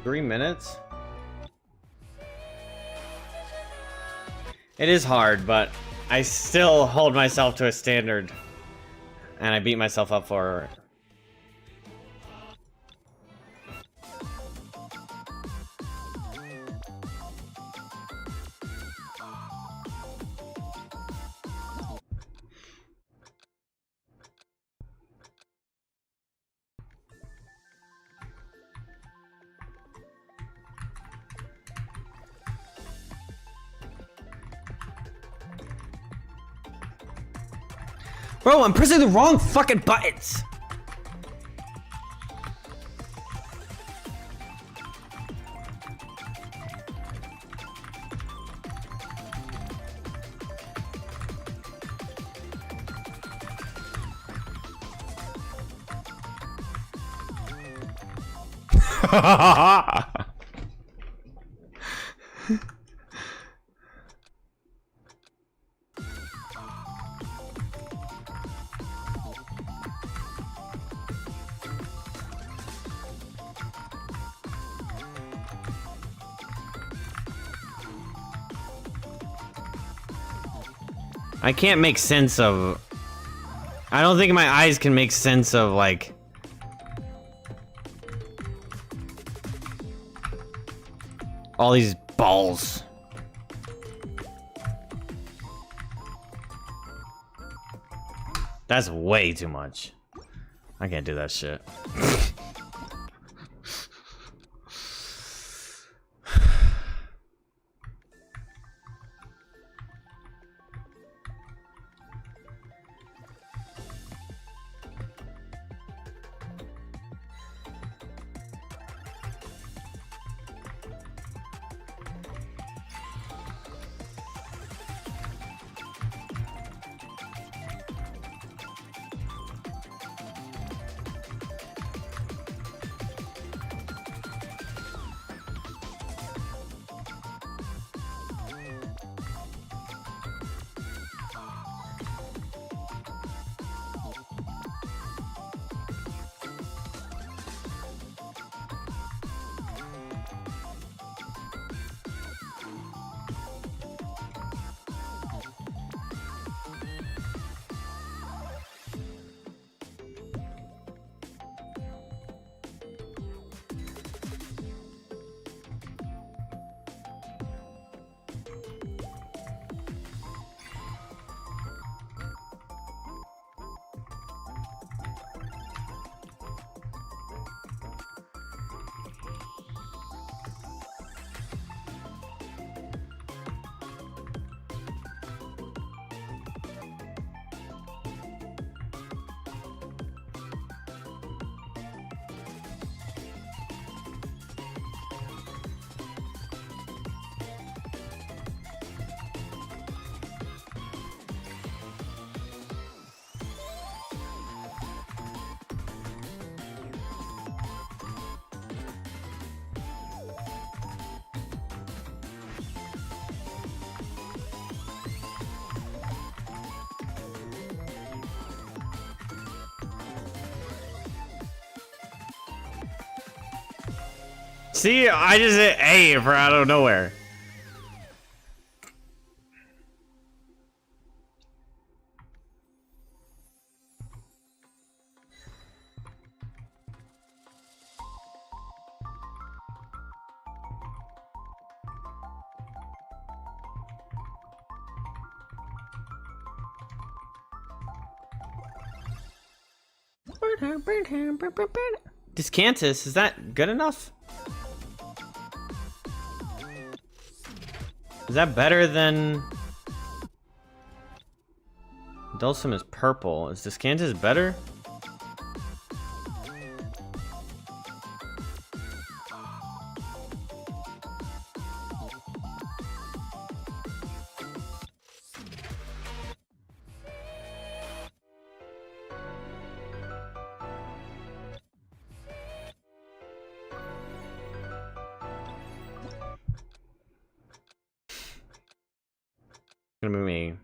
Three minutes? It is hard, but I still hold myself to a standard. And I beat myself up for it. Bro, I'm pressing the wrong fucking buttons! I can't make sense of... I don't think my eyes can make sense of, like... all these balls. That's way too much. I can't do that shit. See, I just hit A for out of nowhere. Discantus, is that good enough? Is that better than... Dulcim is purple. Is Discantus better? Gonna be me.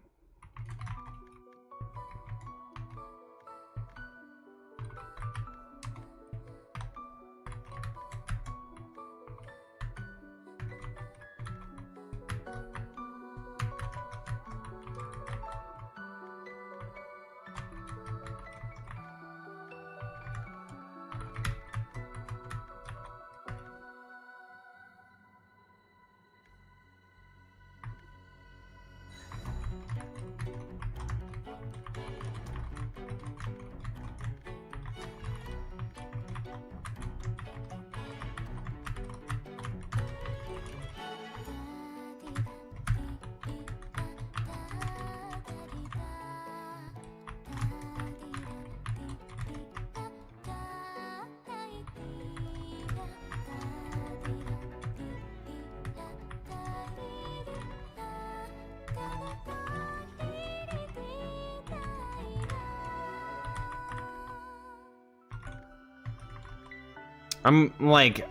I'm like...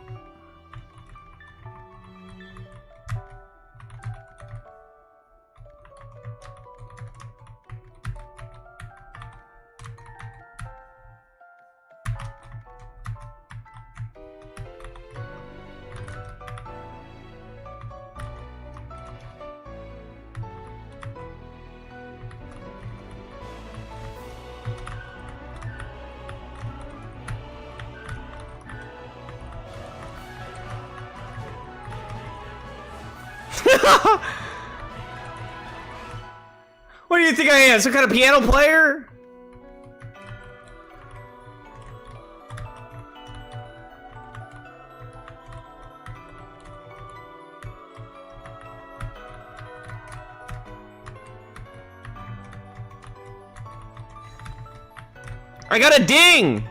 What do you think I am? Some kind of piano player? I got a ding!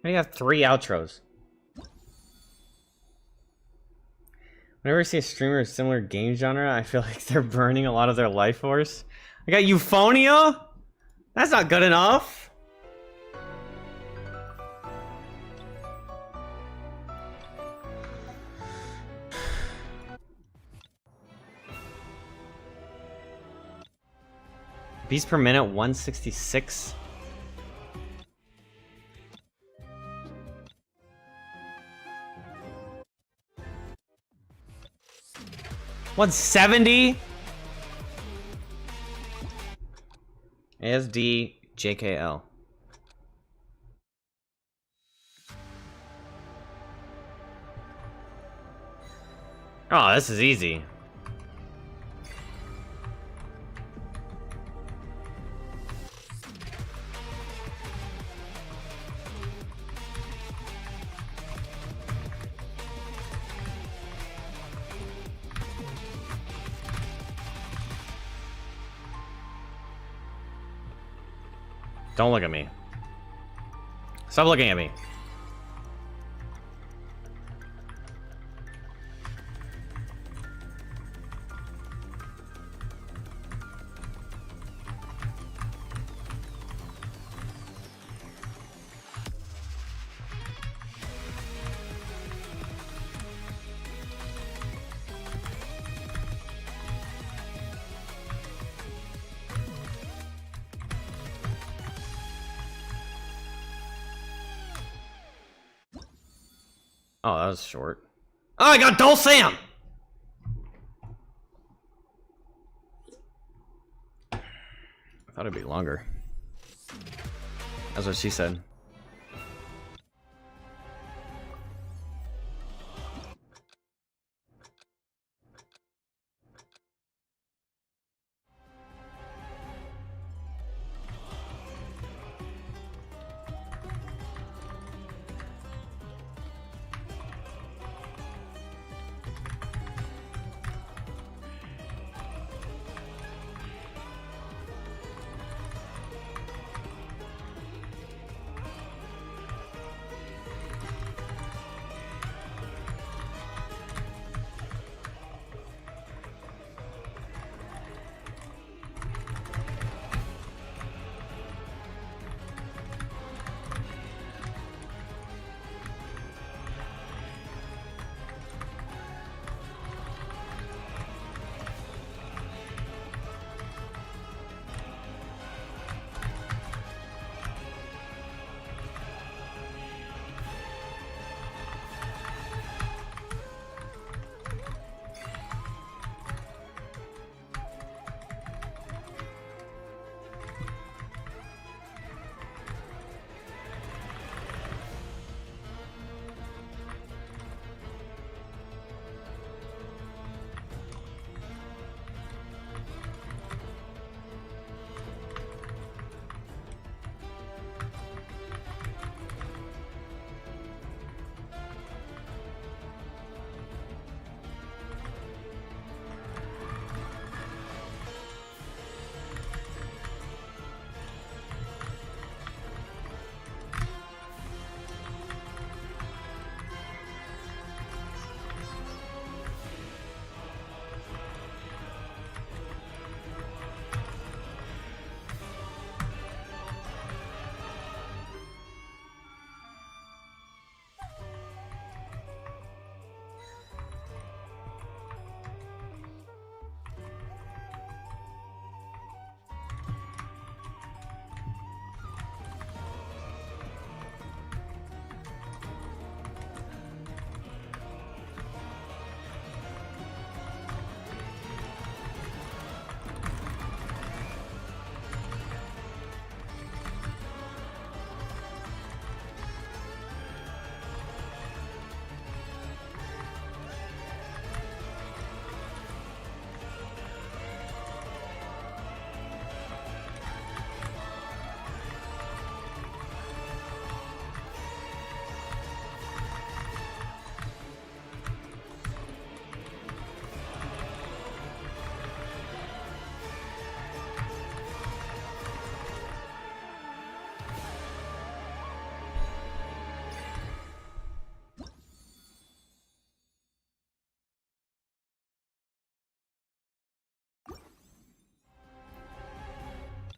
I have 3 outros. Whenever I see a streamer of similar game genre, I feel like they're burning a lot of their life force. I got Euphonia? That's not good enough. Beats per minute, 166. $170? ASD JKL. Oh, this is easy. Don't look at me. Stop looking at me. Oh, that was short. Oh, I got Dol Sam! I thought it'd be longer. That's what she said.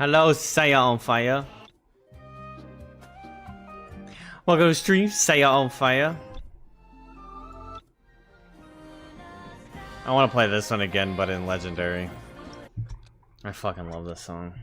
Hello, Saya on Fire. Welcome to stream, Saya on Fire. I want to play this one again, but in Legendary. I fucking love this song.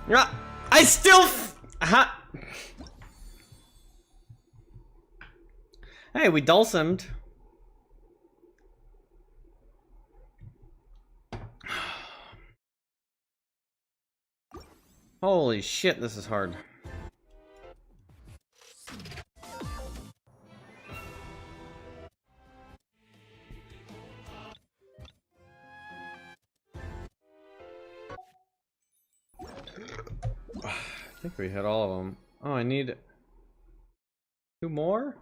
Yeah, I still. Hey, we dulcimed. Holy shit, this is hard. I think we hit all of them. Oh, I need 2 more?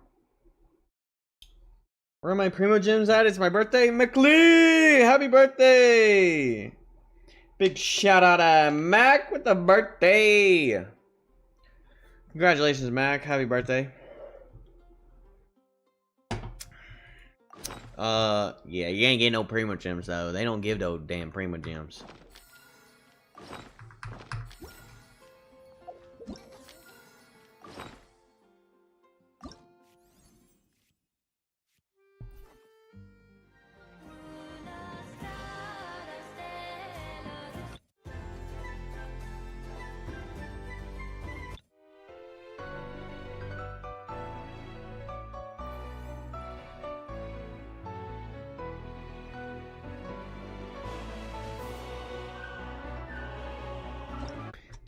Where are my Primogems at? It's my birthday. McLee! Happy birthday! Big shout out to Mac with the birthday! Congratulations, Mac. Happy birthday. Yeah, you ain't getting no Primogems though. They don't give those damn Primogems.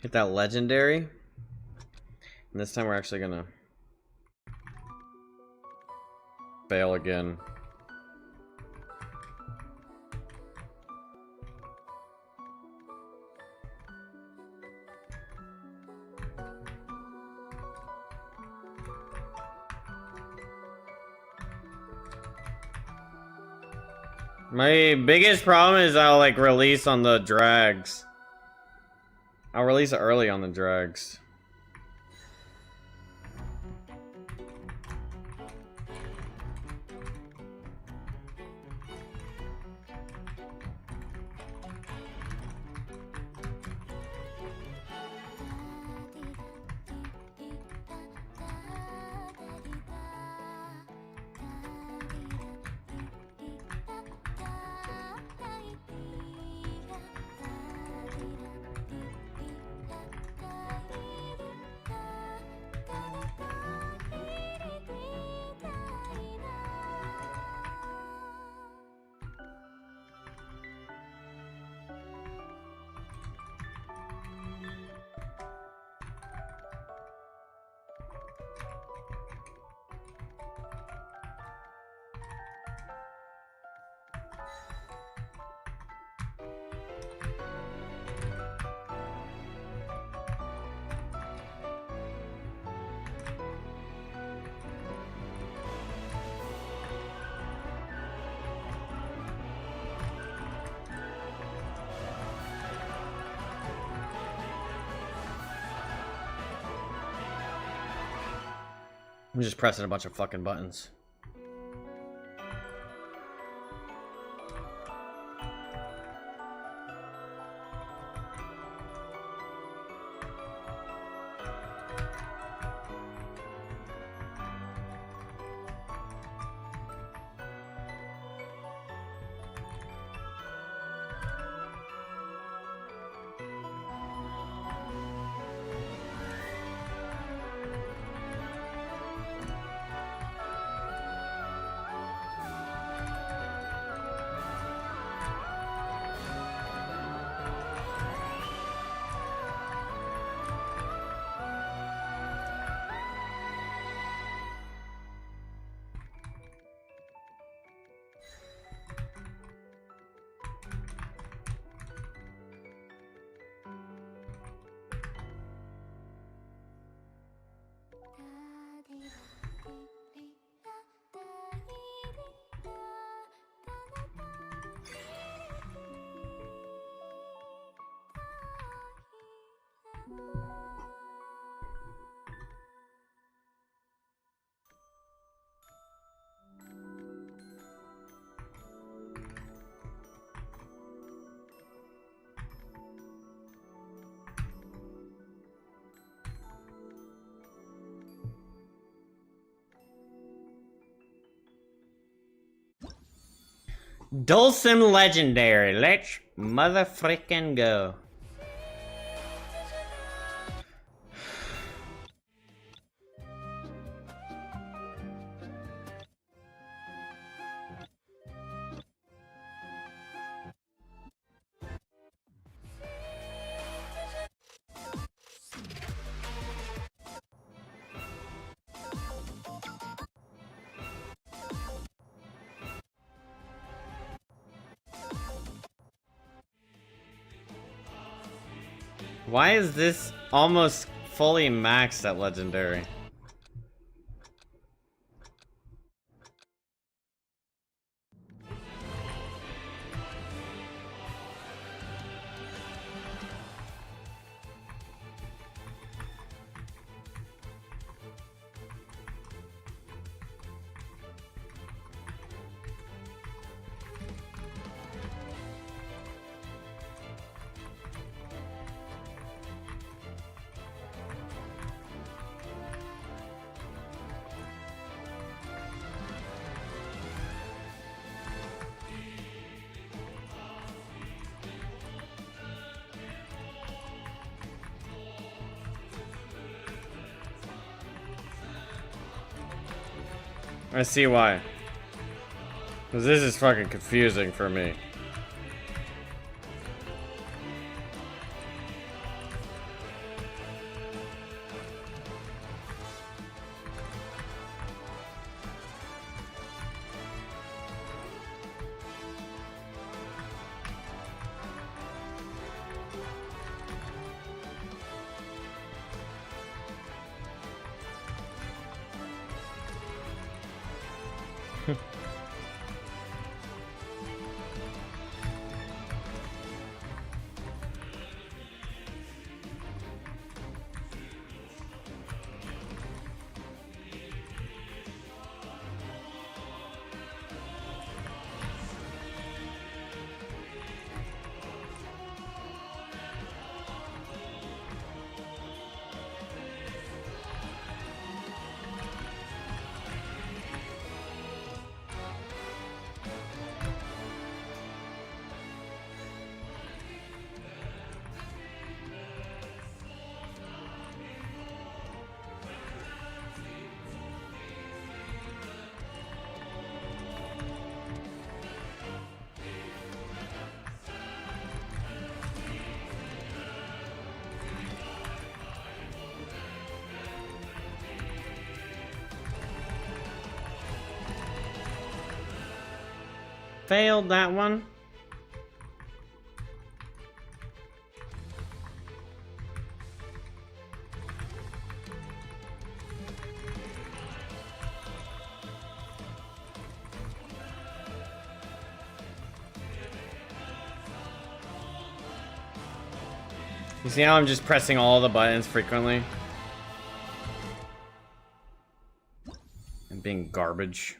Hit that legendary. And this time we're actually gonna fail again. My biggest problem is I'll like release on the drags. I'll release it early on the drags. I'm just pressing a bunch of fucking buttons. Dulcim Legendary. Let's motherfrickin' go. Why is this almost fully maxed at legendary? I see why. Because this is fucking confusing for me. Failed that one. You see how I'm just pressing all the buttons frequently? And being garbage.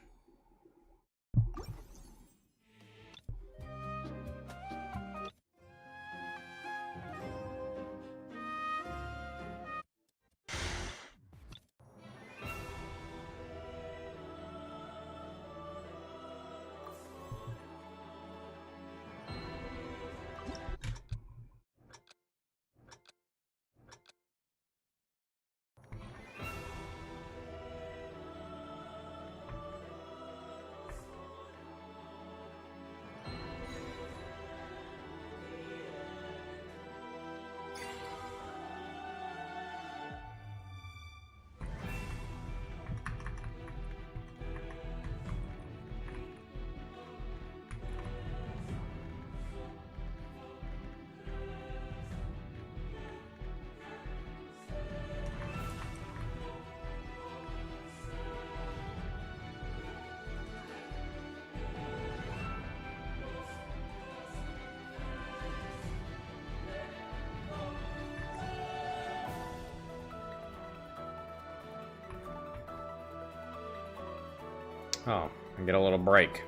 Oh, I get a little break.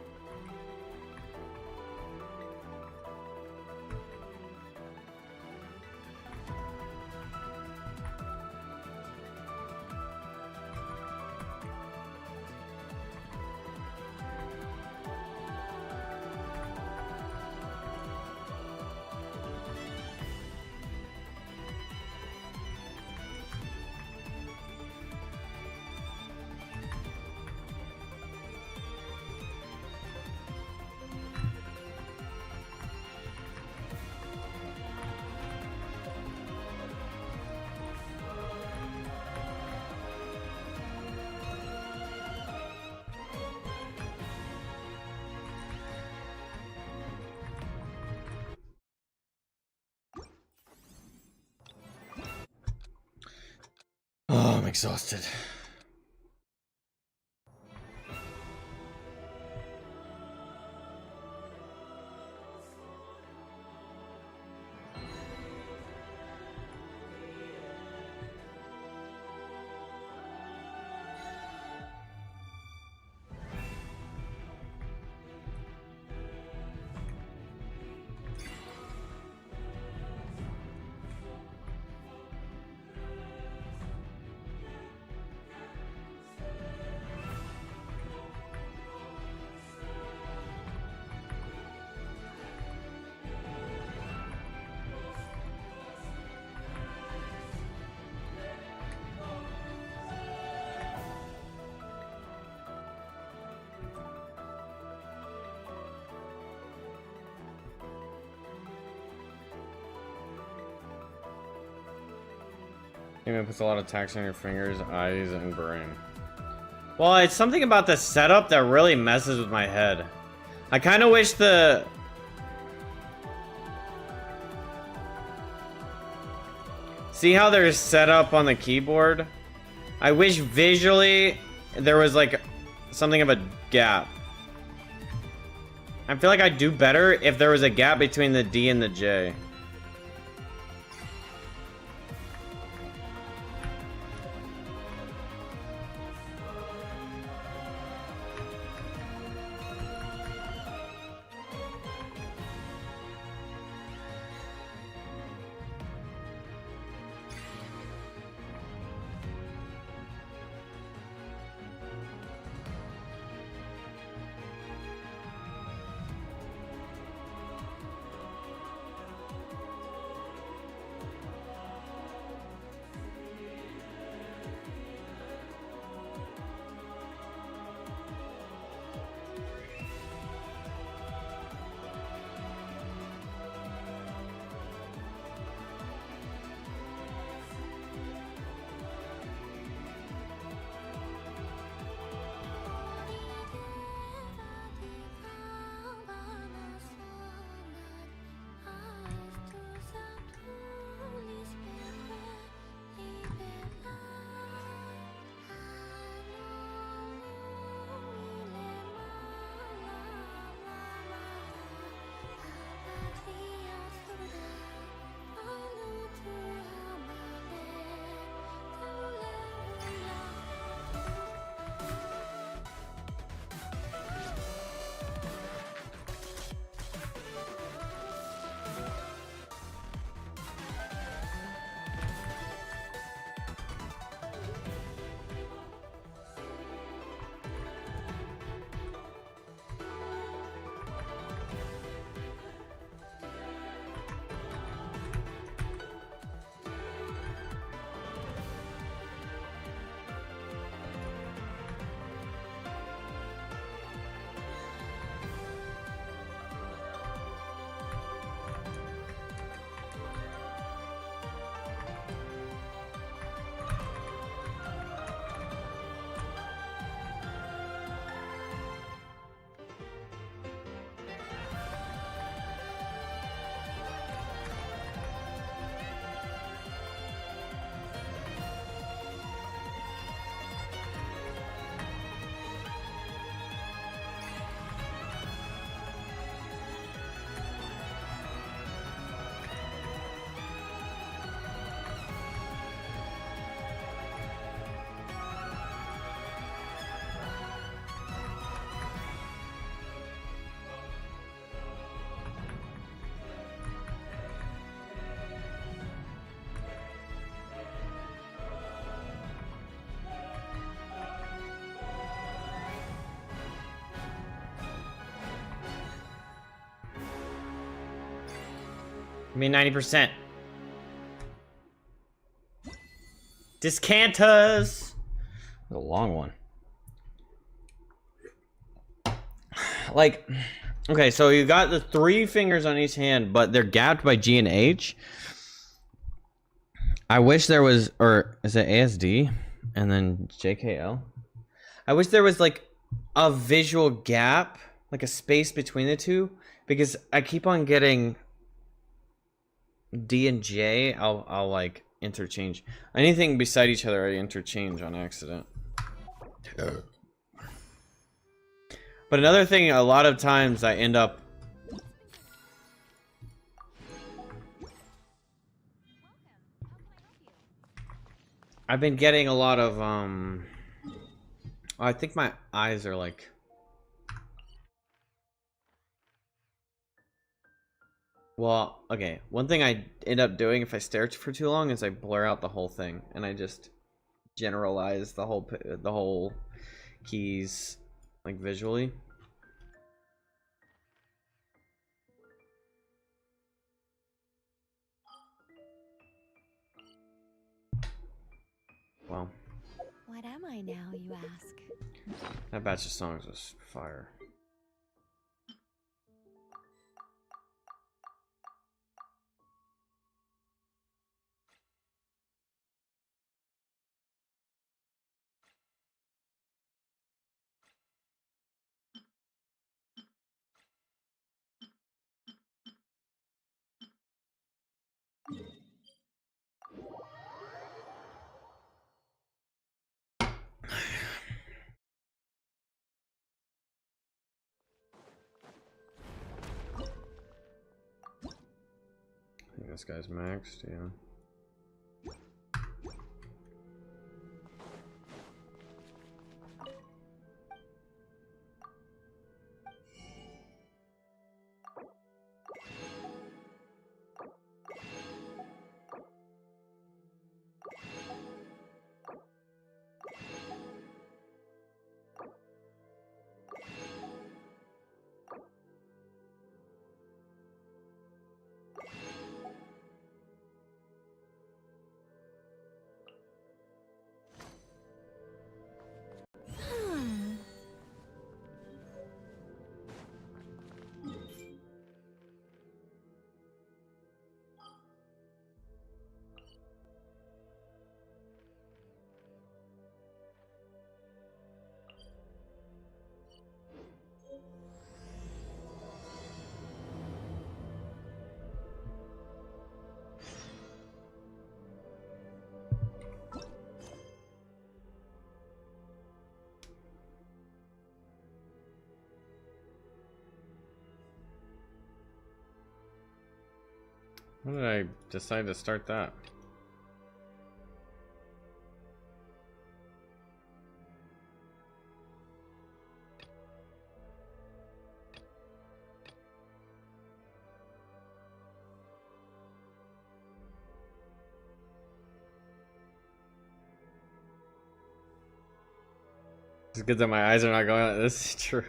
exhausted. It puts a lot of tax on your fingers, eyes, and brain. Well, it's something about the setup that really messes with my head. I kind of wish the... See how they're set up on the keyboard? I wish visually there was like something of a gap. I feel like I'd do better if there was a gap between the D and the J. I mean 90%. Discantas. A long one. Like, okay, so you got the 3 fingers on each hand, but they're gapped by G and H. I wish there was, or is it ASD and then JKL? I wish there was like a visual gap, like a space between the two, because I keep on getting D and J. I'll like interchange. Anything beside each other I interchange on accident. But another thing, a lot of times I end up I've been getting a lot of I think my eyes are like well, okay. One thing I end up doing if I stare for too long is I blur out the whole thing and I just generalize the whole keys like visually. Well, What am I now, you ask? that batch of songs was fire. I think this guy's maxed, yeah. When did I decide to start that? It's good that my eyes are not going like this. Is true.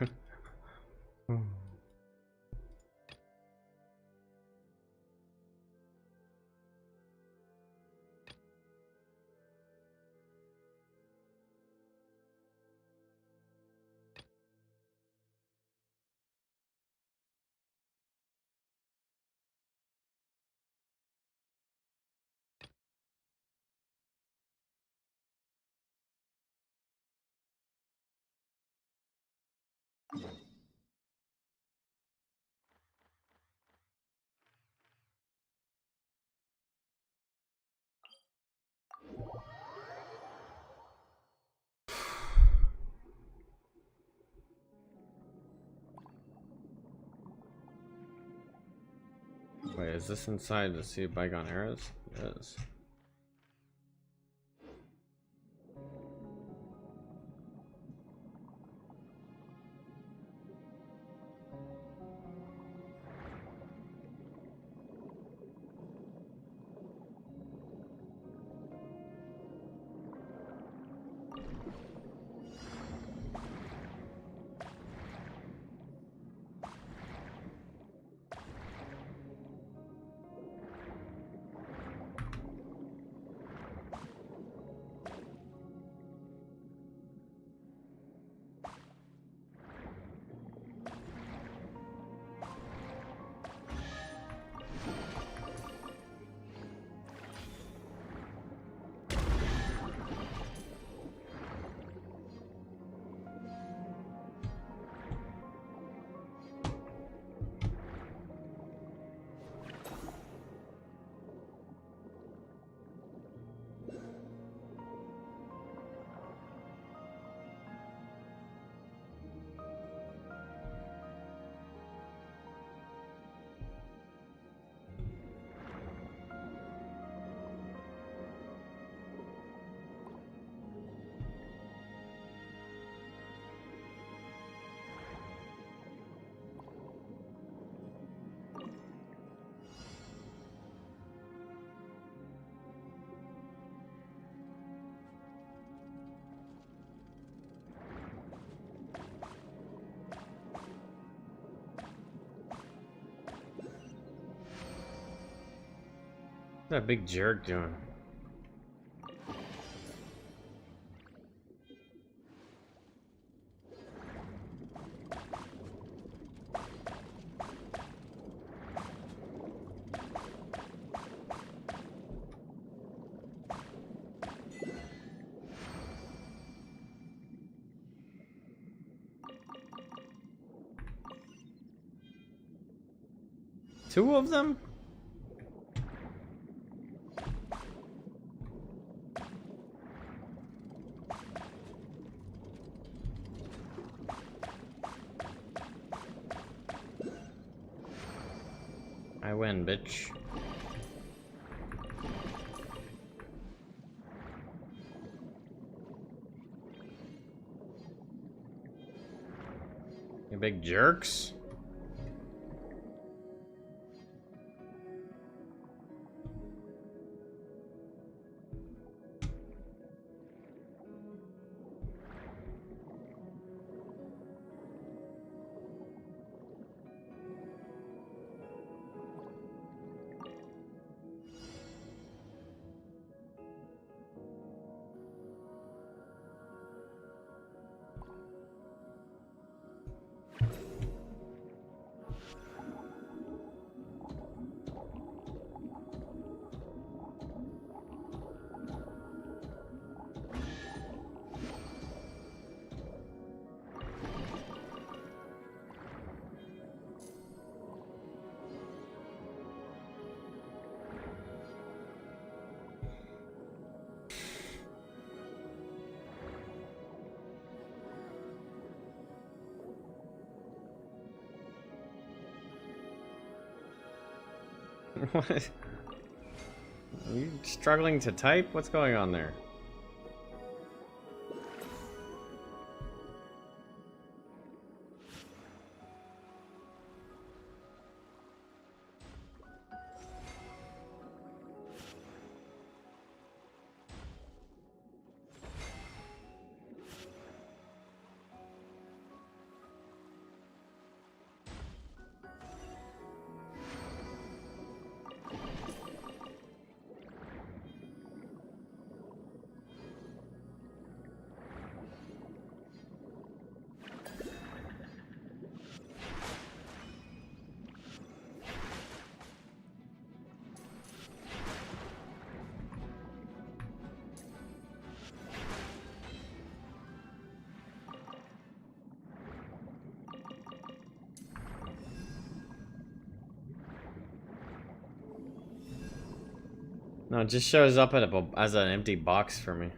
Wait, is this inside the Sea of Bygone Eras? It is. that big jerk doing? Two of them? I win, bitch. You big jerks. What? Are you struggling to type? What's going on there? No, it just shows up at as an empty box for me.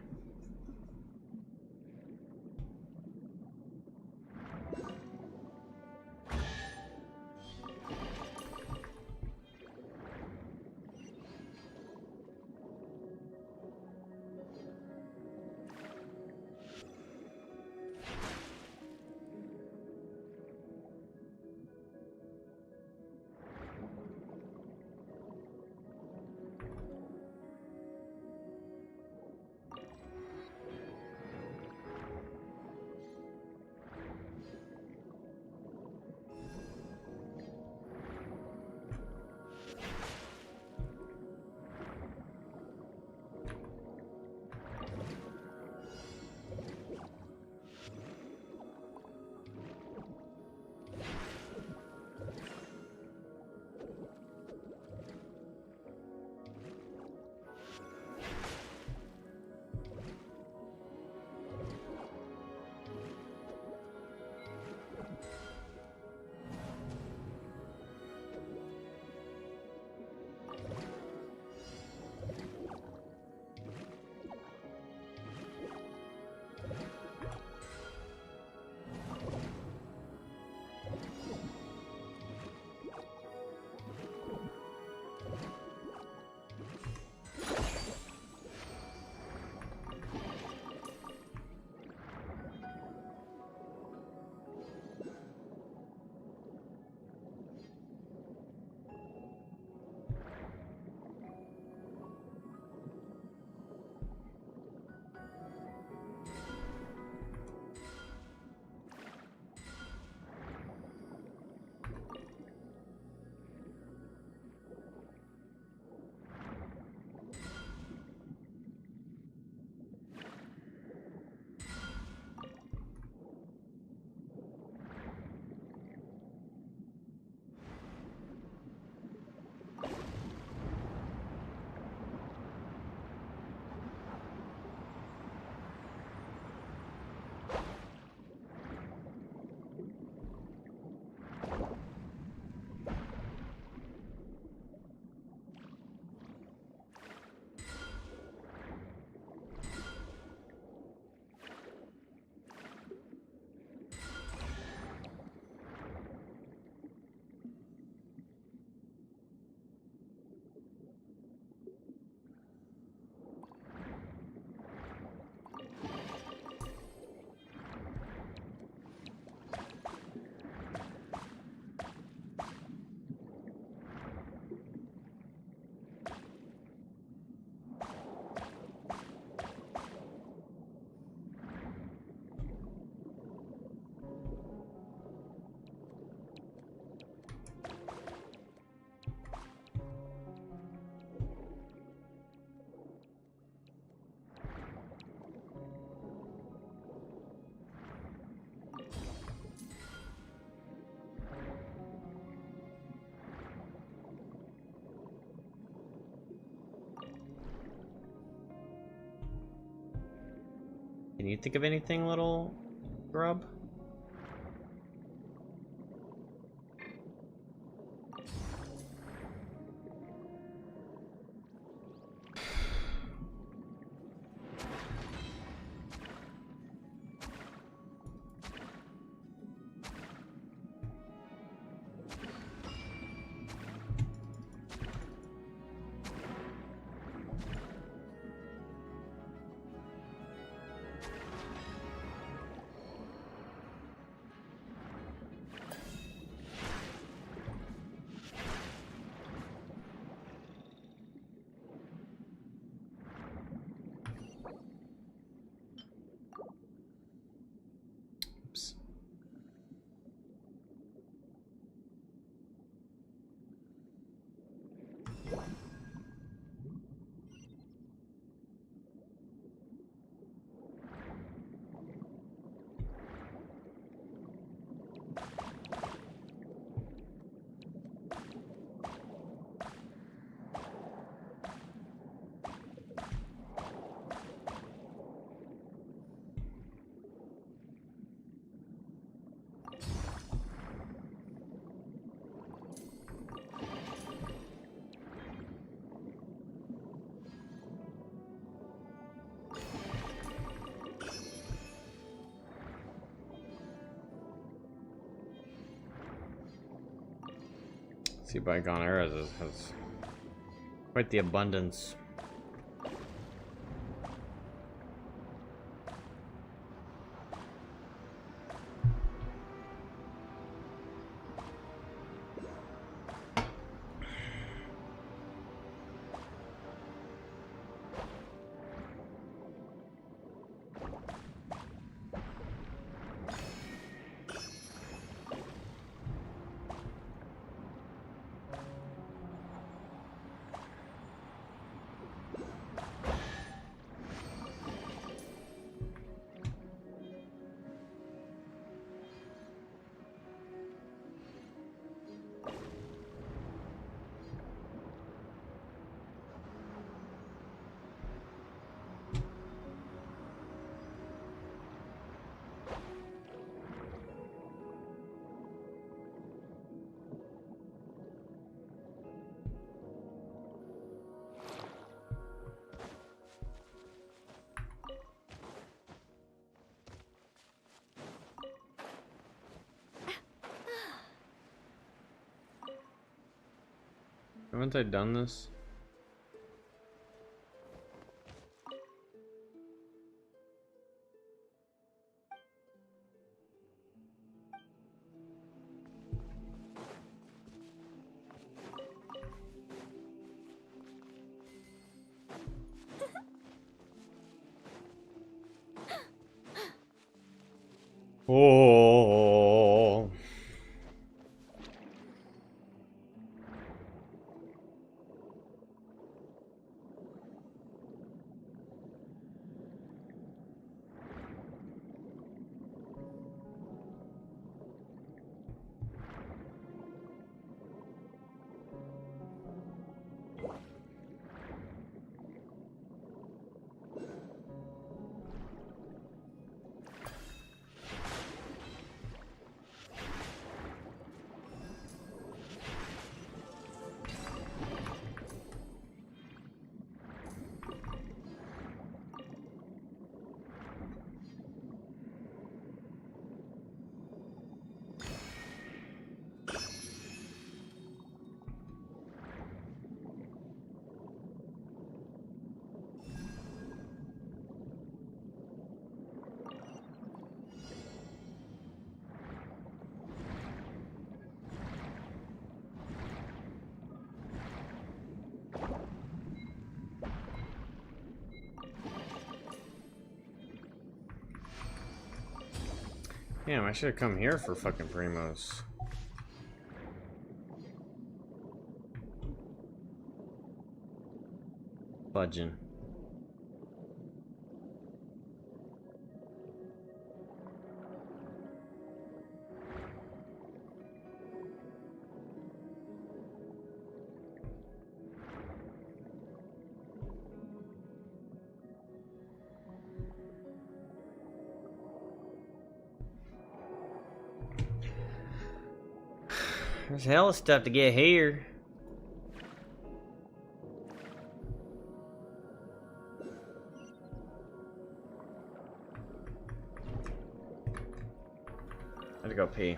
Can you think of anything, little grub? Oops. See, bygone eras has quite the abundance. Haven't I done this? Oh. Damn, I should have come here for fucking primos. Budging. There's hella stuff to get here. I have to go pee.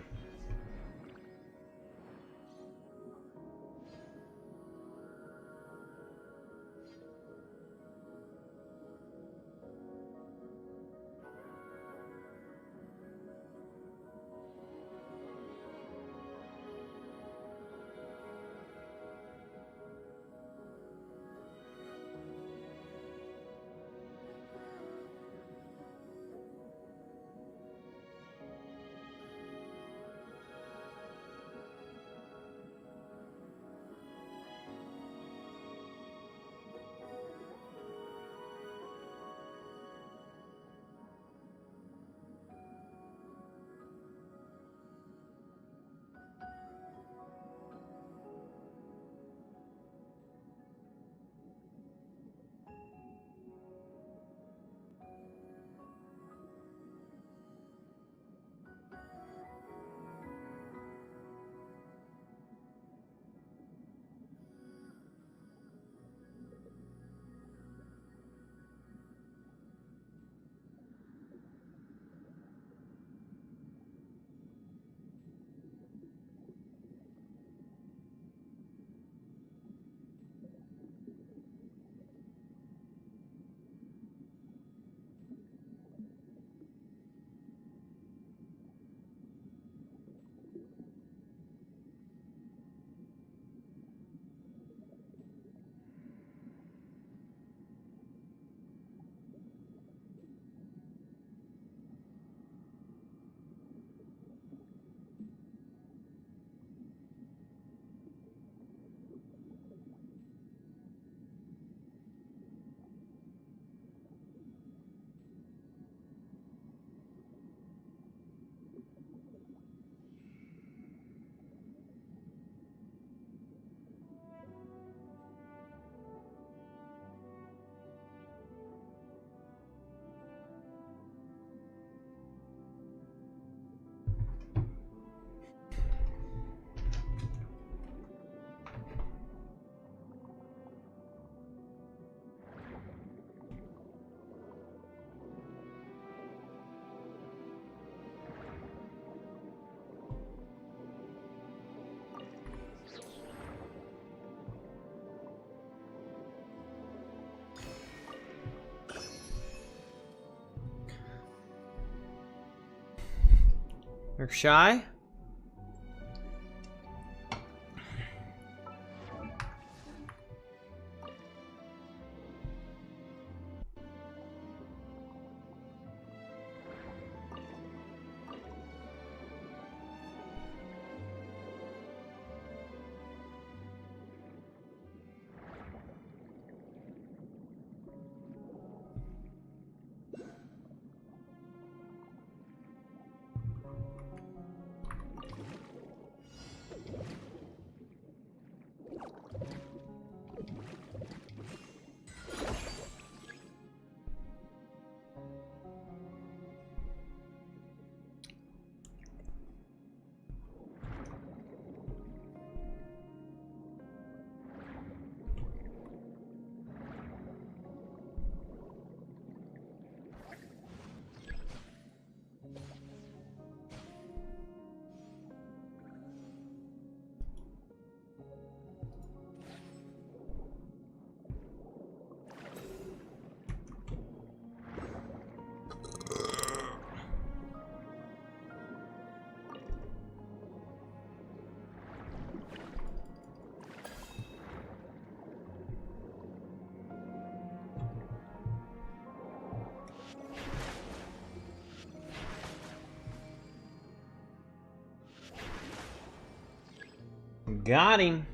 You're shy? Got him.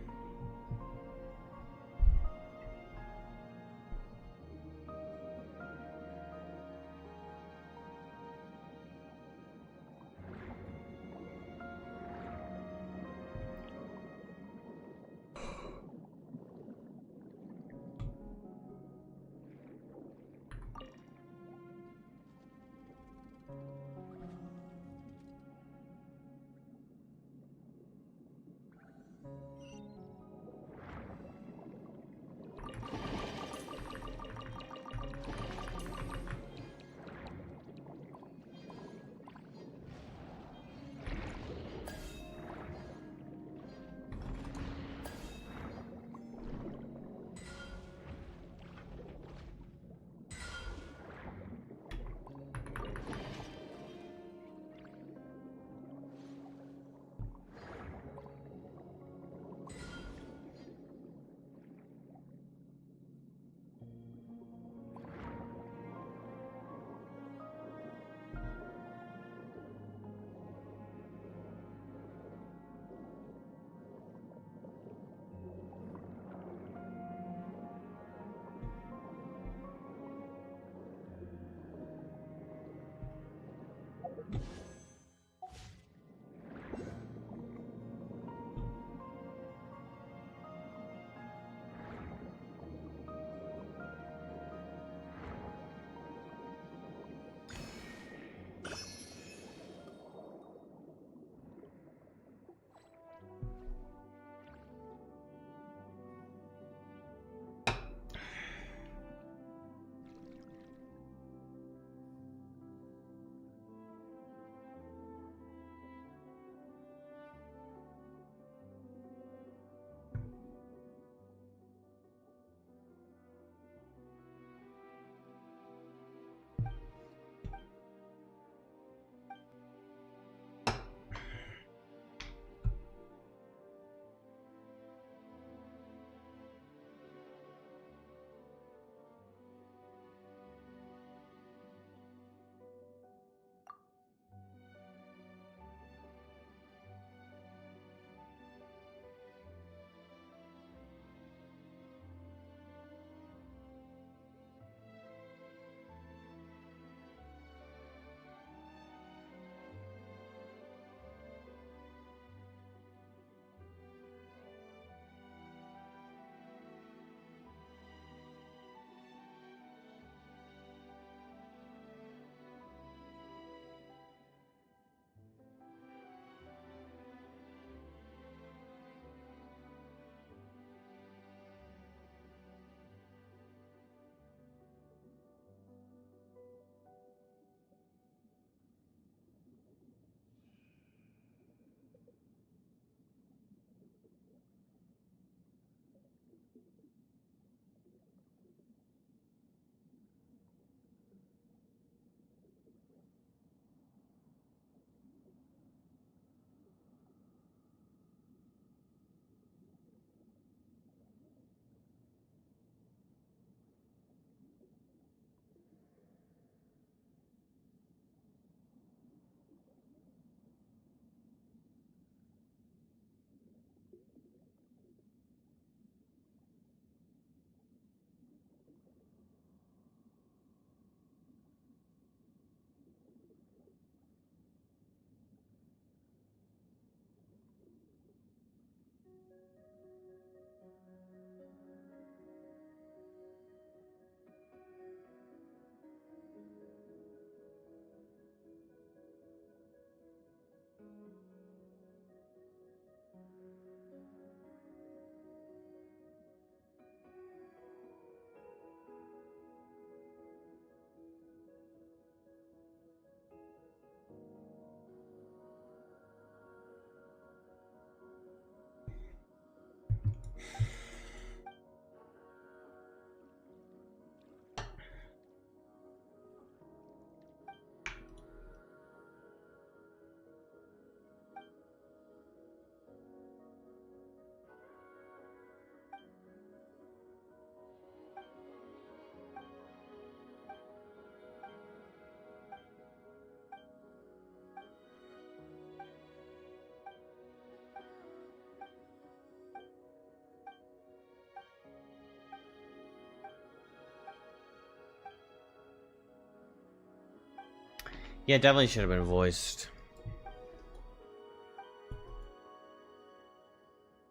Yeah, definitely should have been voiced.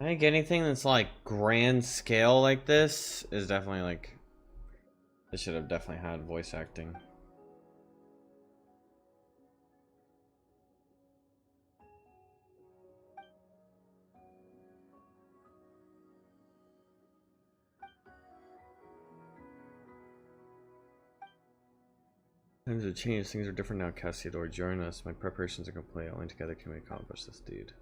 I think anything that's like grand scale like this is definitely like, it should have definitely had voice acting. Times have changed, things are different now, Cassiodor. Join us. My preparations are complete. Only together can we accomplish this deed.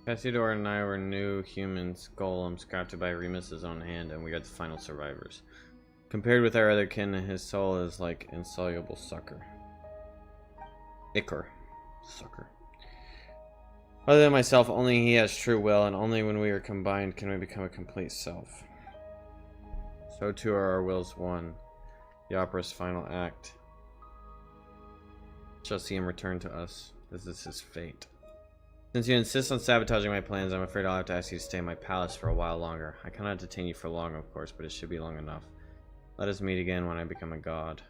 Cassidor and I were new humans, golems, crafted by Remus's own hand, and we are the final survivors. Compared with our other kin, his soul is like insoluble sucker. Ichor. Sucker. Other than myself, only he has true will, and only when we are combined can we become a complete self. So too are our wills one. The opera's final act. Shall see him return to us. This is his fate. Since you insist on sabotaging my plans, I'm afraid I'll have to ask you to stay in my palace for a while longer. I cannot detain you for long, of course, but it should be long enough. Let us meet again when I become a god.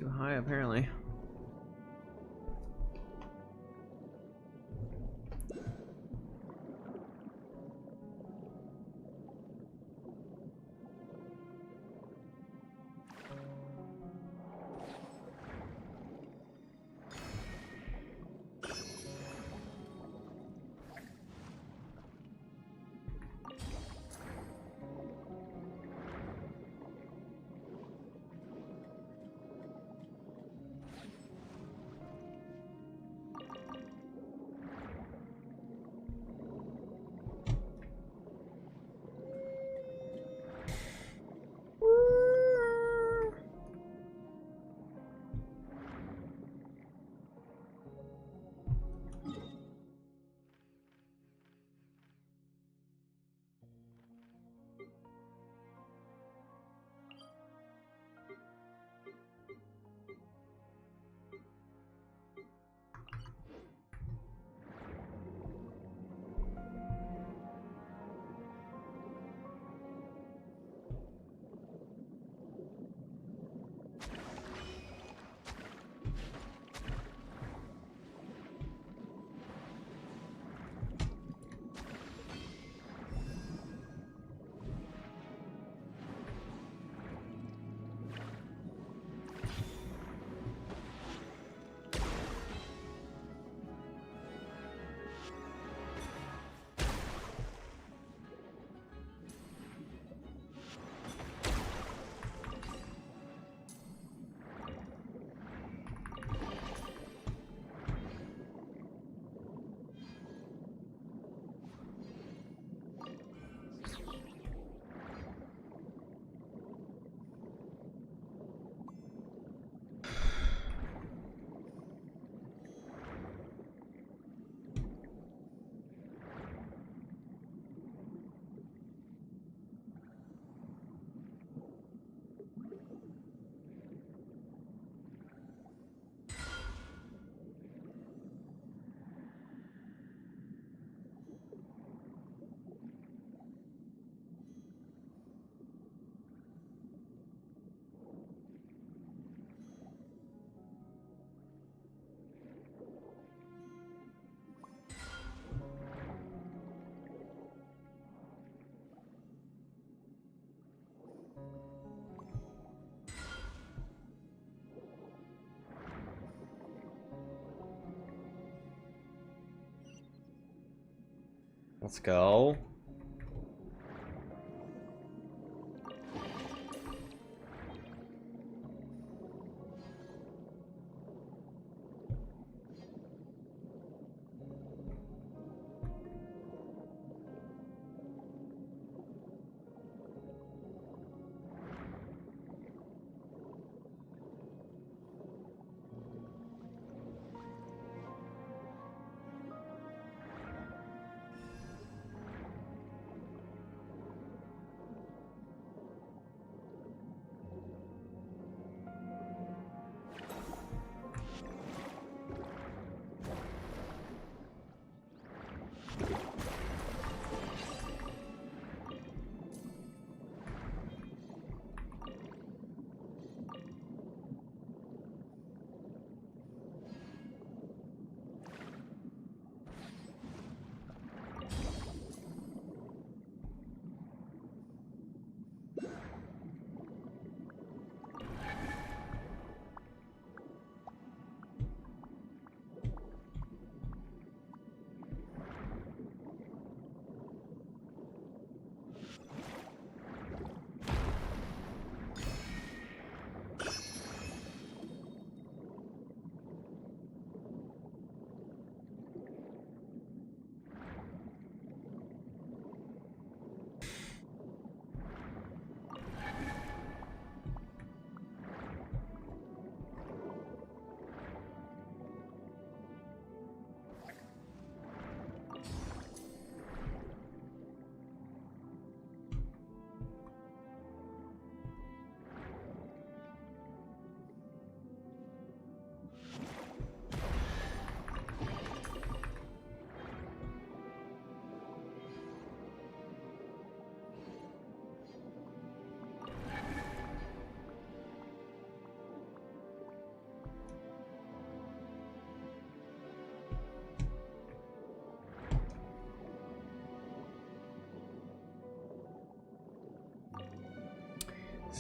Too high, apparently. Let's go.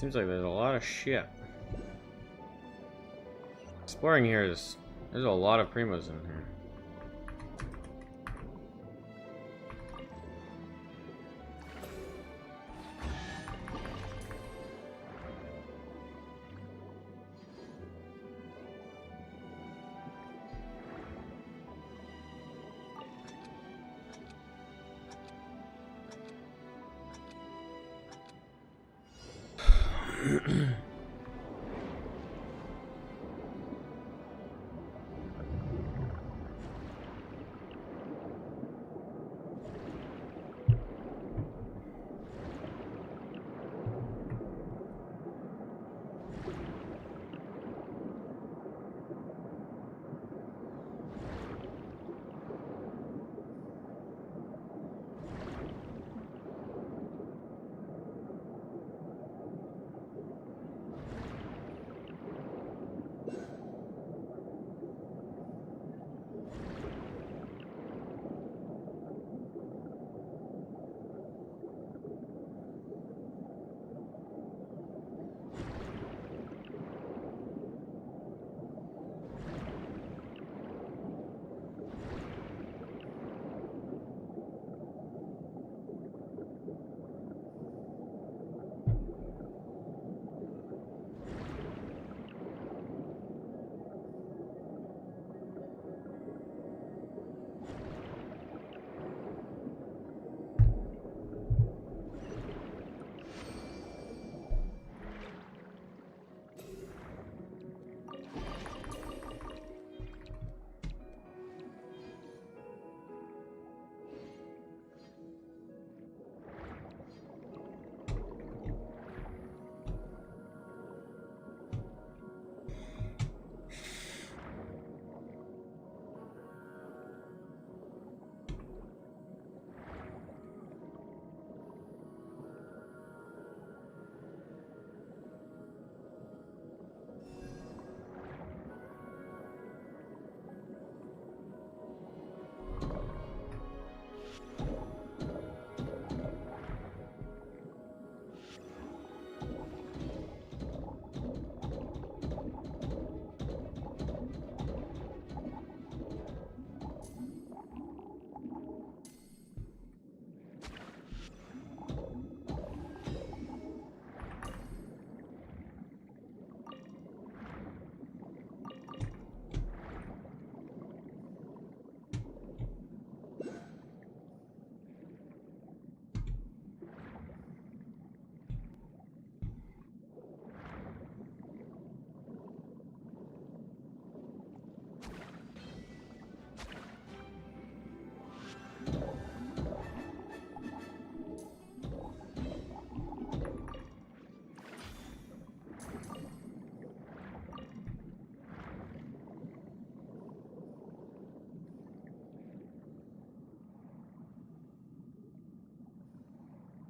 Seems like there's a lot of shit. Exploring here is... There's a lot of primos in here.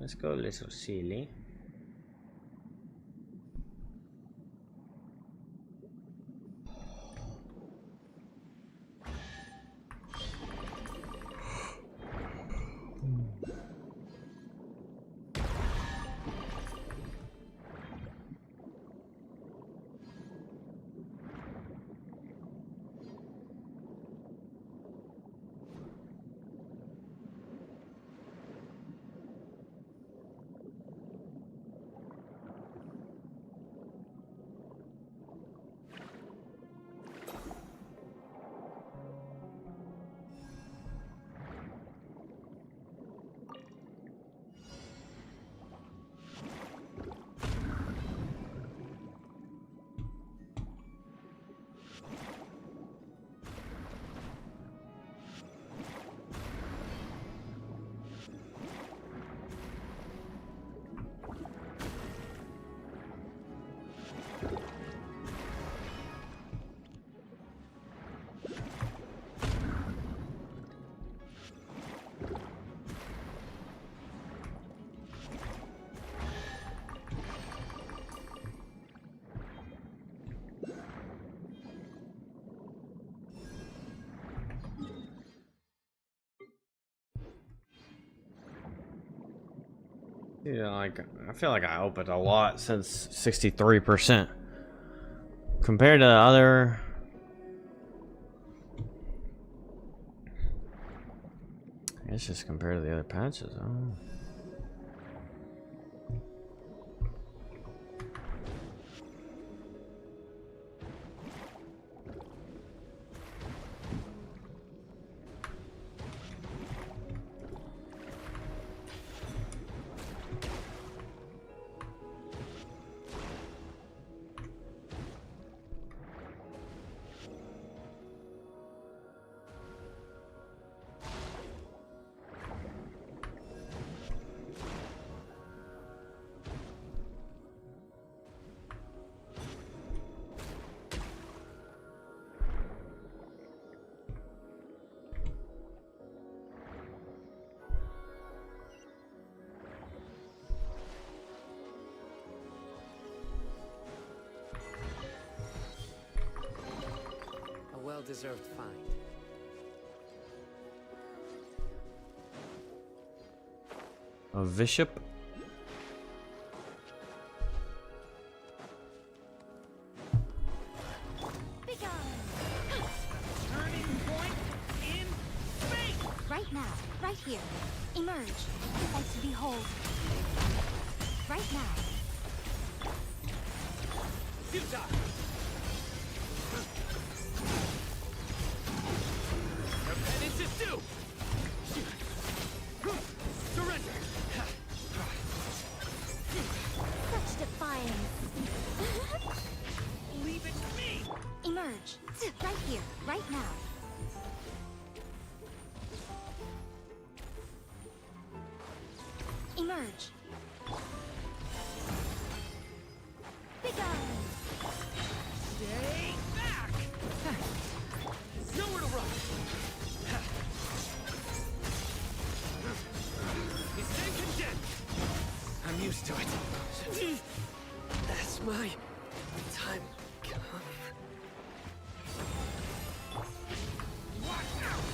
Let's go, little silly. Yeah, like I feel like I opened a lot since 63% compared to the other. I guess just compared to the other patches. I don't know. A well-deserved find. A bishop. Turning point in space! Right now, right here. Emerge. Sight to behold. Right now. Utah! Your penance is due! Surrender! Such defiance. Leave it to me! Emerge. Right here, right now. Emerge. Begone. Stay back! Nowhere to run! We stand condemned! I'm used to it. That's my time come. Watch out!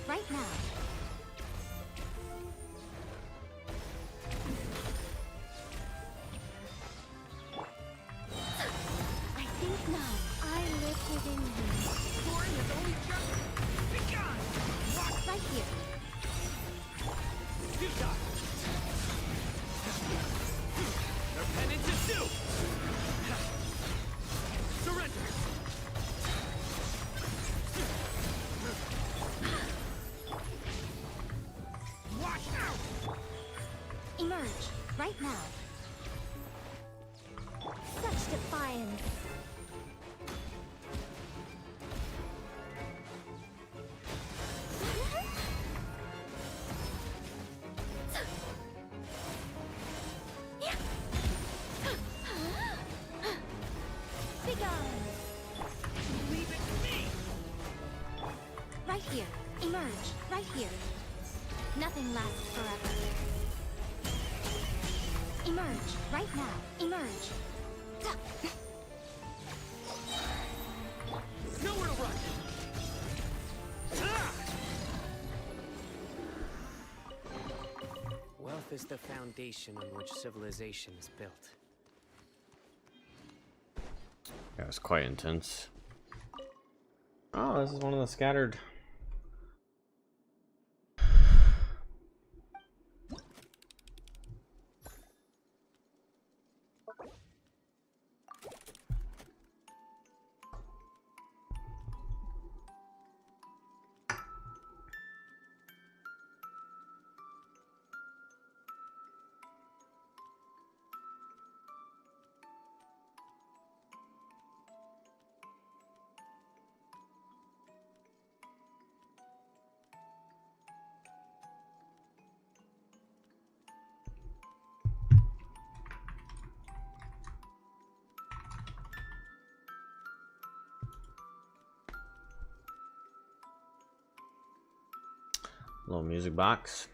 Right now. I think now I live within you. Glory has only just begun! Watch Right here. Utah! Your penance is due! Surrender! Watch out! Emerge. Right now. Such defiance. Begone. Leave it to me! Right here. Emerge. Right here. Nothing lasts forever. Emerge. Right now. Emerge. Nowhere to run! Ah! Wealth is the foundation on which civilization is built. Yeah, it's quite intense. Oh, this is one of the scattered. Little music box.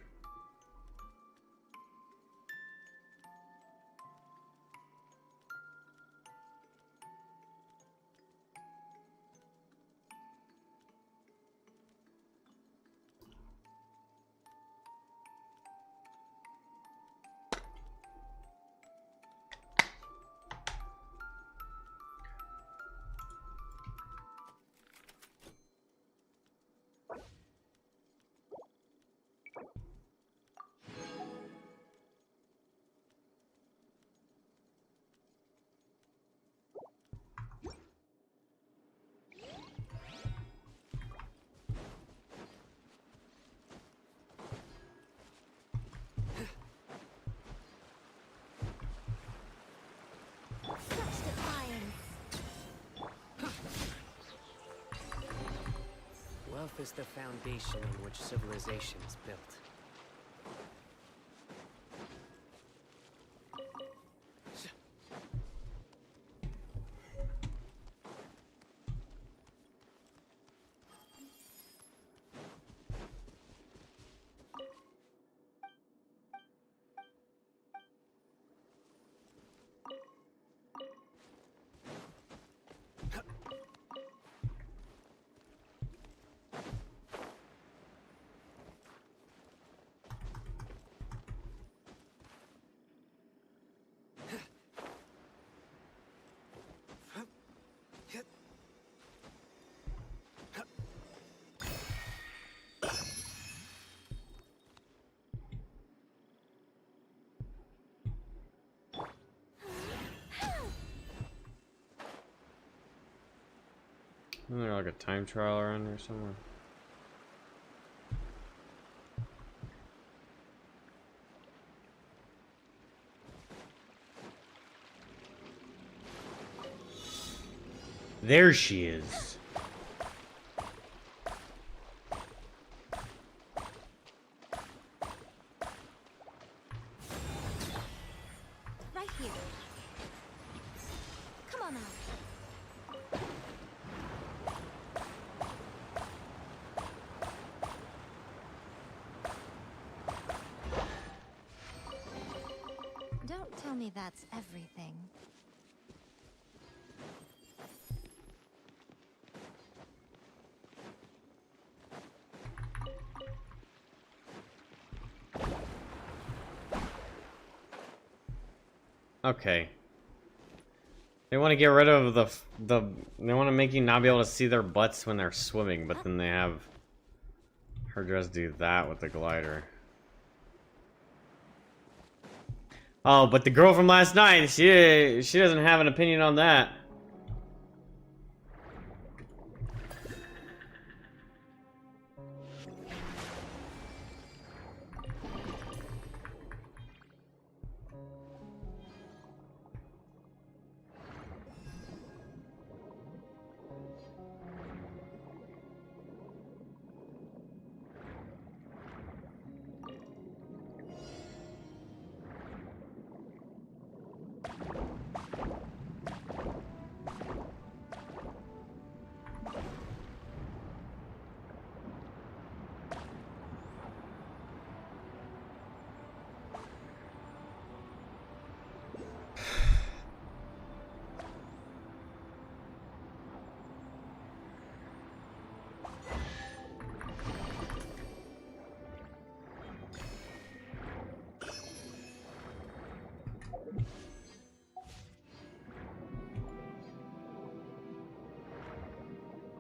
Wealth is the foundation on which civilization is built. Isn't there like a time trial around here somewhere? There she is. Right here. Come on out. Don't tell me that's everything. Okay. They want to get rid of they want to make you not be able to see their butts when they're swimming, but then they have her just do that with the glider. Oh, but the girl from last night, she doesn't have an opinion on that.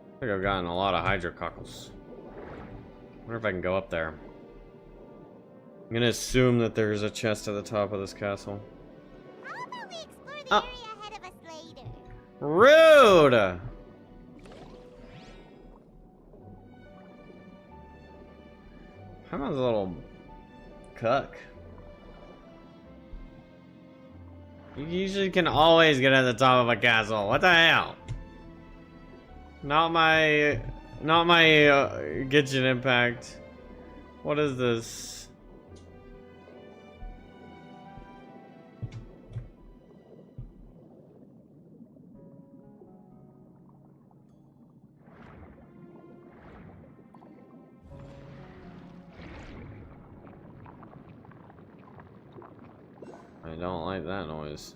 I think I've gotten a lot of hydrocockles. Wonder if I can go up there. I'm gonna assume that there's a chest at the top of this castle. How about we explore the area ahead of us later? Rude! How about a little cuck? You usually can always get at the top of a castle. What the hell? Not my Genshin Impact. What is this? I don't like that noise.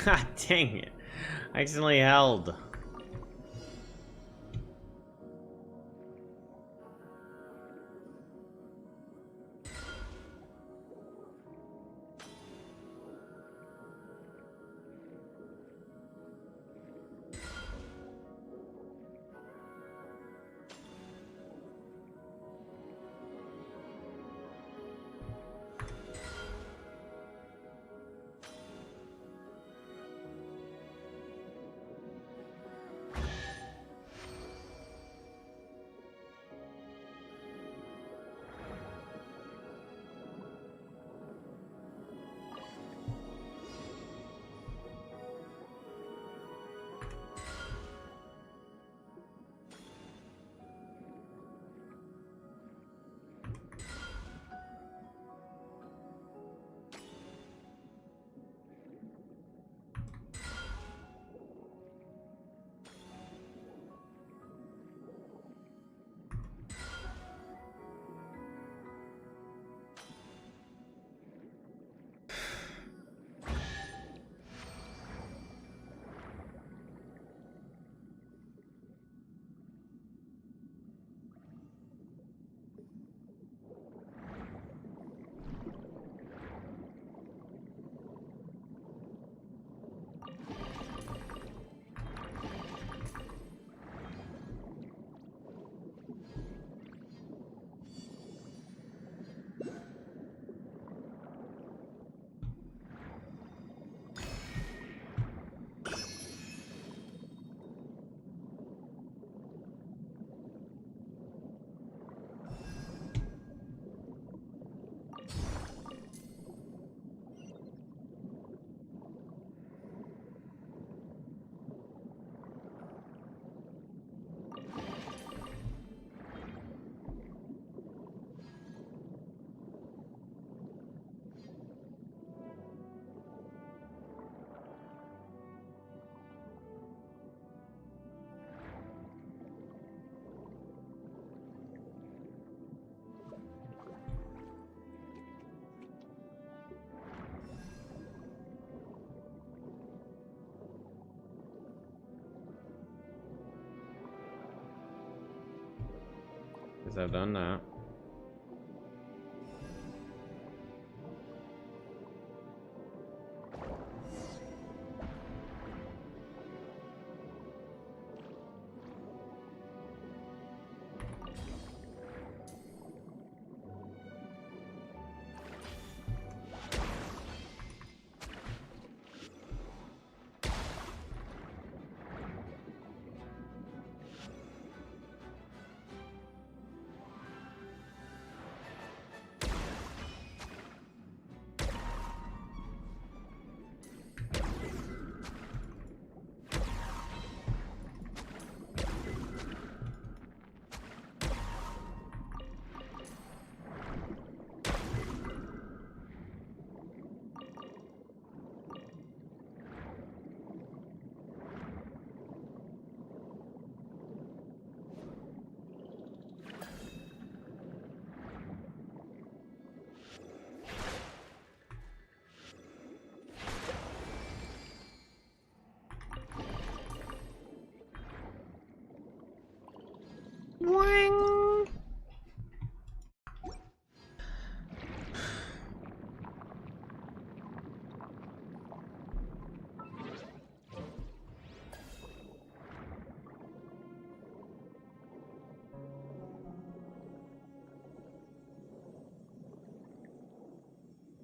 God dang it. I accidentally held. Guess I've done that.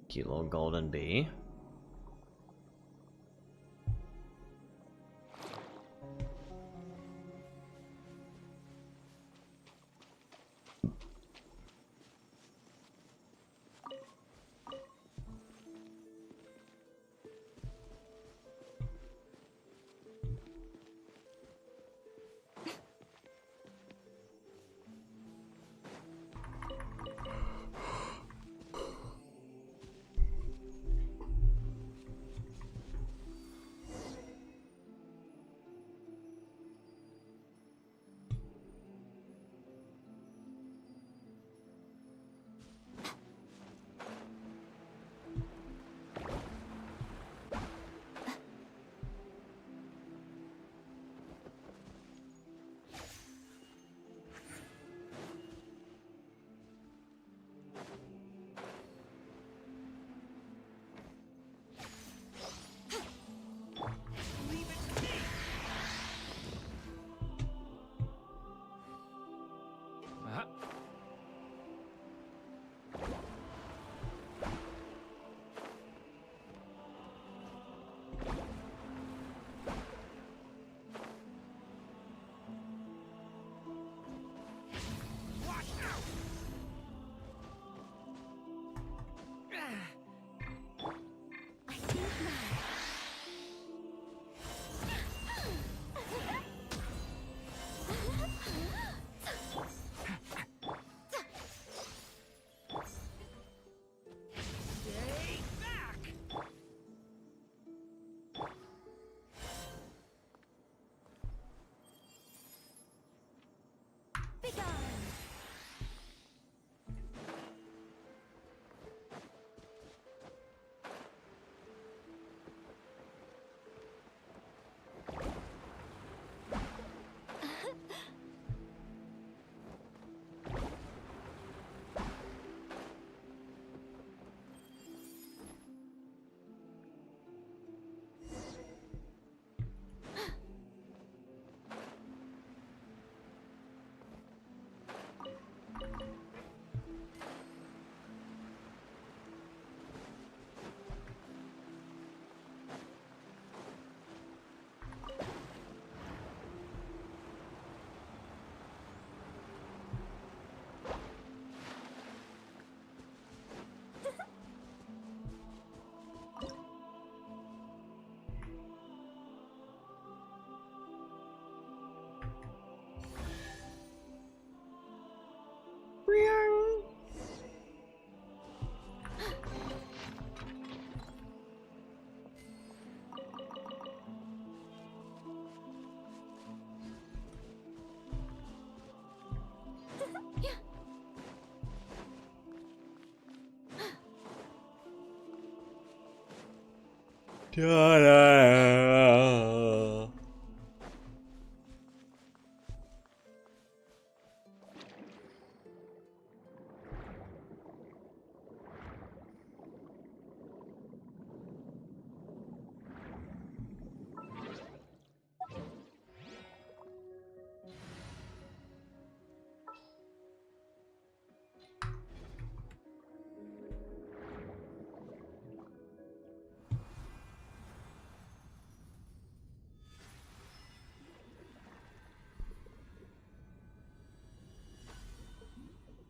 Cute little golden bee. Ta-da.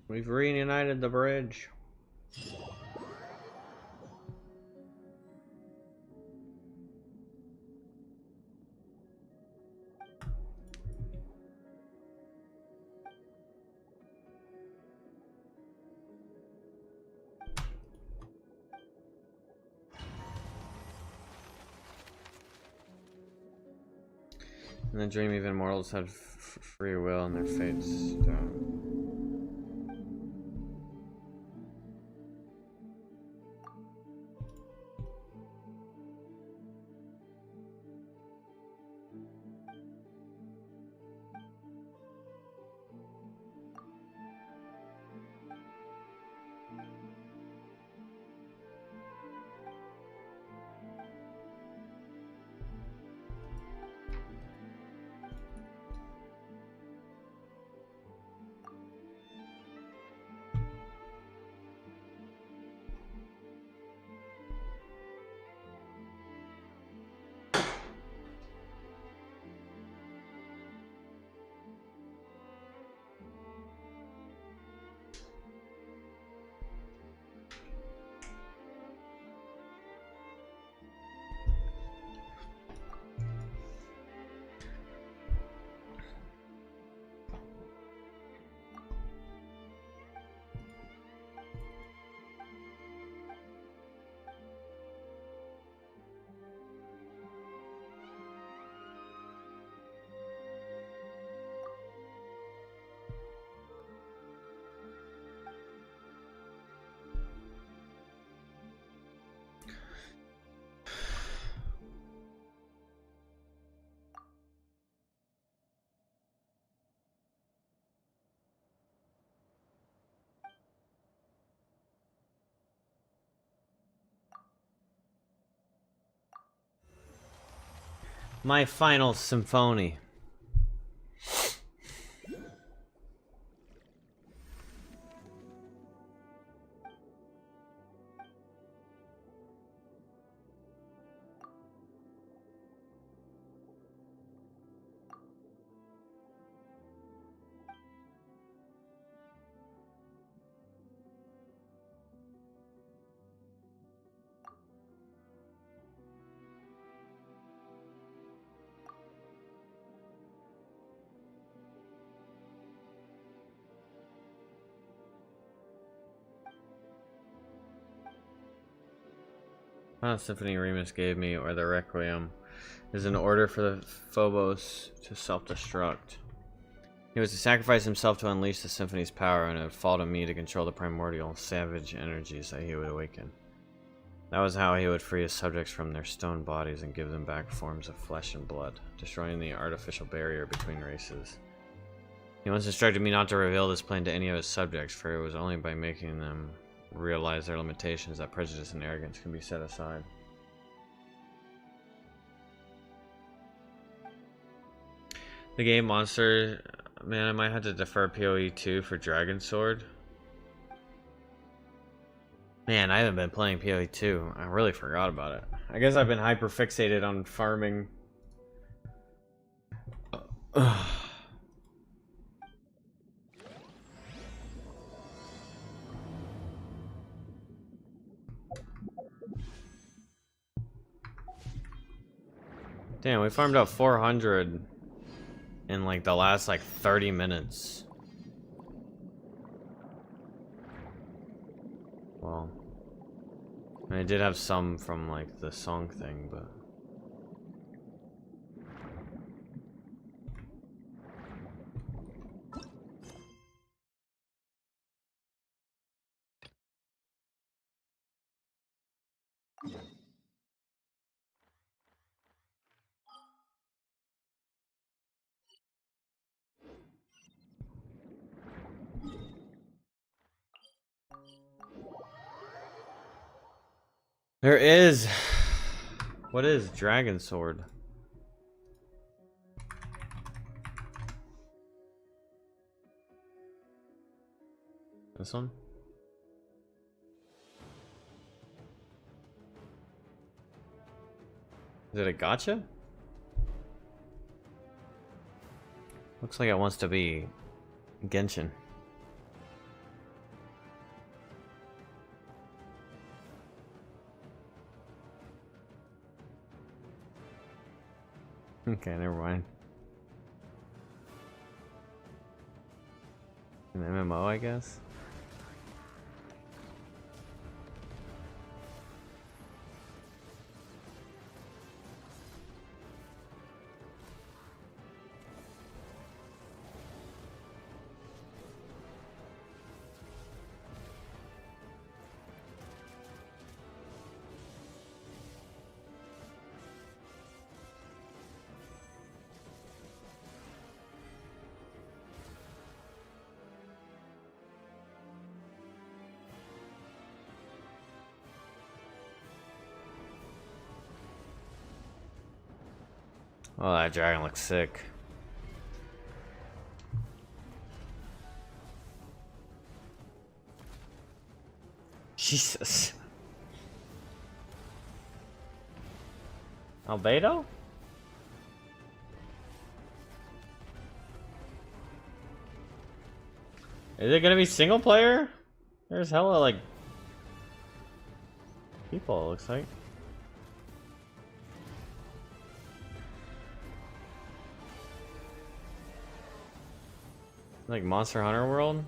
We've reunited the bridge. And the dream even mortals had free will and their fates don't. My final symphony. Final Symphony Remus gave me, or the Requiem, is an order for the Phobos to self-destruct. He was to sacrifice himself to unleash the symphony's power, and it would fall to me to control the primordial savage energies that he would awaken. That was how he would free his subjects from their stone bodies and give them back forms of flesh and blood, destroying the artificial barrier between races. He once instructed me not to reveal this plan to any of his subjects, for it was only by making them realize their limitations that prejudice and arrogance can be set aside. The game monster, man, I might have to defer PoE 2 for Dragon Sword. Man, I haven't been playing PoE 2. I really forgot about it. I guess I've been hyper fixated on farming. Damn, we farmed out 400 in like the last like 30 minutes. Well, I did have some from like the song thing, but There is. What is Dragon Sword? This one? Is it a gotcha? Looks like it wants to be Genshin. Okay, never mind. An MMO, I guess. Oh, that dragon looks sick. Jesus. Albedo? Is it gonna be single player? There's hella like people, it looks like. Like Monster Hunter World?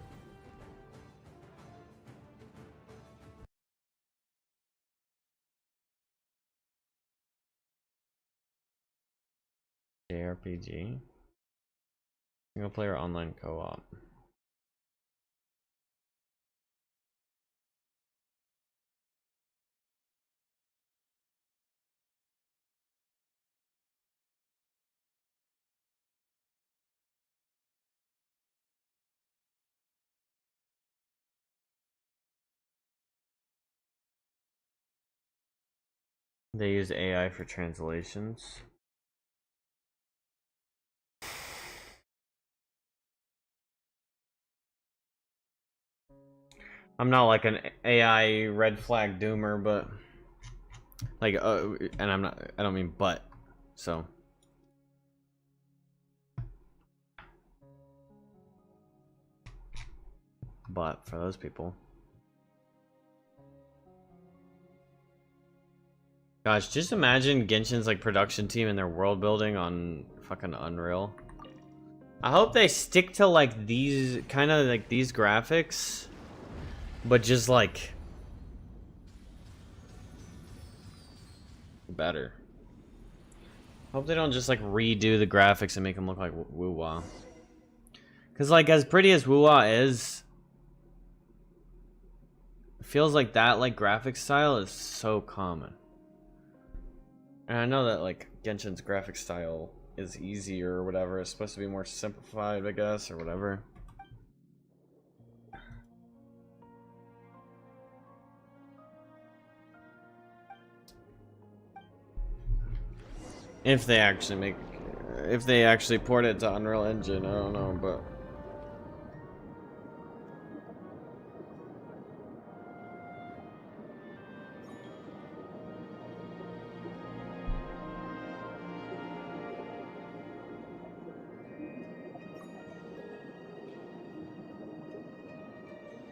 JRPG? Single player online co-op. They use AI for translations. I'm not like an AI red flag doomer, but like, and I don't mean but, so. But for those people. Gosh, just imagine Genshin's like production team and their world building on fucking Unreal. I hope they stick to like these kind of like these graphics, but just like better. Hope they don't just like redo the graphics and make them look like Woo-Wah. Cause like as pretty as Woo-Wah is, it feels like that like graphic style is so common. And I know that like Genshin's graphic style is easier or whatever. It's supposed to be more simplified, I guess, or whatever. If they actually port it to Unreal Engine, I don't know, but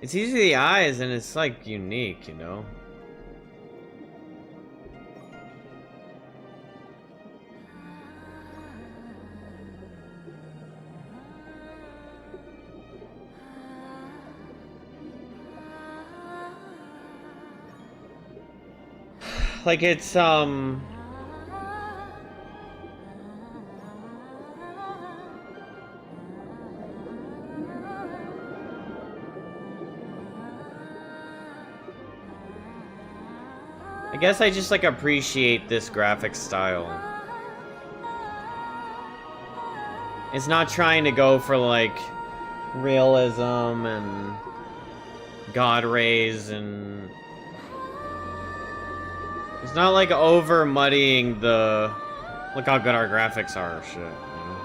it's easy to the eyes and it's like unique, you know? Like it's I guess I just like appreciate this graphic style. It's not trying to go for like realism and god rays and It's not like over muddying the look how good our graphics are or shit, you know?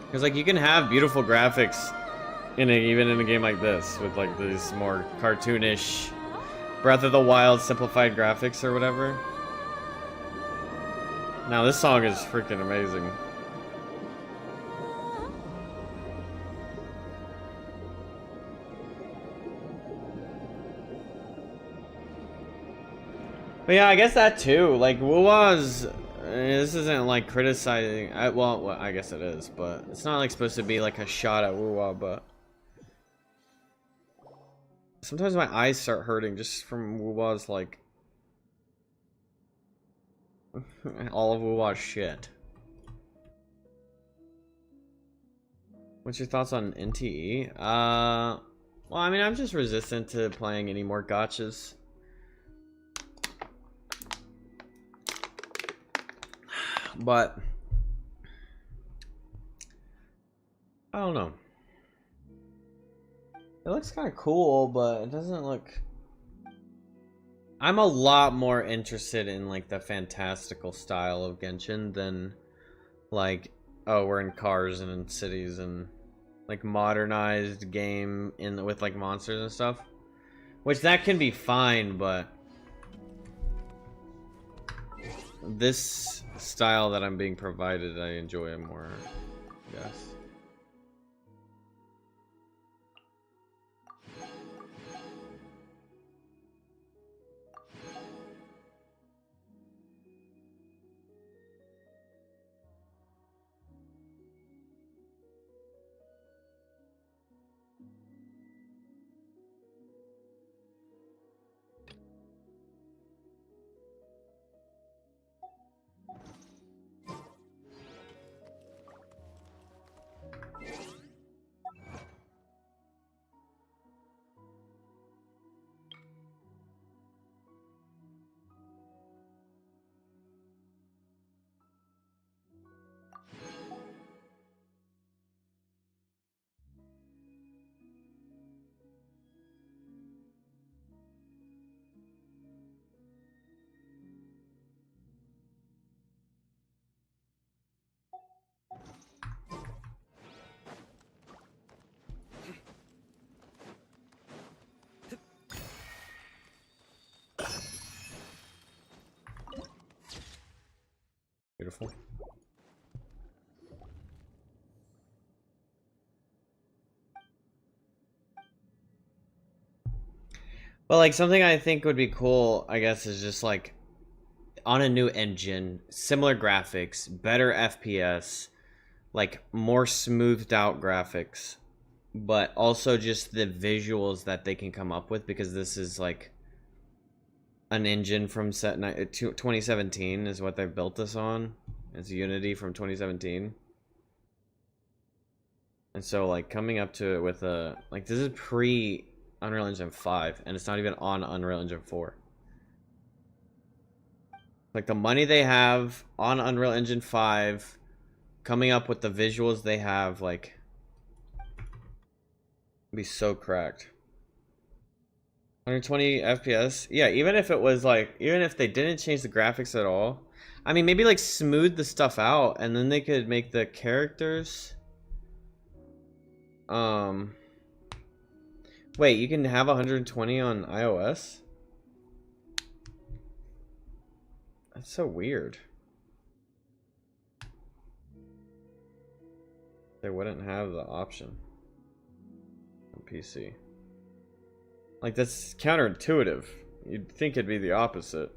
Because like you can have beautiful graphics even in a game like this with like these more cartoonish Breath of the Wild simplified graphics or whatever. Now this song is freaking amazing. But yeah, I guess that too. Like Wuwa's, this isn't like criticizing. Well, I guess it is, but it's not like supposed to be like a shot at Wuwa. But sometimes my eyes start hurting just from Wuwa's like all of Wuwa's shit. What's your thoughts on NTE? Well, I mean, I'm just resistant to playing any more gotchas. But I don't know. It looks kind of cool, but it doesn't look. I'm a lot more interested in like the fantastical style of Genshin than like, oh, we're in cars and in cities and like modernized game in with like monsters and stuff. Which that can be fine, but this style that I'm being provided, I enjoy more, I guess. Beautiful. Well, like something I think would be cool, I guess, is just like on a new engine, similar graphics, better FPS, like more smoothed out graphics, but also just the visuals that they can come up with, because this is like an engine from 2017 is what they built this on. It's Unity from 2017. And so like coming up to it with a like this is pre Unreal Engine 5 and it's not even on Unreal Engine 4. Like the money they have on Unreal Engine 5, coming up with the visuals they have, like be so cracked. 120 FPS. Yeah, even if it was like, even if they didn't change the graphics at all, I mean, maybe like smooth the stuff out and then they could make the characters. Wait, you can have 120 on iOS? That's so weird. They wouldn't have the option on PC. Like, that's counterintuitive. You'd think it'd be the opposite.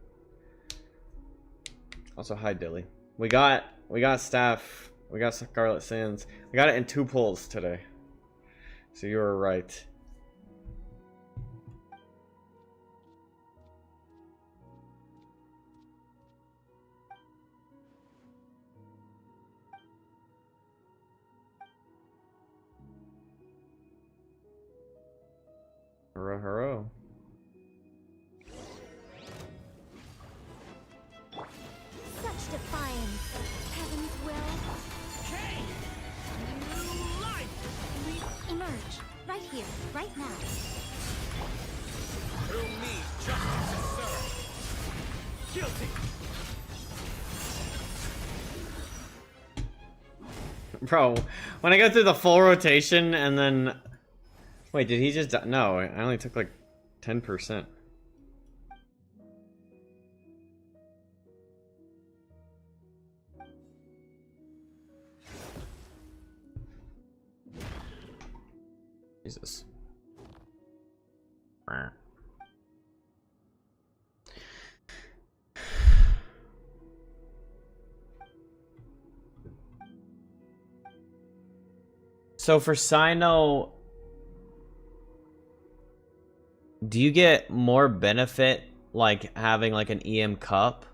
Also, hi Dilly. We got staff. We got Scarlet Sands. We got it in 2 pulls today. So you were right. Hurrah, hurrah. Such defiance. Heaven's will. Okay! New life! Emerge. Right here. Right now. Through me, justice is served. Guilty. Bro, when I go through the full rotation and then... Wait, did he just die? No, I only took like 10%. Jesus. So for Sino, do you get more benefit like having like an EM cup,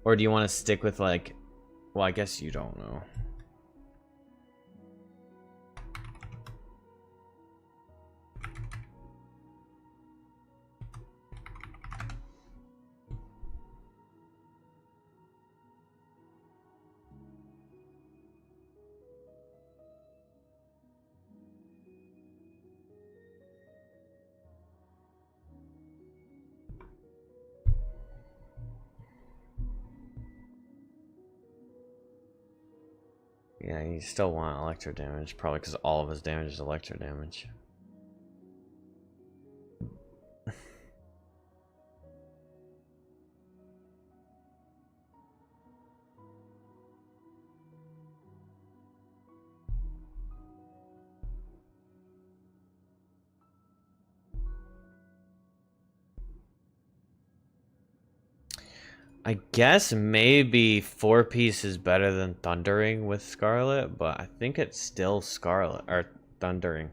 or do you want to stick with like, well, I guess you don't know. Yeah, you still want electro damage, probably because all of his damage is electro damage. I guess maybe 4-piece is better than Thundering with Scarlet, but I think it's still Scarlet or Thundering.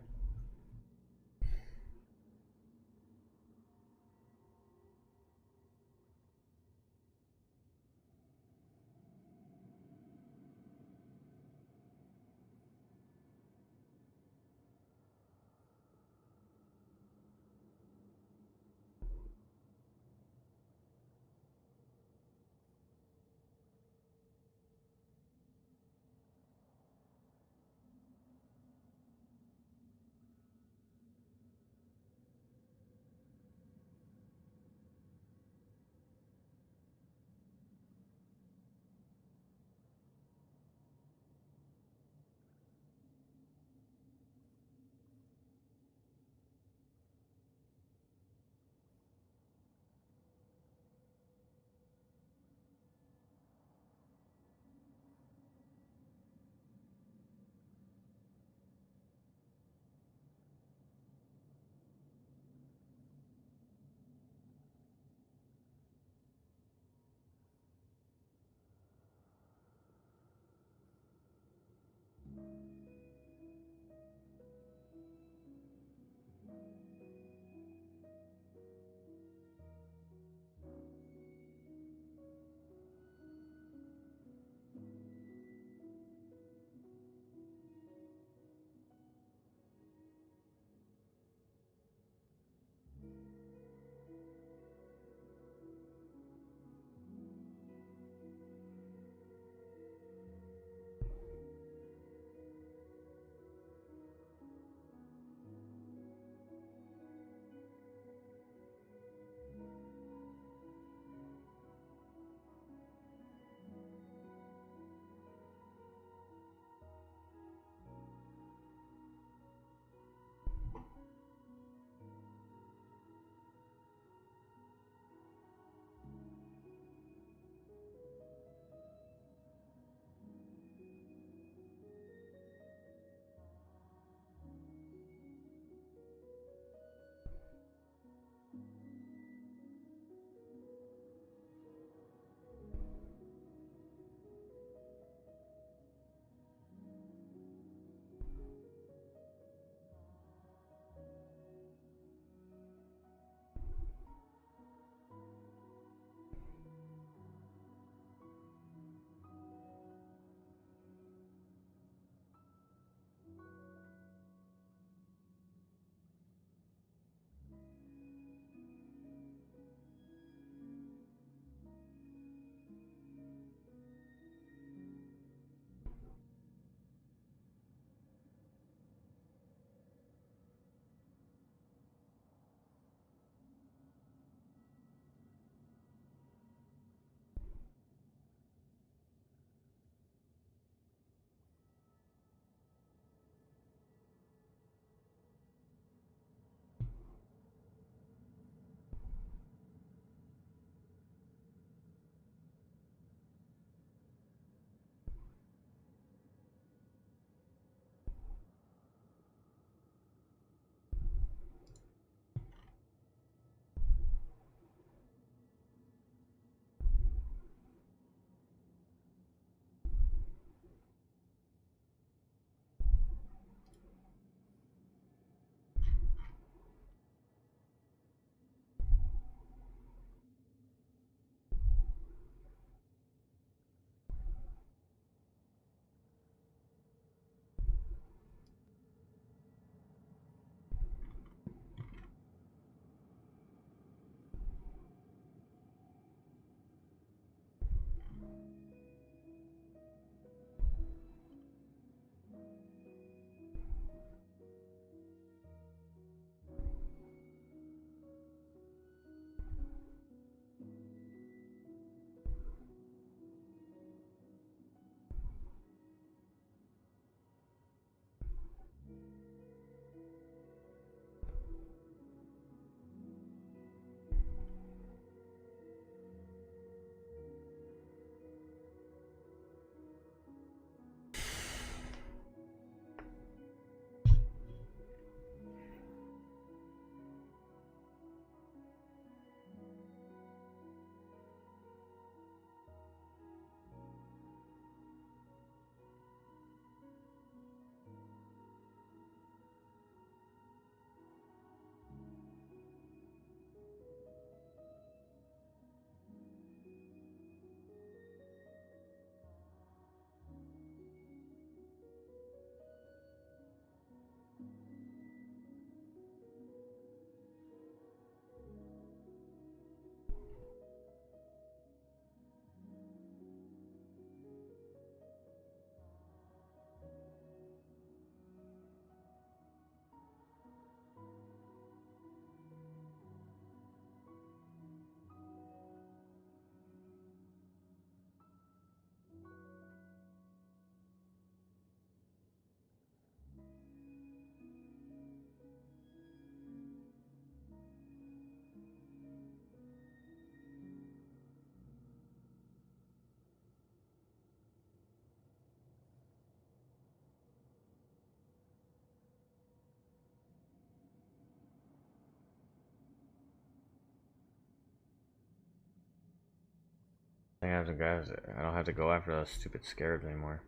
I think I have to go. I don't have to go after those stupid scarabs anymore.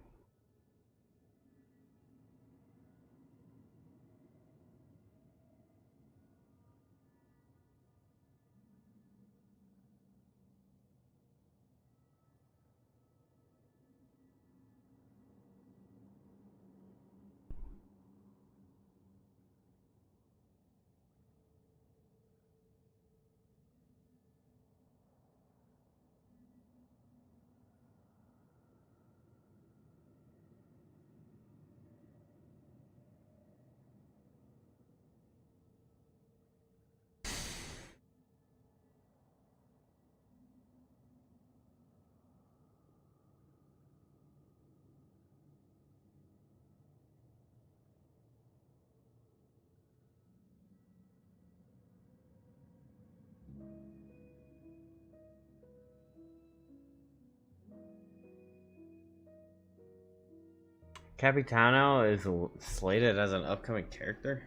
Capitano is slated as an upcoming character?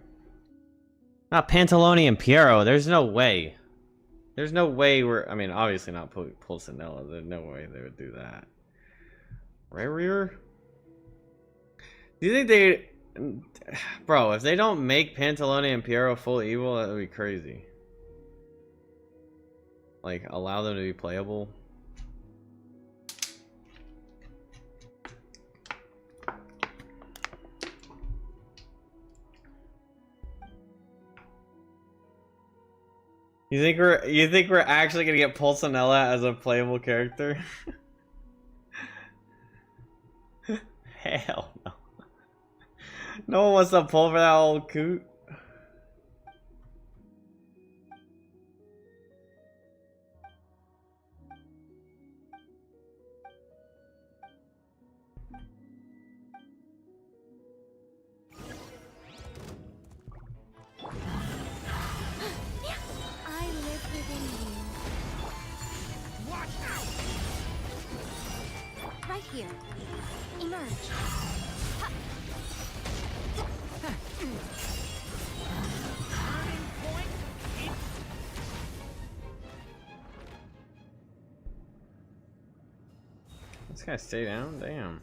Not Pantaloni and Piero. There's no way. There's no way we're... I mean, obviously not Pulcinella. There's no way they would do that. Rare? Do you think they... Bro, if they don't make Pantaloni and Piero full evil, that would be crazy. Like, allow them to be playable. You think we're actually gonna get Pulcinella as a playable character? Hell no. No one wants to pull for that old coot. I live within you. Watch out! Right here. Emerge. Turning point. This guy stay down? Damn.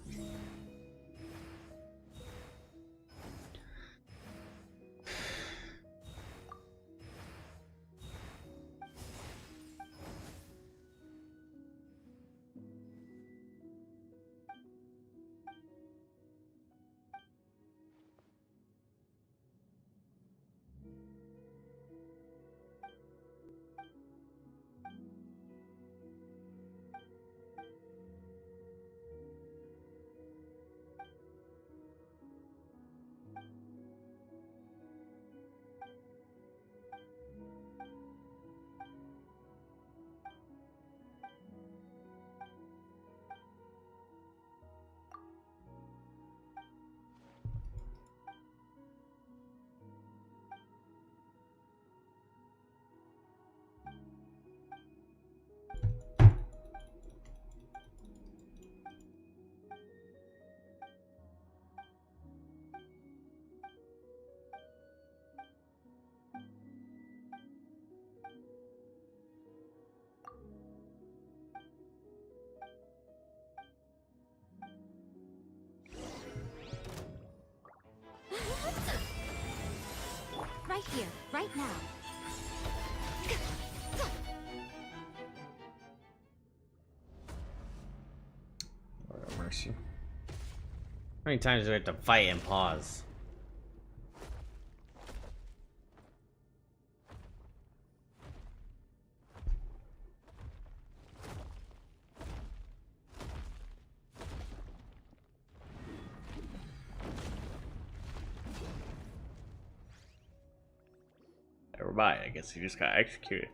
Right here, right now. Lord have mercy. How many times do we have to fight and pause? Never mind, I guess he just got executed.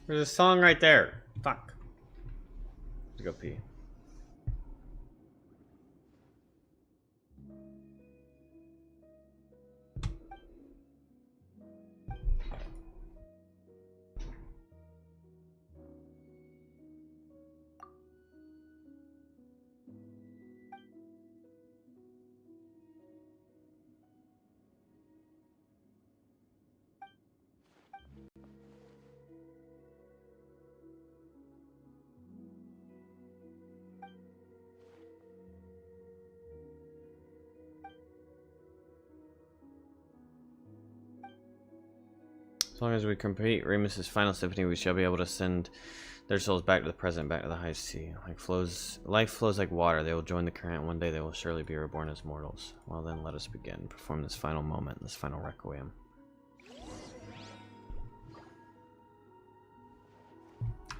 There's a song right there. Fuck. Let's go pee. As long as we complete Remus's final symphony, we shall be able to send their souls back to the present, back to the high sea. Life flows like water. They will join the current. One day they will surely be reborn as mortals. Well then, let us begin. Perform this final moment, this final requiem.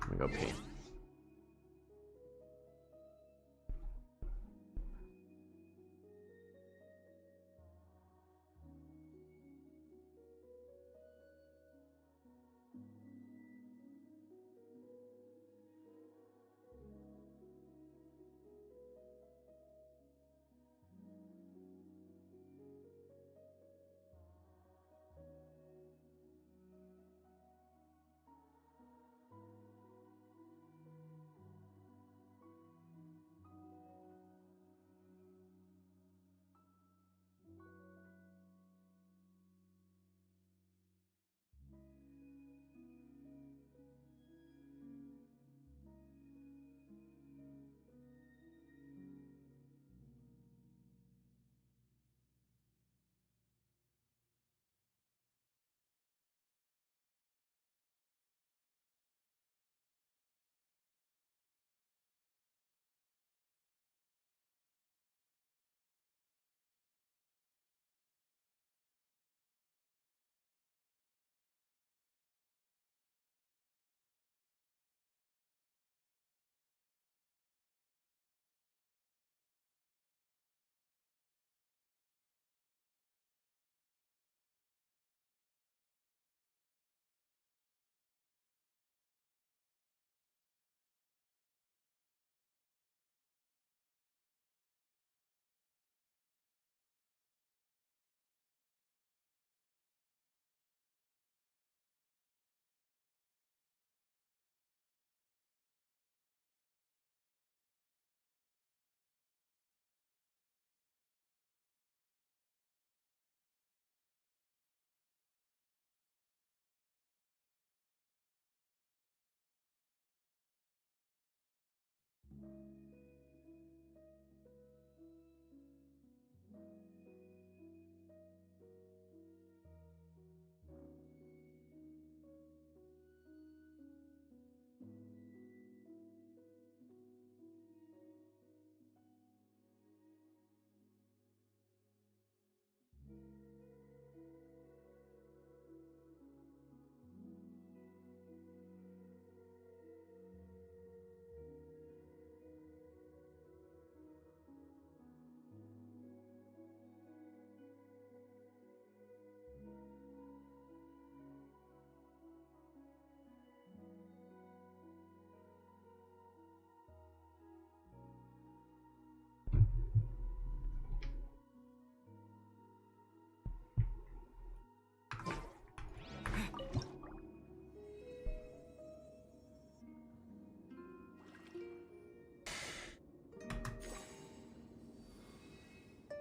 I'm gonna go pee.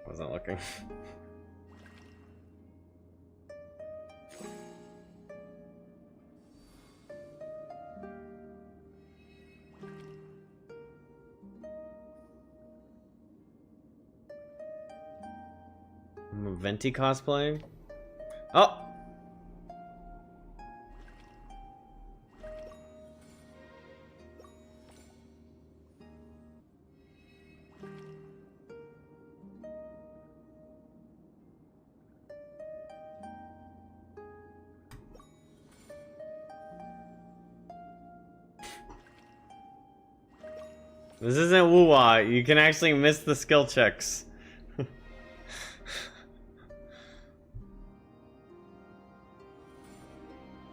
Wasn't looking. Venti cosplaying? Oh! This isn't woo-wah. You can actually miss the skill checks.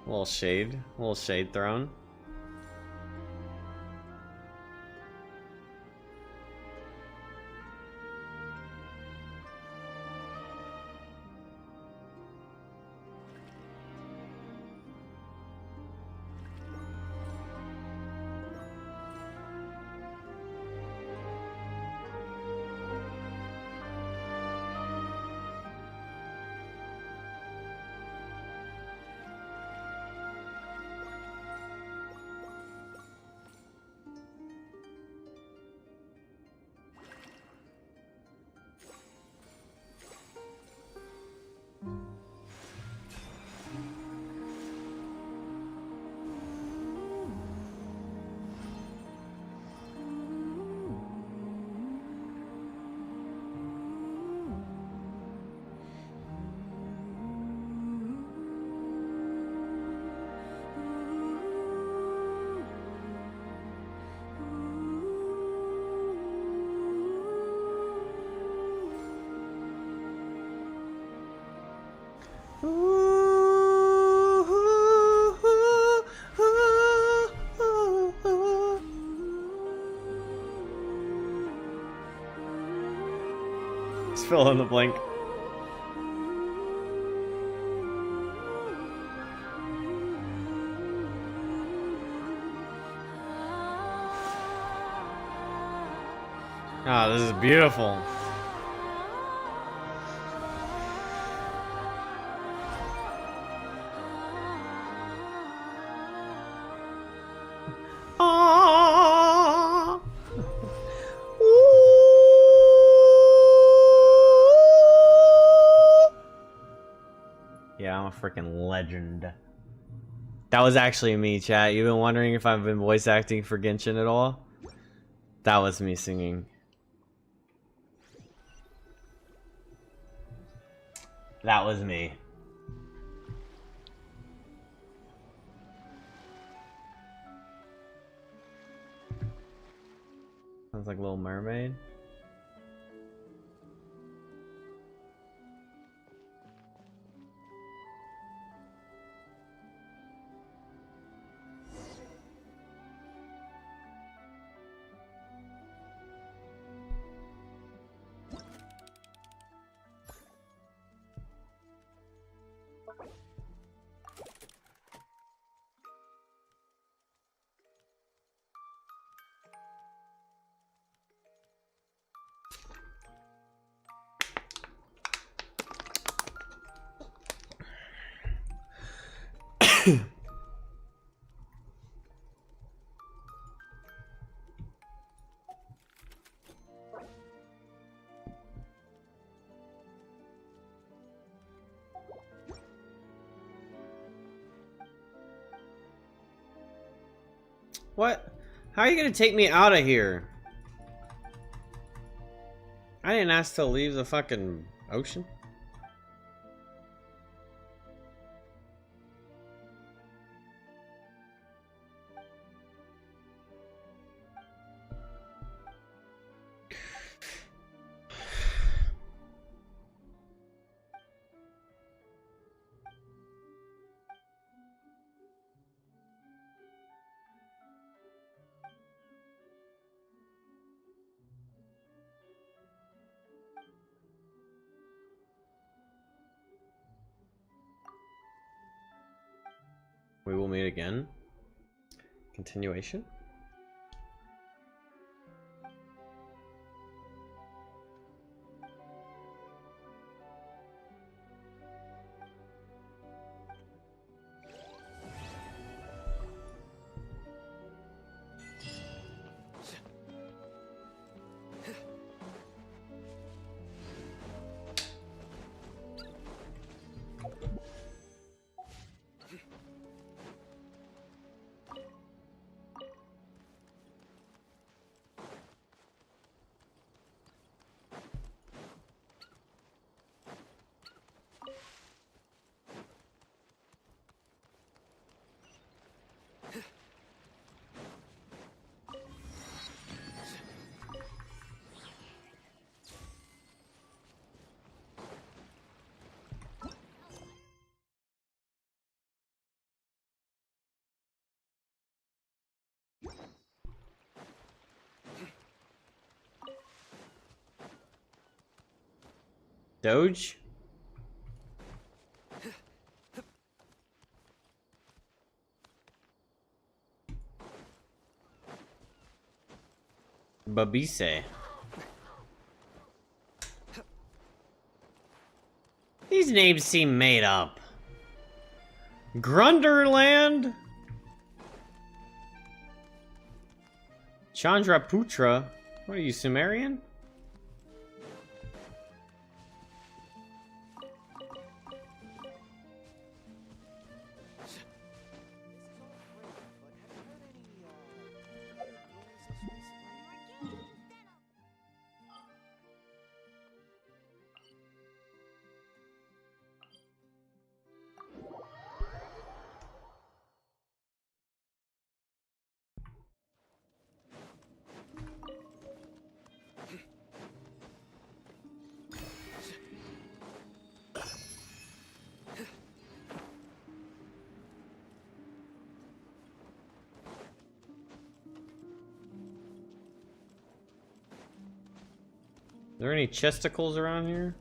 Little shade thrown. Just fill in the blank. Ah, this is beautiful. Ah. Yeah, I'm a freaking legend. That was actually me, chat. You've been wondering if I've been voice acting for Genshin at all? That was me singing. That was me. Sounds like Little Mermaid. What? How are you gonna take me out of here? I didn't ask to leave the fucking ocean. We will meet again. Continuation. Doge? Babise. These names seem made up. Grunderland? Chandraputra? What are you, Sumerian? there any chesticles around here?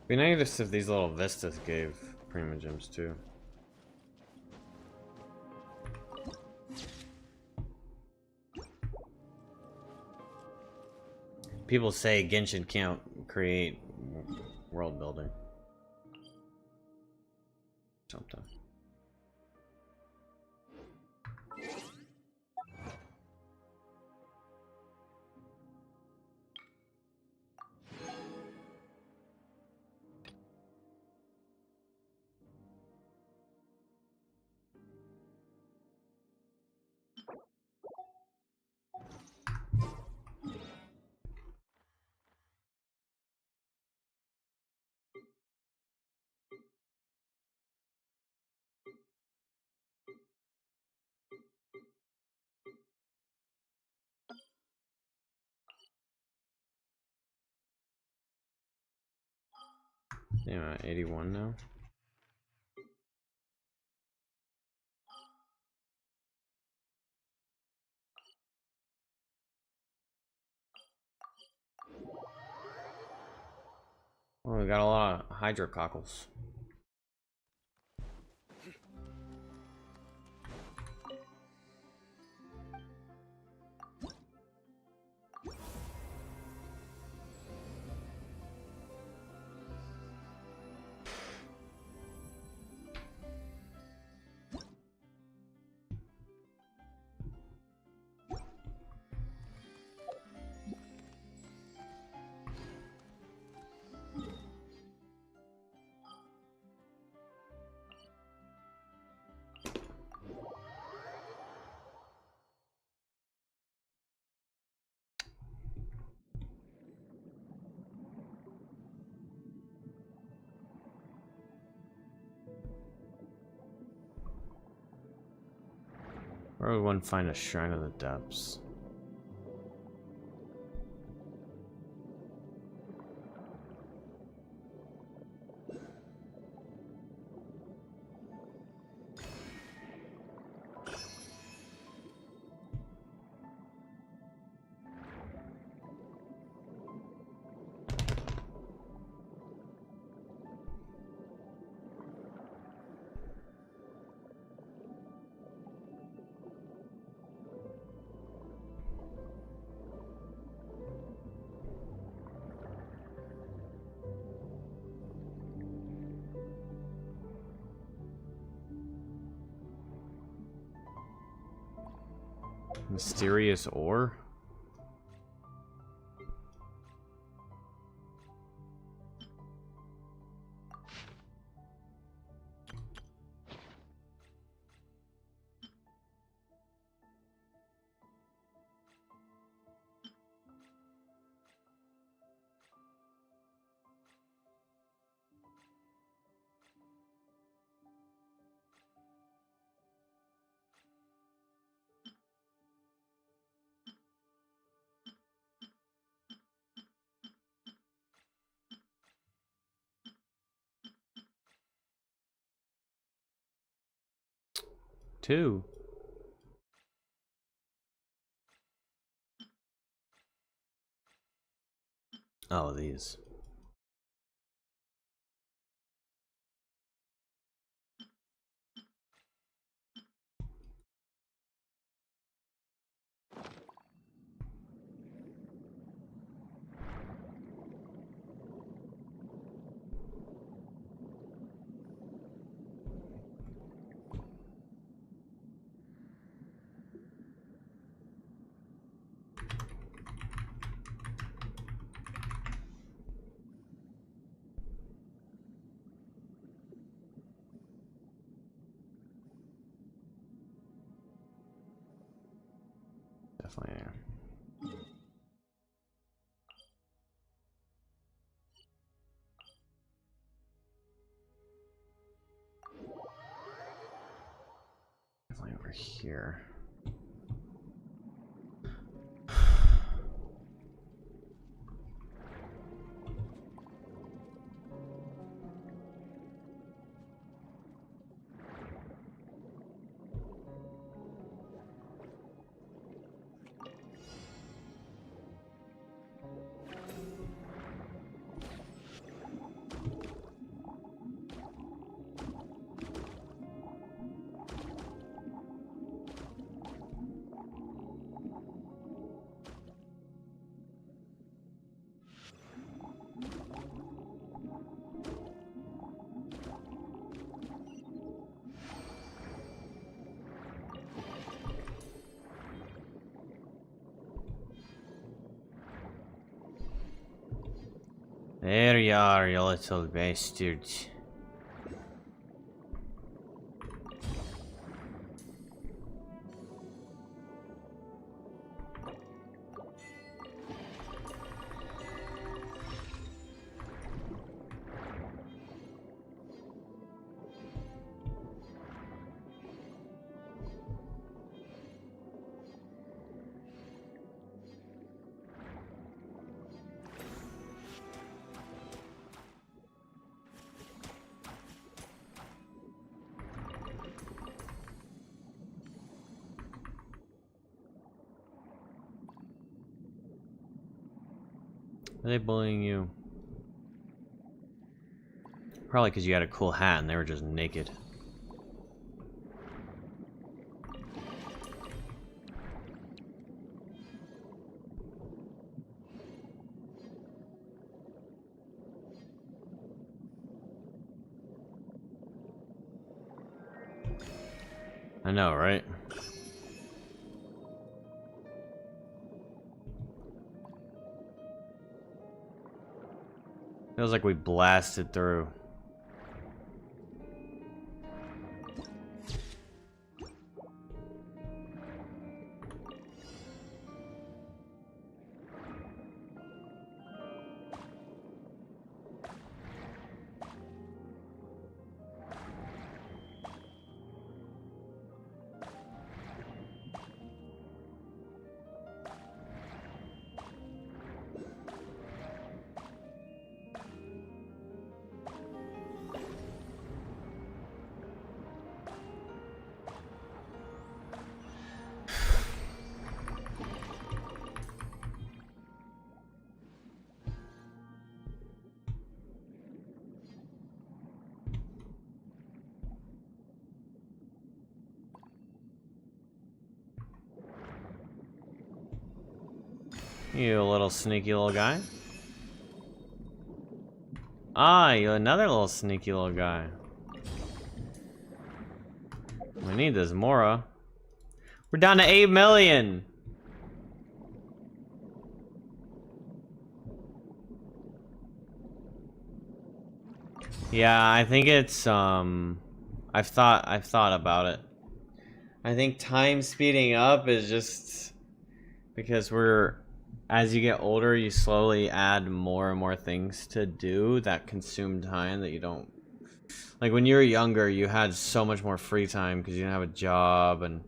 Be nice if these little vistas gave primogems too. People say Genshin can't create world building. Something. Yeah, I'm at 81 now. Oh, we got a lot of hydrocockles. Where would one find a shrine of the depths? Mysterious ore? Two. Oh, these. Definitely am. definitely over here. There you are, you little bastards. Are they bullying you? Probably because you had a cool hat and they were just naked. I know, right? Feels like we blasted through. You little sneaky little guy. Ah, you another little sneaky little guy. We need this Mora. We're down to 8 million. Yeah, I think it's I've thought about it. I think time speeding up is just because as you get older, you slowly add more and more things to do that consume time that you don't. Like when you were younger, you had so much more free time because you didn't have a job and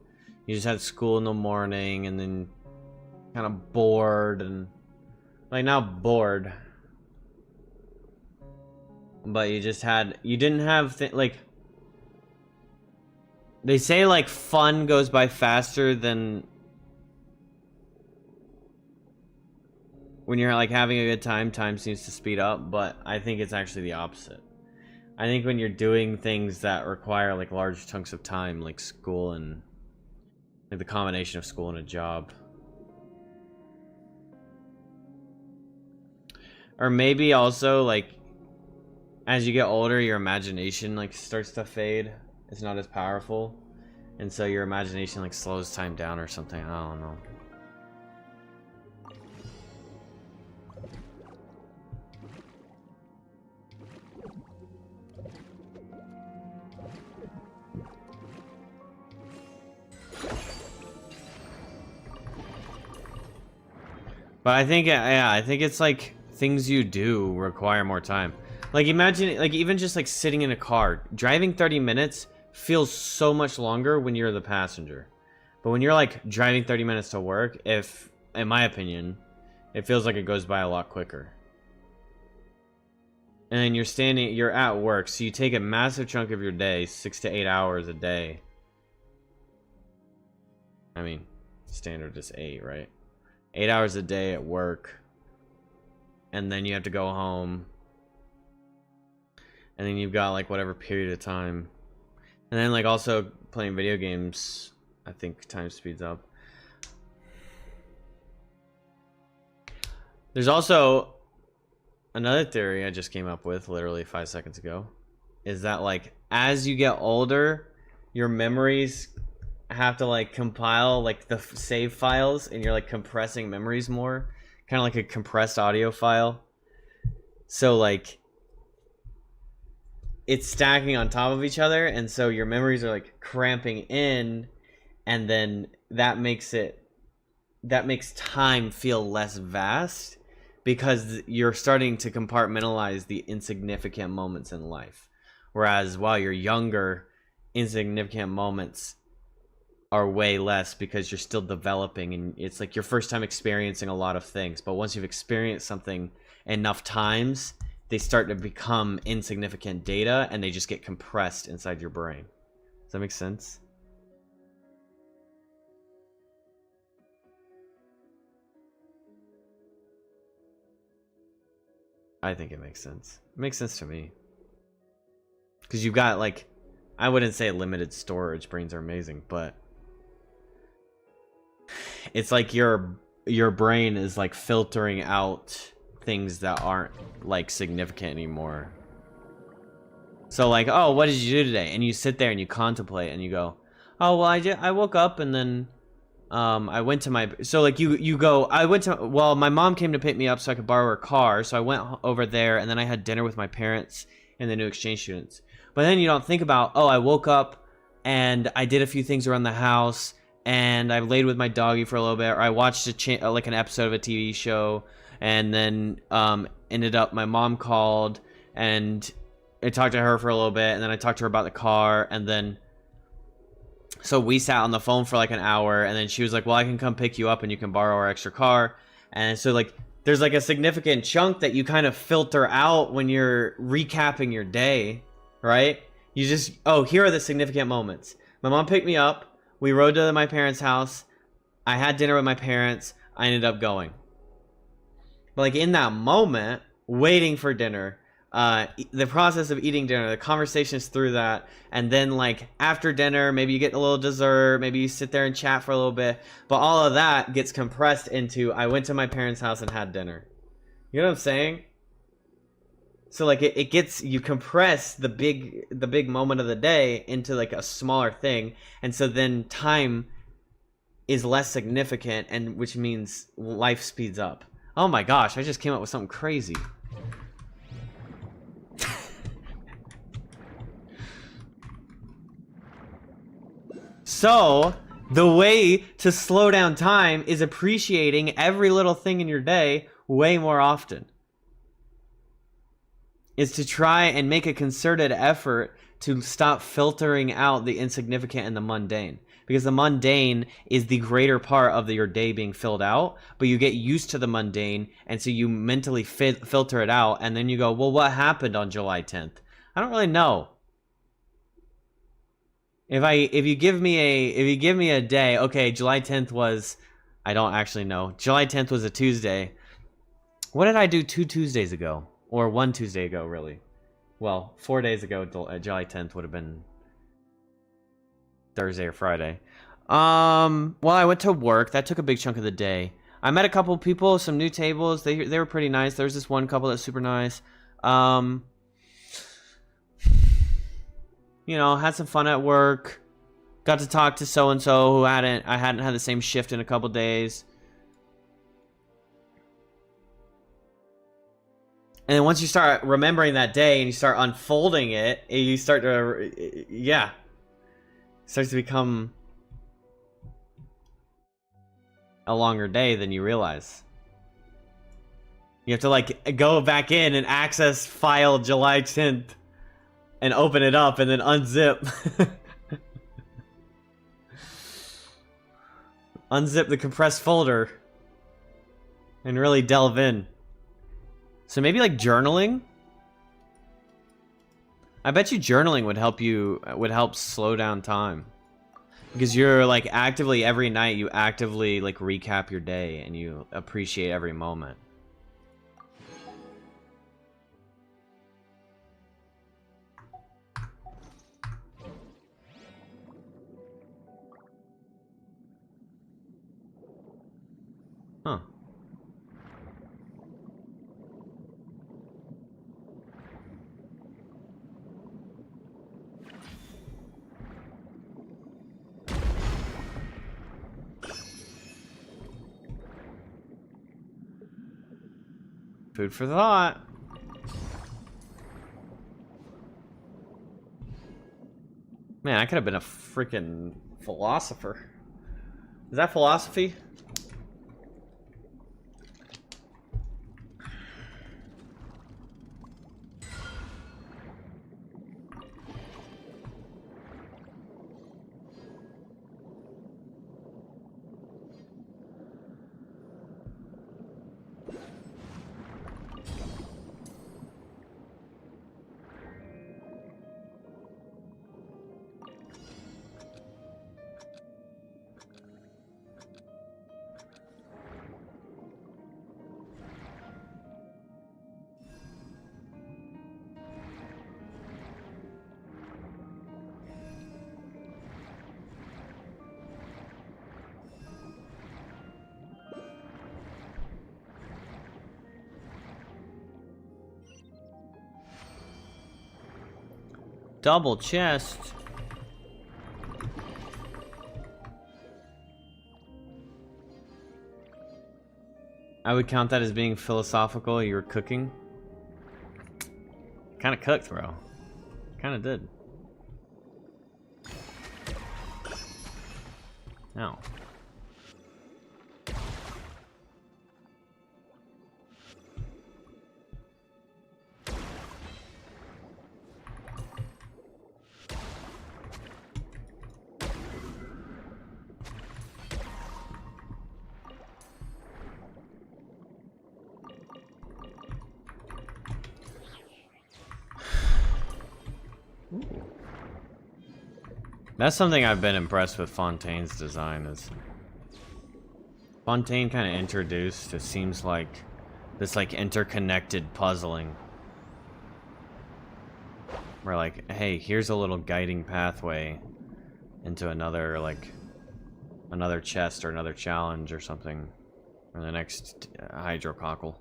you just had school in the morning and then kind of bored and like not bored, but you didn't have like they say like fun goes by faster than when you're like having a good time. Time seems to speed up, but I think it's actually the opposite. I think when you're doing things that require like large chunks of time, like school and like the combination of school and a job, or maybe also like as you get older, your imagination like starts to fade. It's not as powerful, and so your imagination like slows time down or something. I don't know. But I think, yeah, I think it's like things you do require more time. Like imagine, like even just like sitting in a car, driving 30 minutes feels so much longer when you're the passenger. But when you're like driving 30 minutes to work, if, in my opinion, it feels like it goes by a lot quicker. And then you're at work, so you take a massive chunk of your day, 6 to 8 hours a day. I mean, standard is 8, right? 8 hours a day at work. And then you have to go home. And then you've got like whatever period of time. And then like also playing video games, I think time speeds up. There's also another theory I just came up with literally 5 seconds ago. Is that like as you get older, your memories have to like compile like the save files, and you're like compressing memories more, kind of like a compressed audio file. So like it's stacking on top of each other, and so your memories are like cramping in, and then that makes time feel less vast because you're starting to compartmentalize the insignificant moments in life. Whereas while you're younger, insignificant moments are way less because you're still developing, and it's like your first time experiencing a lot of things. But once you've experienced something enough times, they start to become insignificant data, and they just get compressed inside your brain. Does that make sense? I think it makes sense. It makes sense to me. Because you've got like, I wouldn't say limited storage. Brains are amazing, but it's like your brain is like filtering out things that aren't like significant anymore. So like, oh, what did you do today? And you sit there and you contemplate and you go, oh, well, I woke up and then I went to my, so like you go, well, my mom came to pick me up so I could borrow her car, so I went over there, and then I had dinner with my parents and the new exchange students. But then you don't think about, oh, I woke up and I did a few things around the house, and I laid with my doggy for a little bit, or I watched like an episode of a TV show, and then ended up my mom called and I talked to her for a little bit, and then I talked to her about the car, and then so we sat on the phone for like an hour, and then she was like, well, I can come pick you up and you can borrow our extra car. And so like there's like a significant chunk that you kind of filter out when you're recapping your day, right? You just, oh, here are the significant moments. My mom picked me up, we rode to my parents' house, I had dinner with my parents, I ended up going. But like in that moment, waiting for dinner, the process of eating dinner, the conversations through that, and then like after dinner, maybe you get a little dessert, maybe you sit there and chat for a little bit, but all of that gets compressed into I went to my parents' house and had dinner. You know what I'm saying? So like it gets, you compress the big moment of the day into like a smaller thing, and so then time is less significant, and which means life speeds up. Oh my gosh, I just came up with something crazy. So, the way to slow down time is appreciating every little thing in your day way more often. Is to try and make a concerted effort to stop filtering out the insignificant and the mundane. Because the mundane is the greater part of your day being filled out, but you get used to the mundane, and so you mentally filter it out, and then you go, well, what happened on July 10th? I don't really know. If you give me a day, okay, July 10th was, I don't actually know. July 10th was a Tuesday. What did I do 2 Tuesdays ago? Or 1 Tuesday ago, really? Well, 4 days ago, July 10th would have been Thursday or Friday. Well, I went to work. That took a big chunk of the day. I met a couple people, some new tables. They were pretty nice. There's this one couple that's super nice. You know, had some fun at work. Got to talk to so-and-so who I hadn't had the same shift in a couple days. And then once you start remembering that day and you start unfolding it, you start to, yeah. It starts to become a longer day than you realize. You have to like go back in and access file July 10th and open it up and then unzip. unzip the compressed folder and really delve in. So maybe like journaling? I bet you journaling would help slow down time. Because you're like actively every night you actively like recap your day and you appreciate every moment. Huh. Food for thought. Man, I could have been a freaking philosopher. Is that philosophy? Double chest. I would count that as being philosophical. You were cooking. Kind of cooked, bro. Kind of did. No. That's something I've been impressed with Fontaine's design is Fontaine kind of introduced, it seems like, this like interconnected puzzling. Where like, hey, here's a little guiding pathway into another like another chest or another challenge or something. Or the next hydrocockle.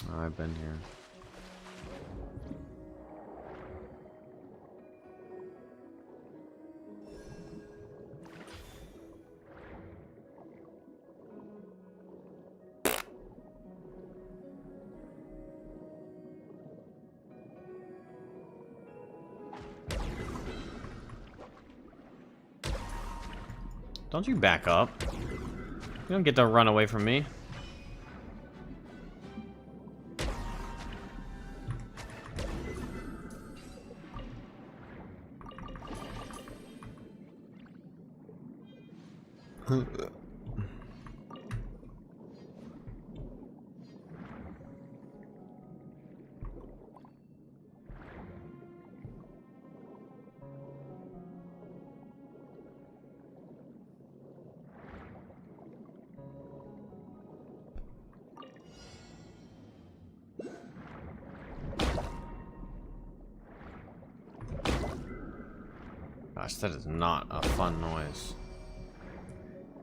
Oh, I've been here. Don't you back up. You don't get to run away from me. Gosh, that is not a fun noise.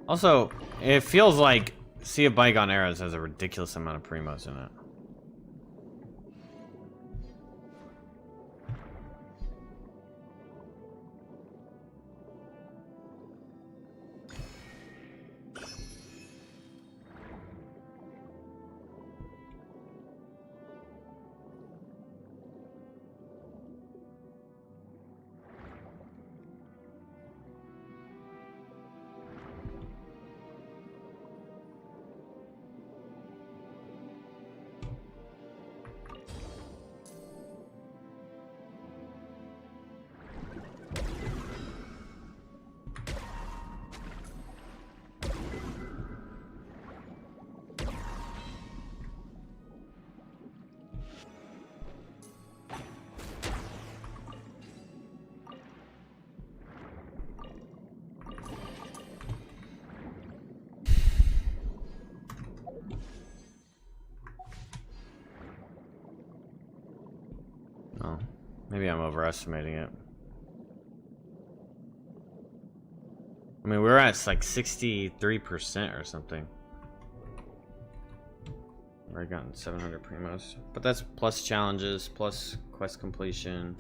Also, it feels like Sea of Bygone Eras has a ridiculous amount of primos in it. Oh, maybe I'm overestimating it. I mean, we're at like 63% or something. Already gotten 700 primos, but that's plus challenges, plus quest completion.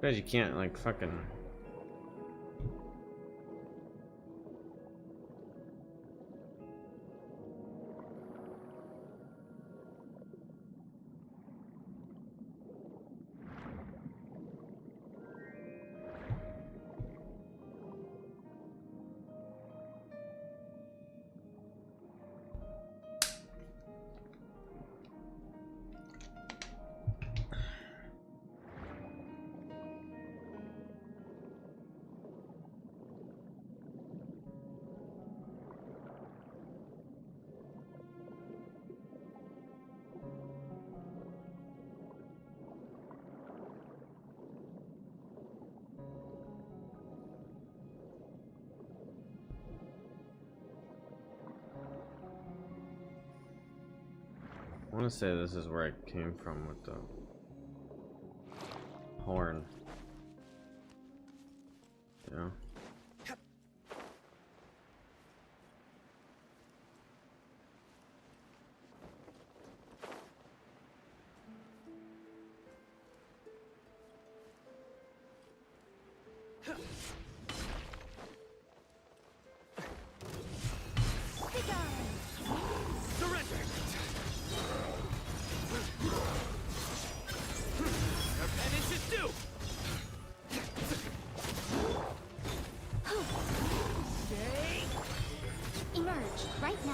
Because you can't like fucking. I want to say this is where it came from with the horn. Yeah. Emerge right now.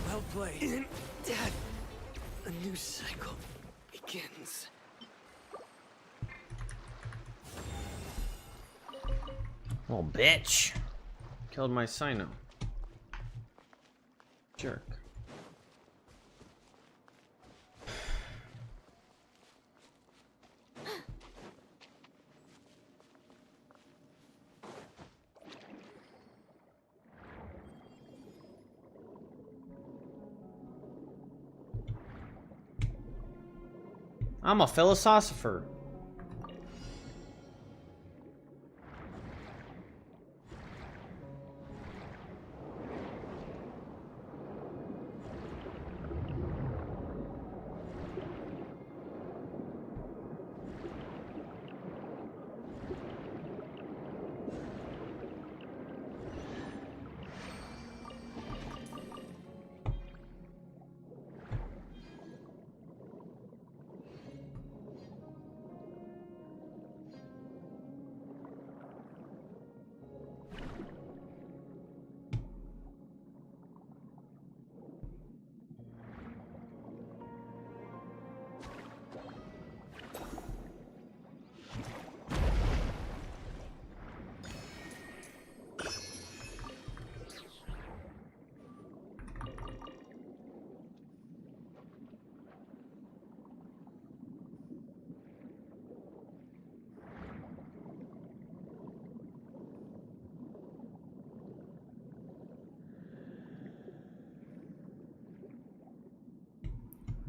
Well played. In death, a new cycle begins. Oh, bitch! Killed my Sino. Jerk. I'm a philosopher.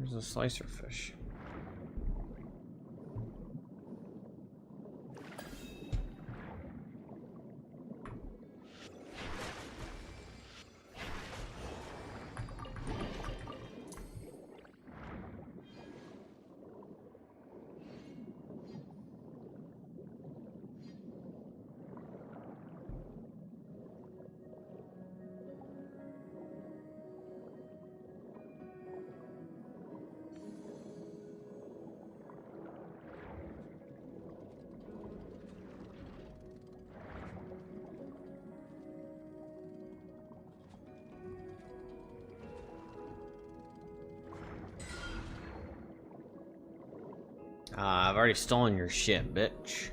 There's a slicer fish. I've already stolen your shit, bitch.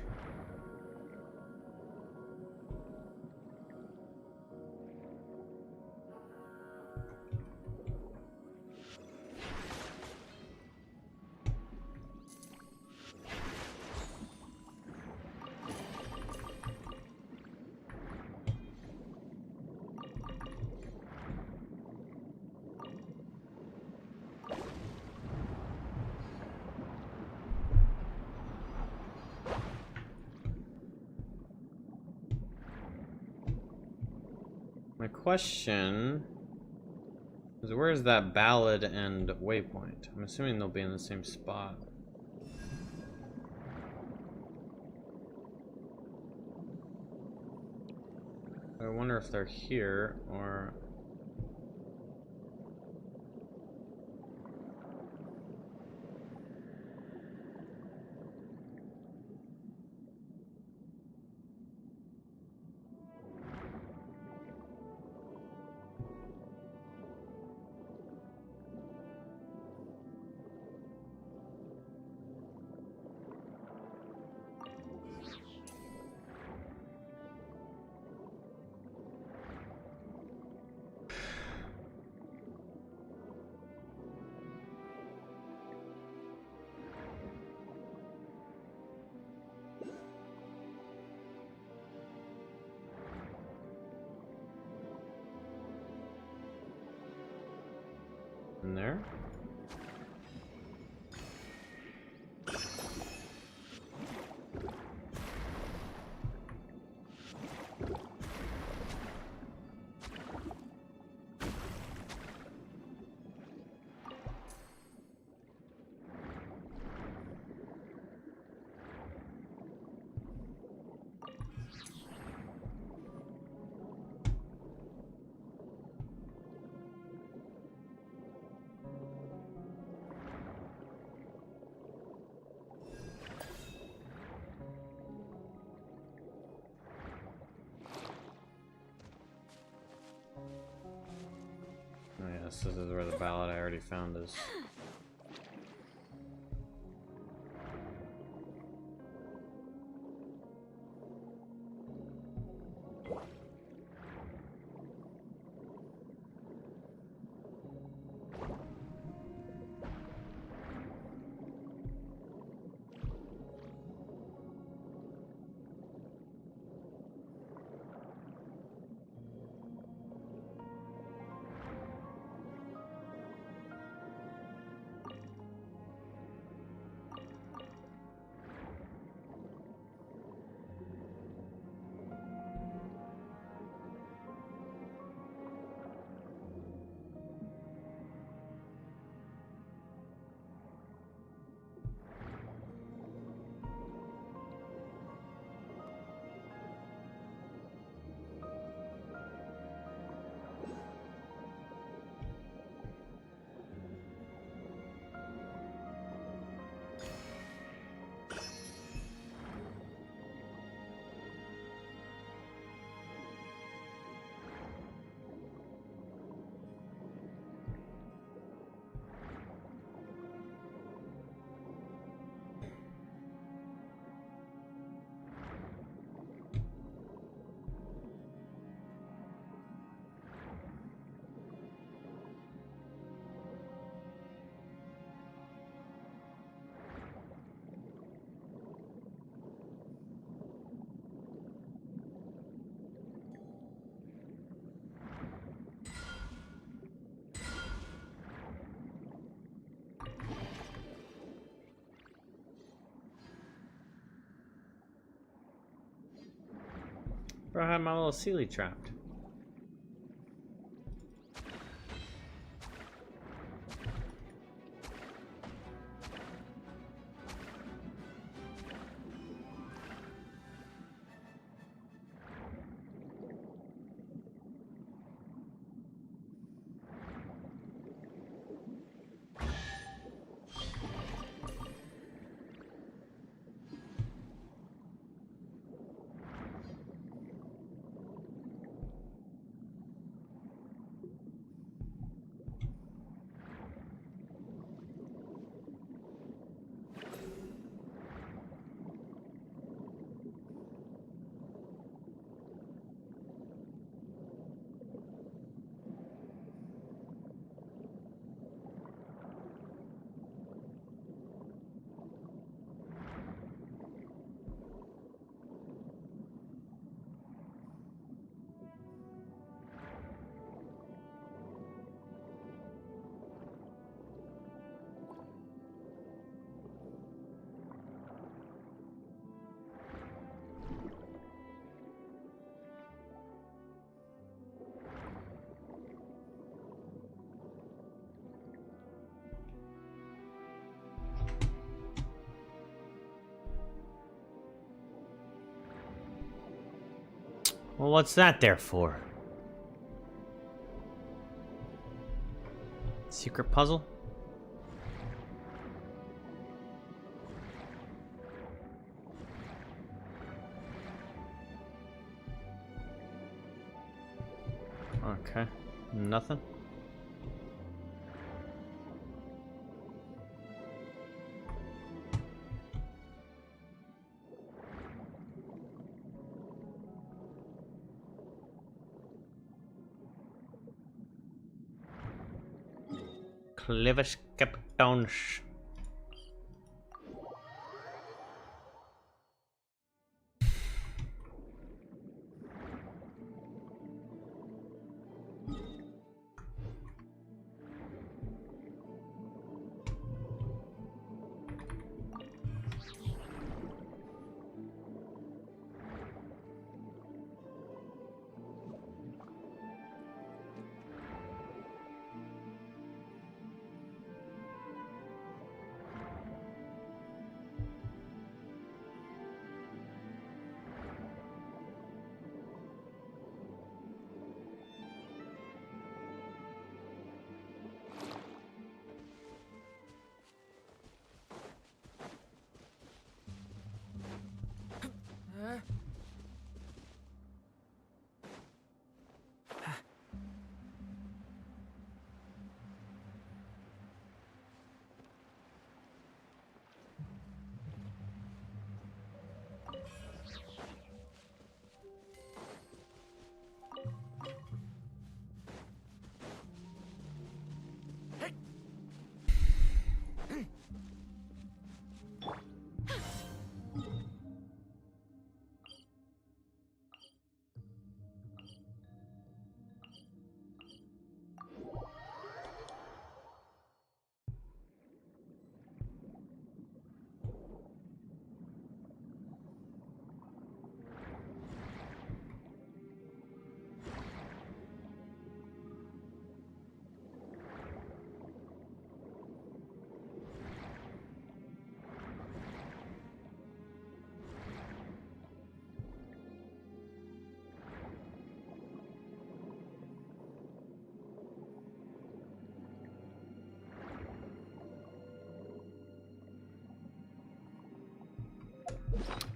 My question is, where is that ballad and waypoint? I'm assuming they'll be in the same spot. I wonder if they're here or... in there? Oh yes, this is where the ballad I already found is. Bro, I had my little Sealy trapped. Well, what's that there for? Secret puzzle? Okay, nothing. Clever captains.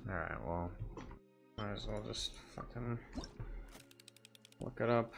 Alright, well, might as well just fucking look it up.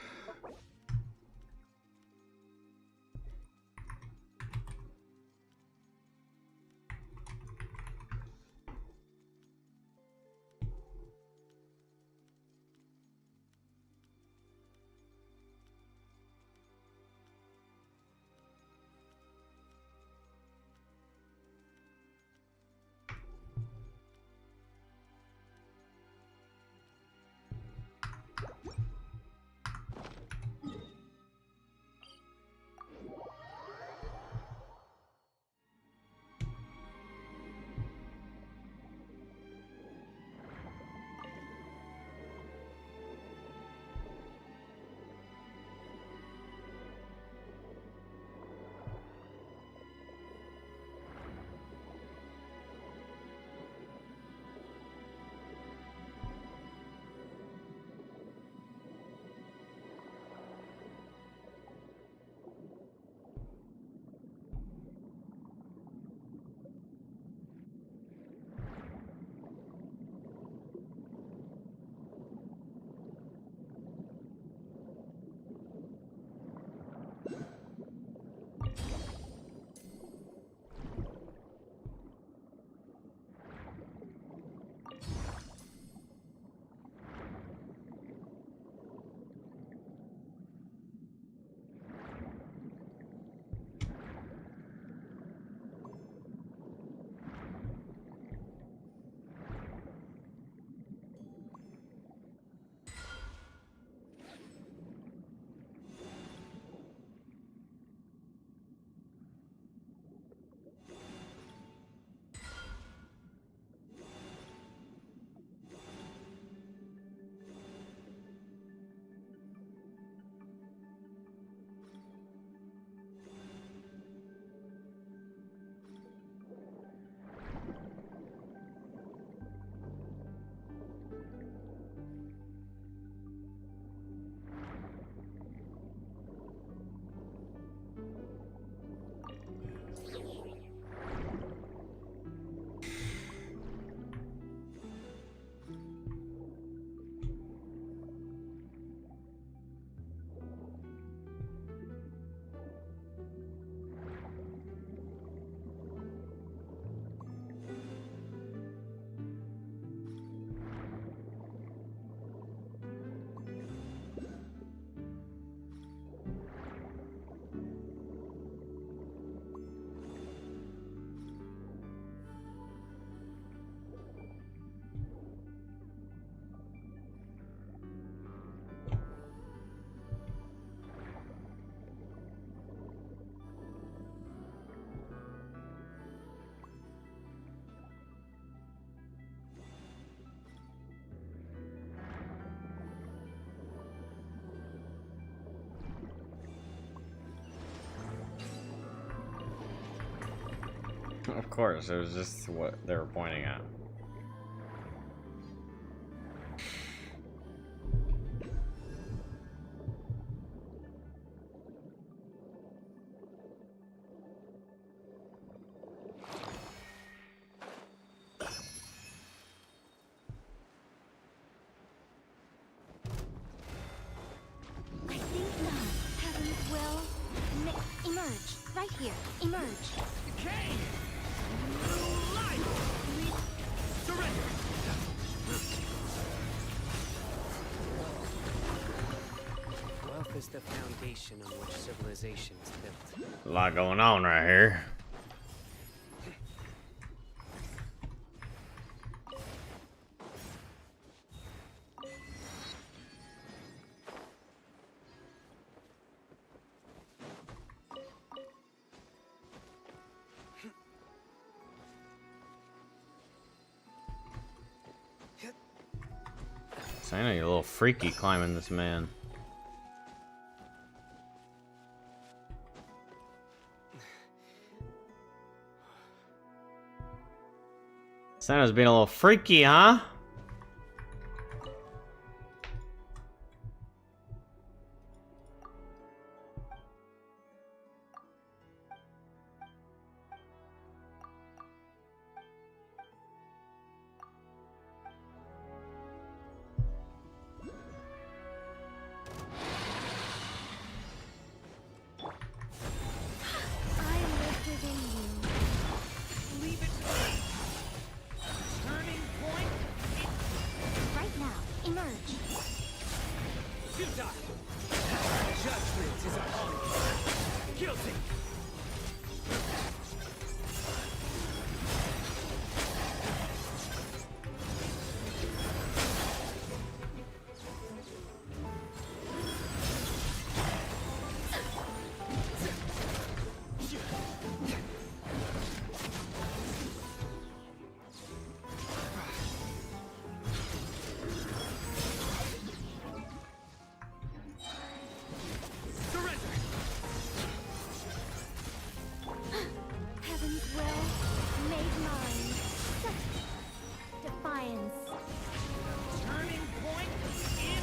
Of course, it was just what they were pointing at. I think not. Heavens will emerge. Right here. Emerge. Decay! Light! Surrender! Wealth is the foundation on which civilization is built. A lot going on right here. So I know you're a little freaky climbing this man. Santa's being a little freaky, huh? I live within you. Leave it to me! Turning point! Right now. Emerge. Futile! Judgment is upon you! Guilty! Surrender! Heaven's will made mine. Defiance. Turning point in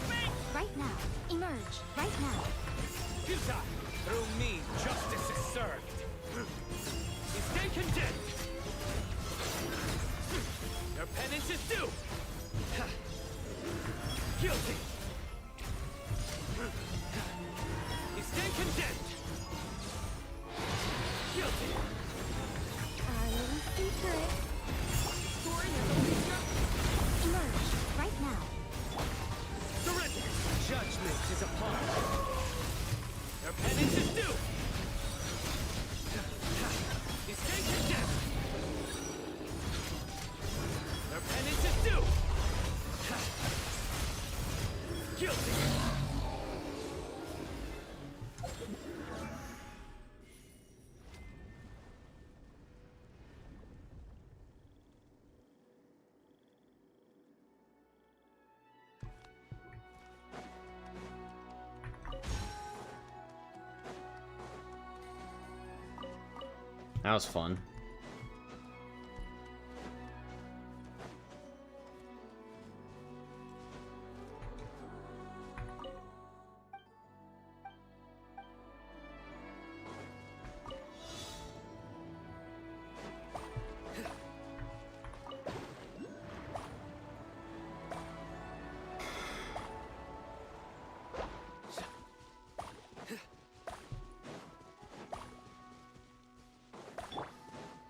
fate! Right now. Emerge. Right now. Futile! Through me, justice is served! You stay condemned! Your penance is due! Guilty! You stay condemned! Guilty! Our little secret. Story has only just Emerge. Right now. surrender! Judgment is upon you! Your penance is due! You stay condemned! Your penance is due! Guilty! That was fun.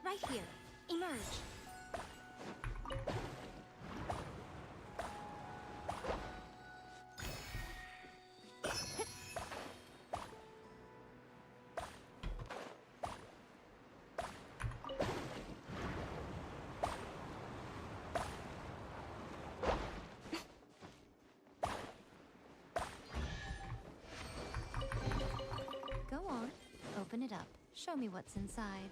Right here. Emerge. Go on. Open it up. Show me what's inside.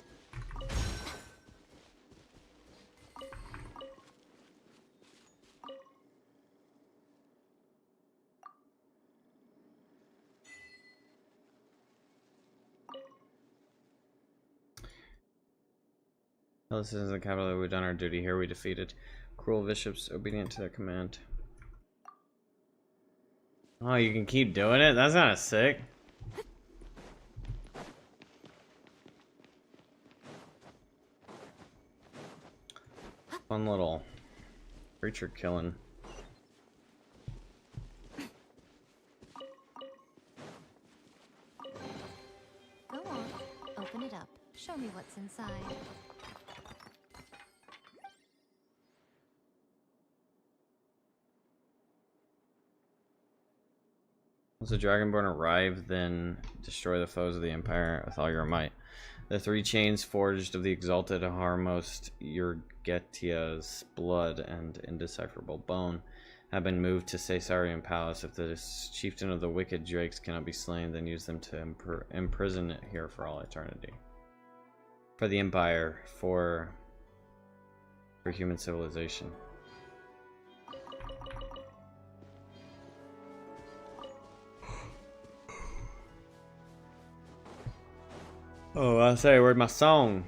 Tell the citizens of the capital that we've done our duty here. We defeated cruel bishops obedient to their command. Oh, you can keep doing it? That's not sick. Fun little creature killing. Go on, open it up. Show me what's inside. Once the Dragonborn arrive, then destroy the foes of the Empire with all your might. The 3 chains forged of the exalted Harmost Urgetia's blood and indecipherable bone have been moved to Caesarian Palace. If the chieftain of the wicked drakes cannot be slain, then use them to imprison it here for all eternity. For the Empire, for human civilization. Oh, I say, where'd my song?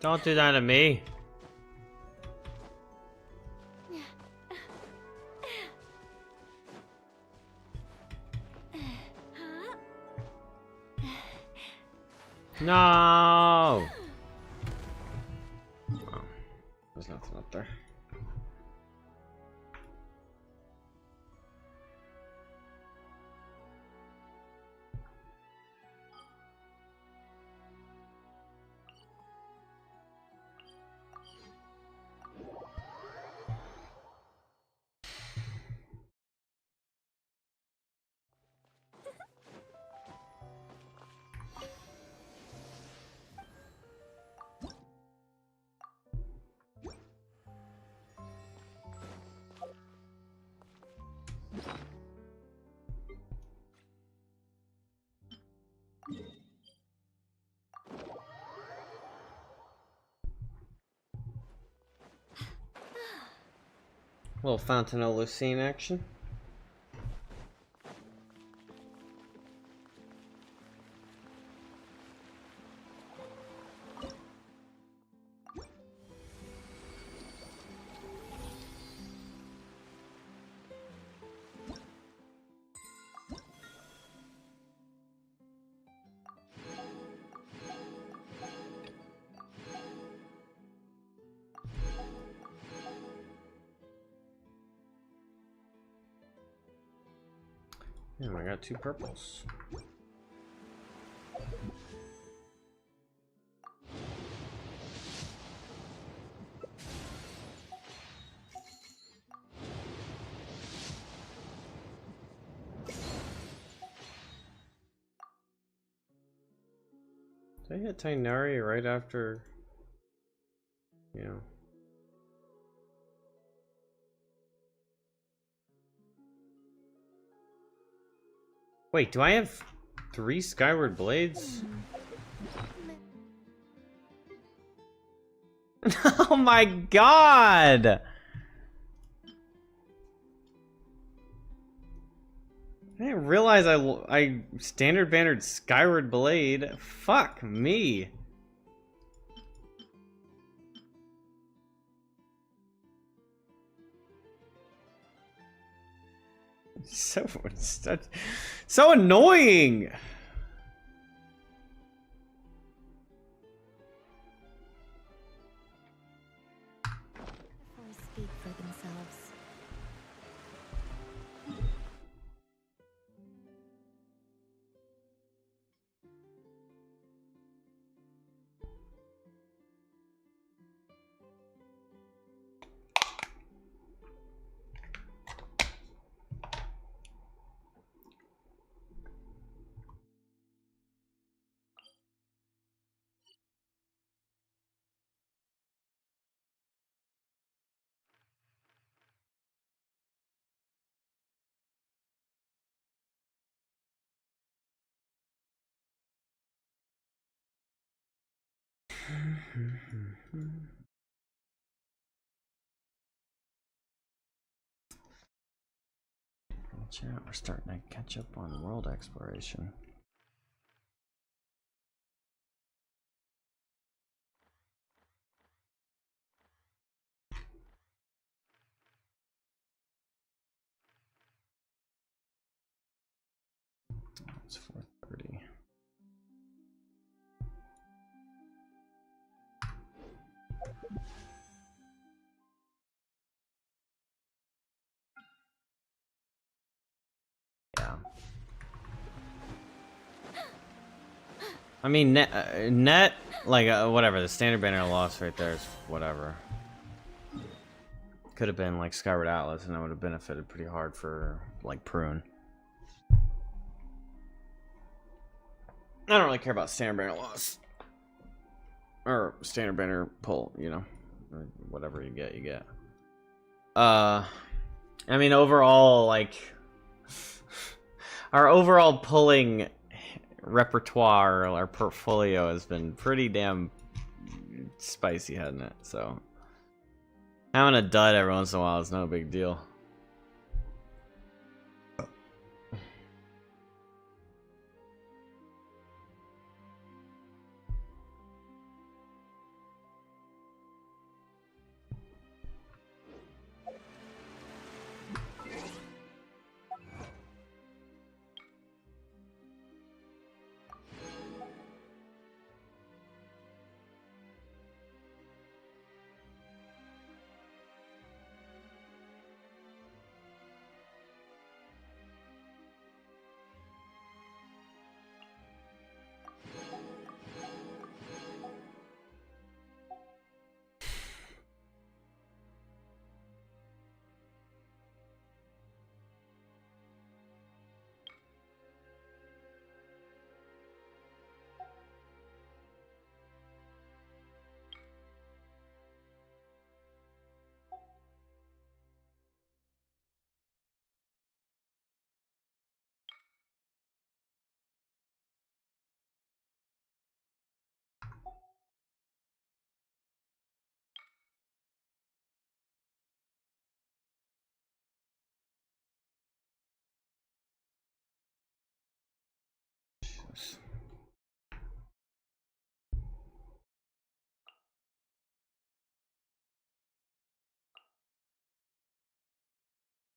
Don't do that to me. No. Oh, there's nothing up there. Little Fountain of Lucine action. Yeah, I got 2 purples. Did I hit Tainari right after, you know? Wait, do I have 3 Skyward Blades? Oh my god! I didn't realize I standard bannered Skyward Blade. Fuck me. So annoying. Or speak for themselves. Chat, we're starting to catch up on world exploration. It's 4:30. Yeah. I mean, net like whatever. The standard banner loss right there is whatever. Could have been like Skyward Atlas, and I would have benefited pretty hard for like Prune. I don't really care about standard banner loss or standard banner pull. You know, or whatever you get, you get. I mean, overall, like our overall pulling repertoire, our portfolio has been pretty damn spicy, hasn't it? So having a dud every once in a while is no big deal.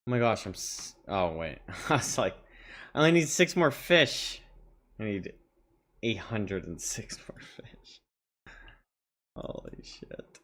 Oh my gosh, oh wait. I was like, I only need 6 more fish. I need 806 more fish. Holy shit.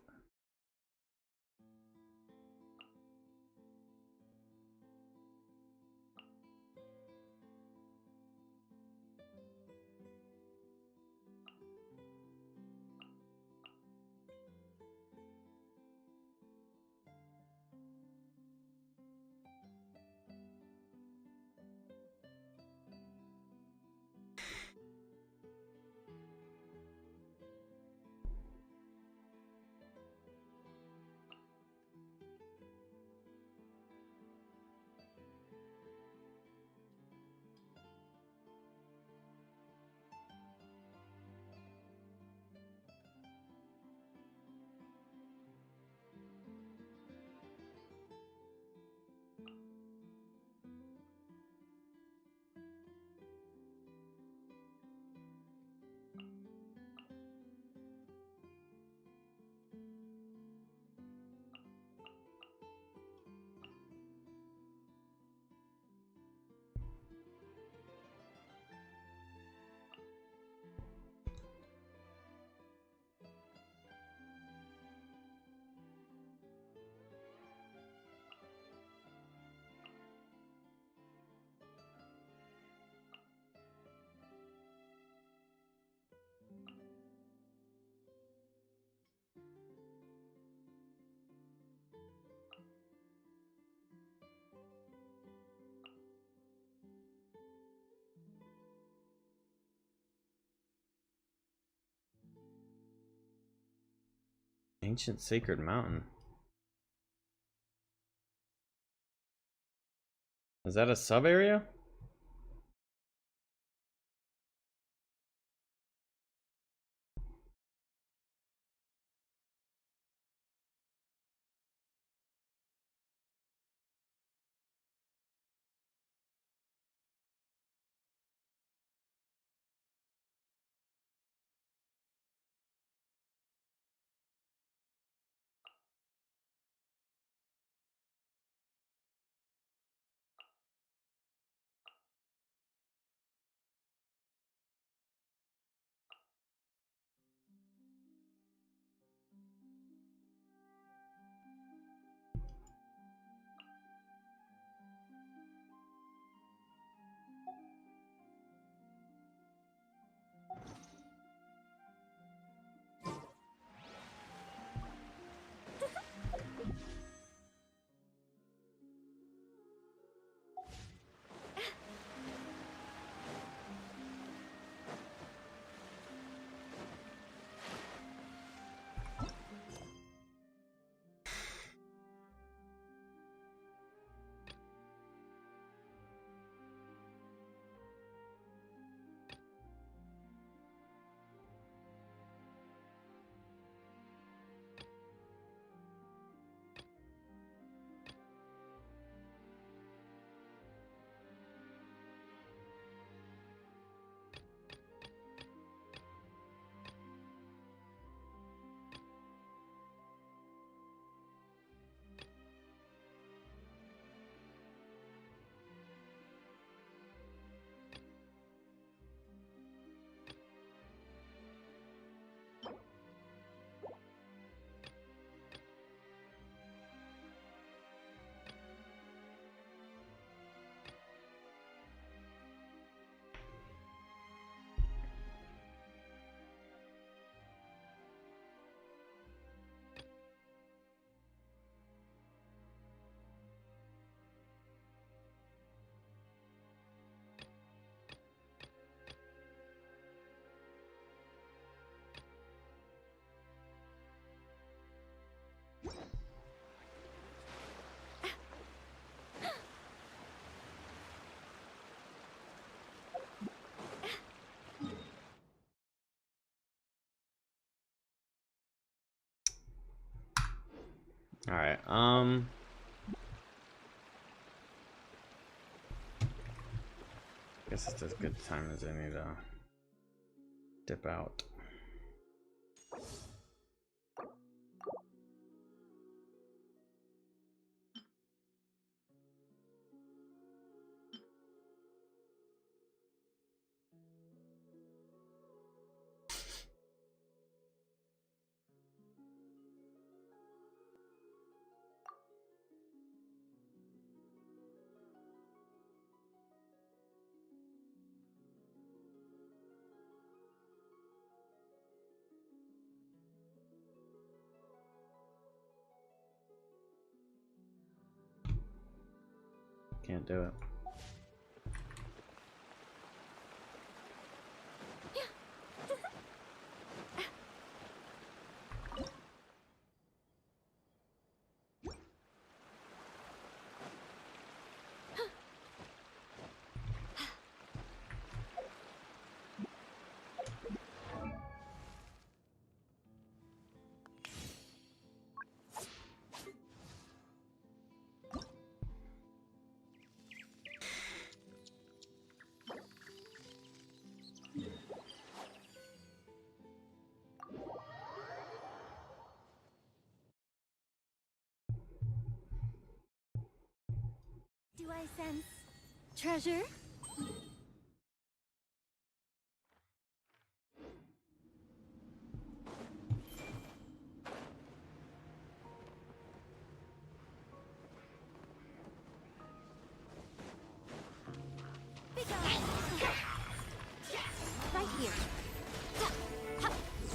Ancient Sacred Mountain. Is that a sub area? All right. Guess it's as good time as any to dip out. Can't do it. Do I sense treasure? Right here.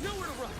Nowhere to run.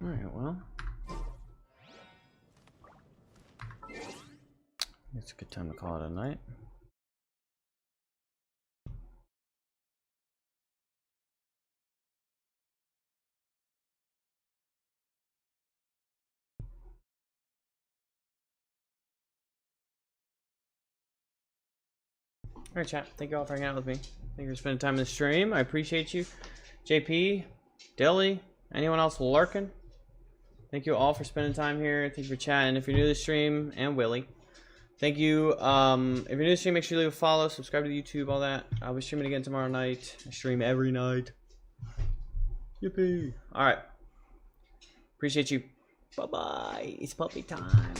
Alright, well. It's a good time to call it a night. Alright, chat. Thank you all for hanging out with me. Thank you for spending time in the stream. I appreciate you. JP, Dilly, anyone else lurking? Thank you all for spending time here. Thank you for chatting. If you're new to the stream, and Willie, thank you. If you're new to the stream, make sure you leave a follow, subscribe to the YouTube, all that. I'll be streaming again tomorrow night. I stream every night. Yippee. Alright. Appreciate you. Bye-bye. It's puppy time.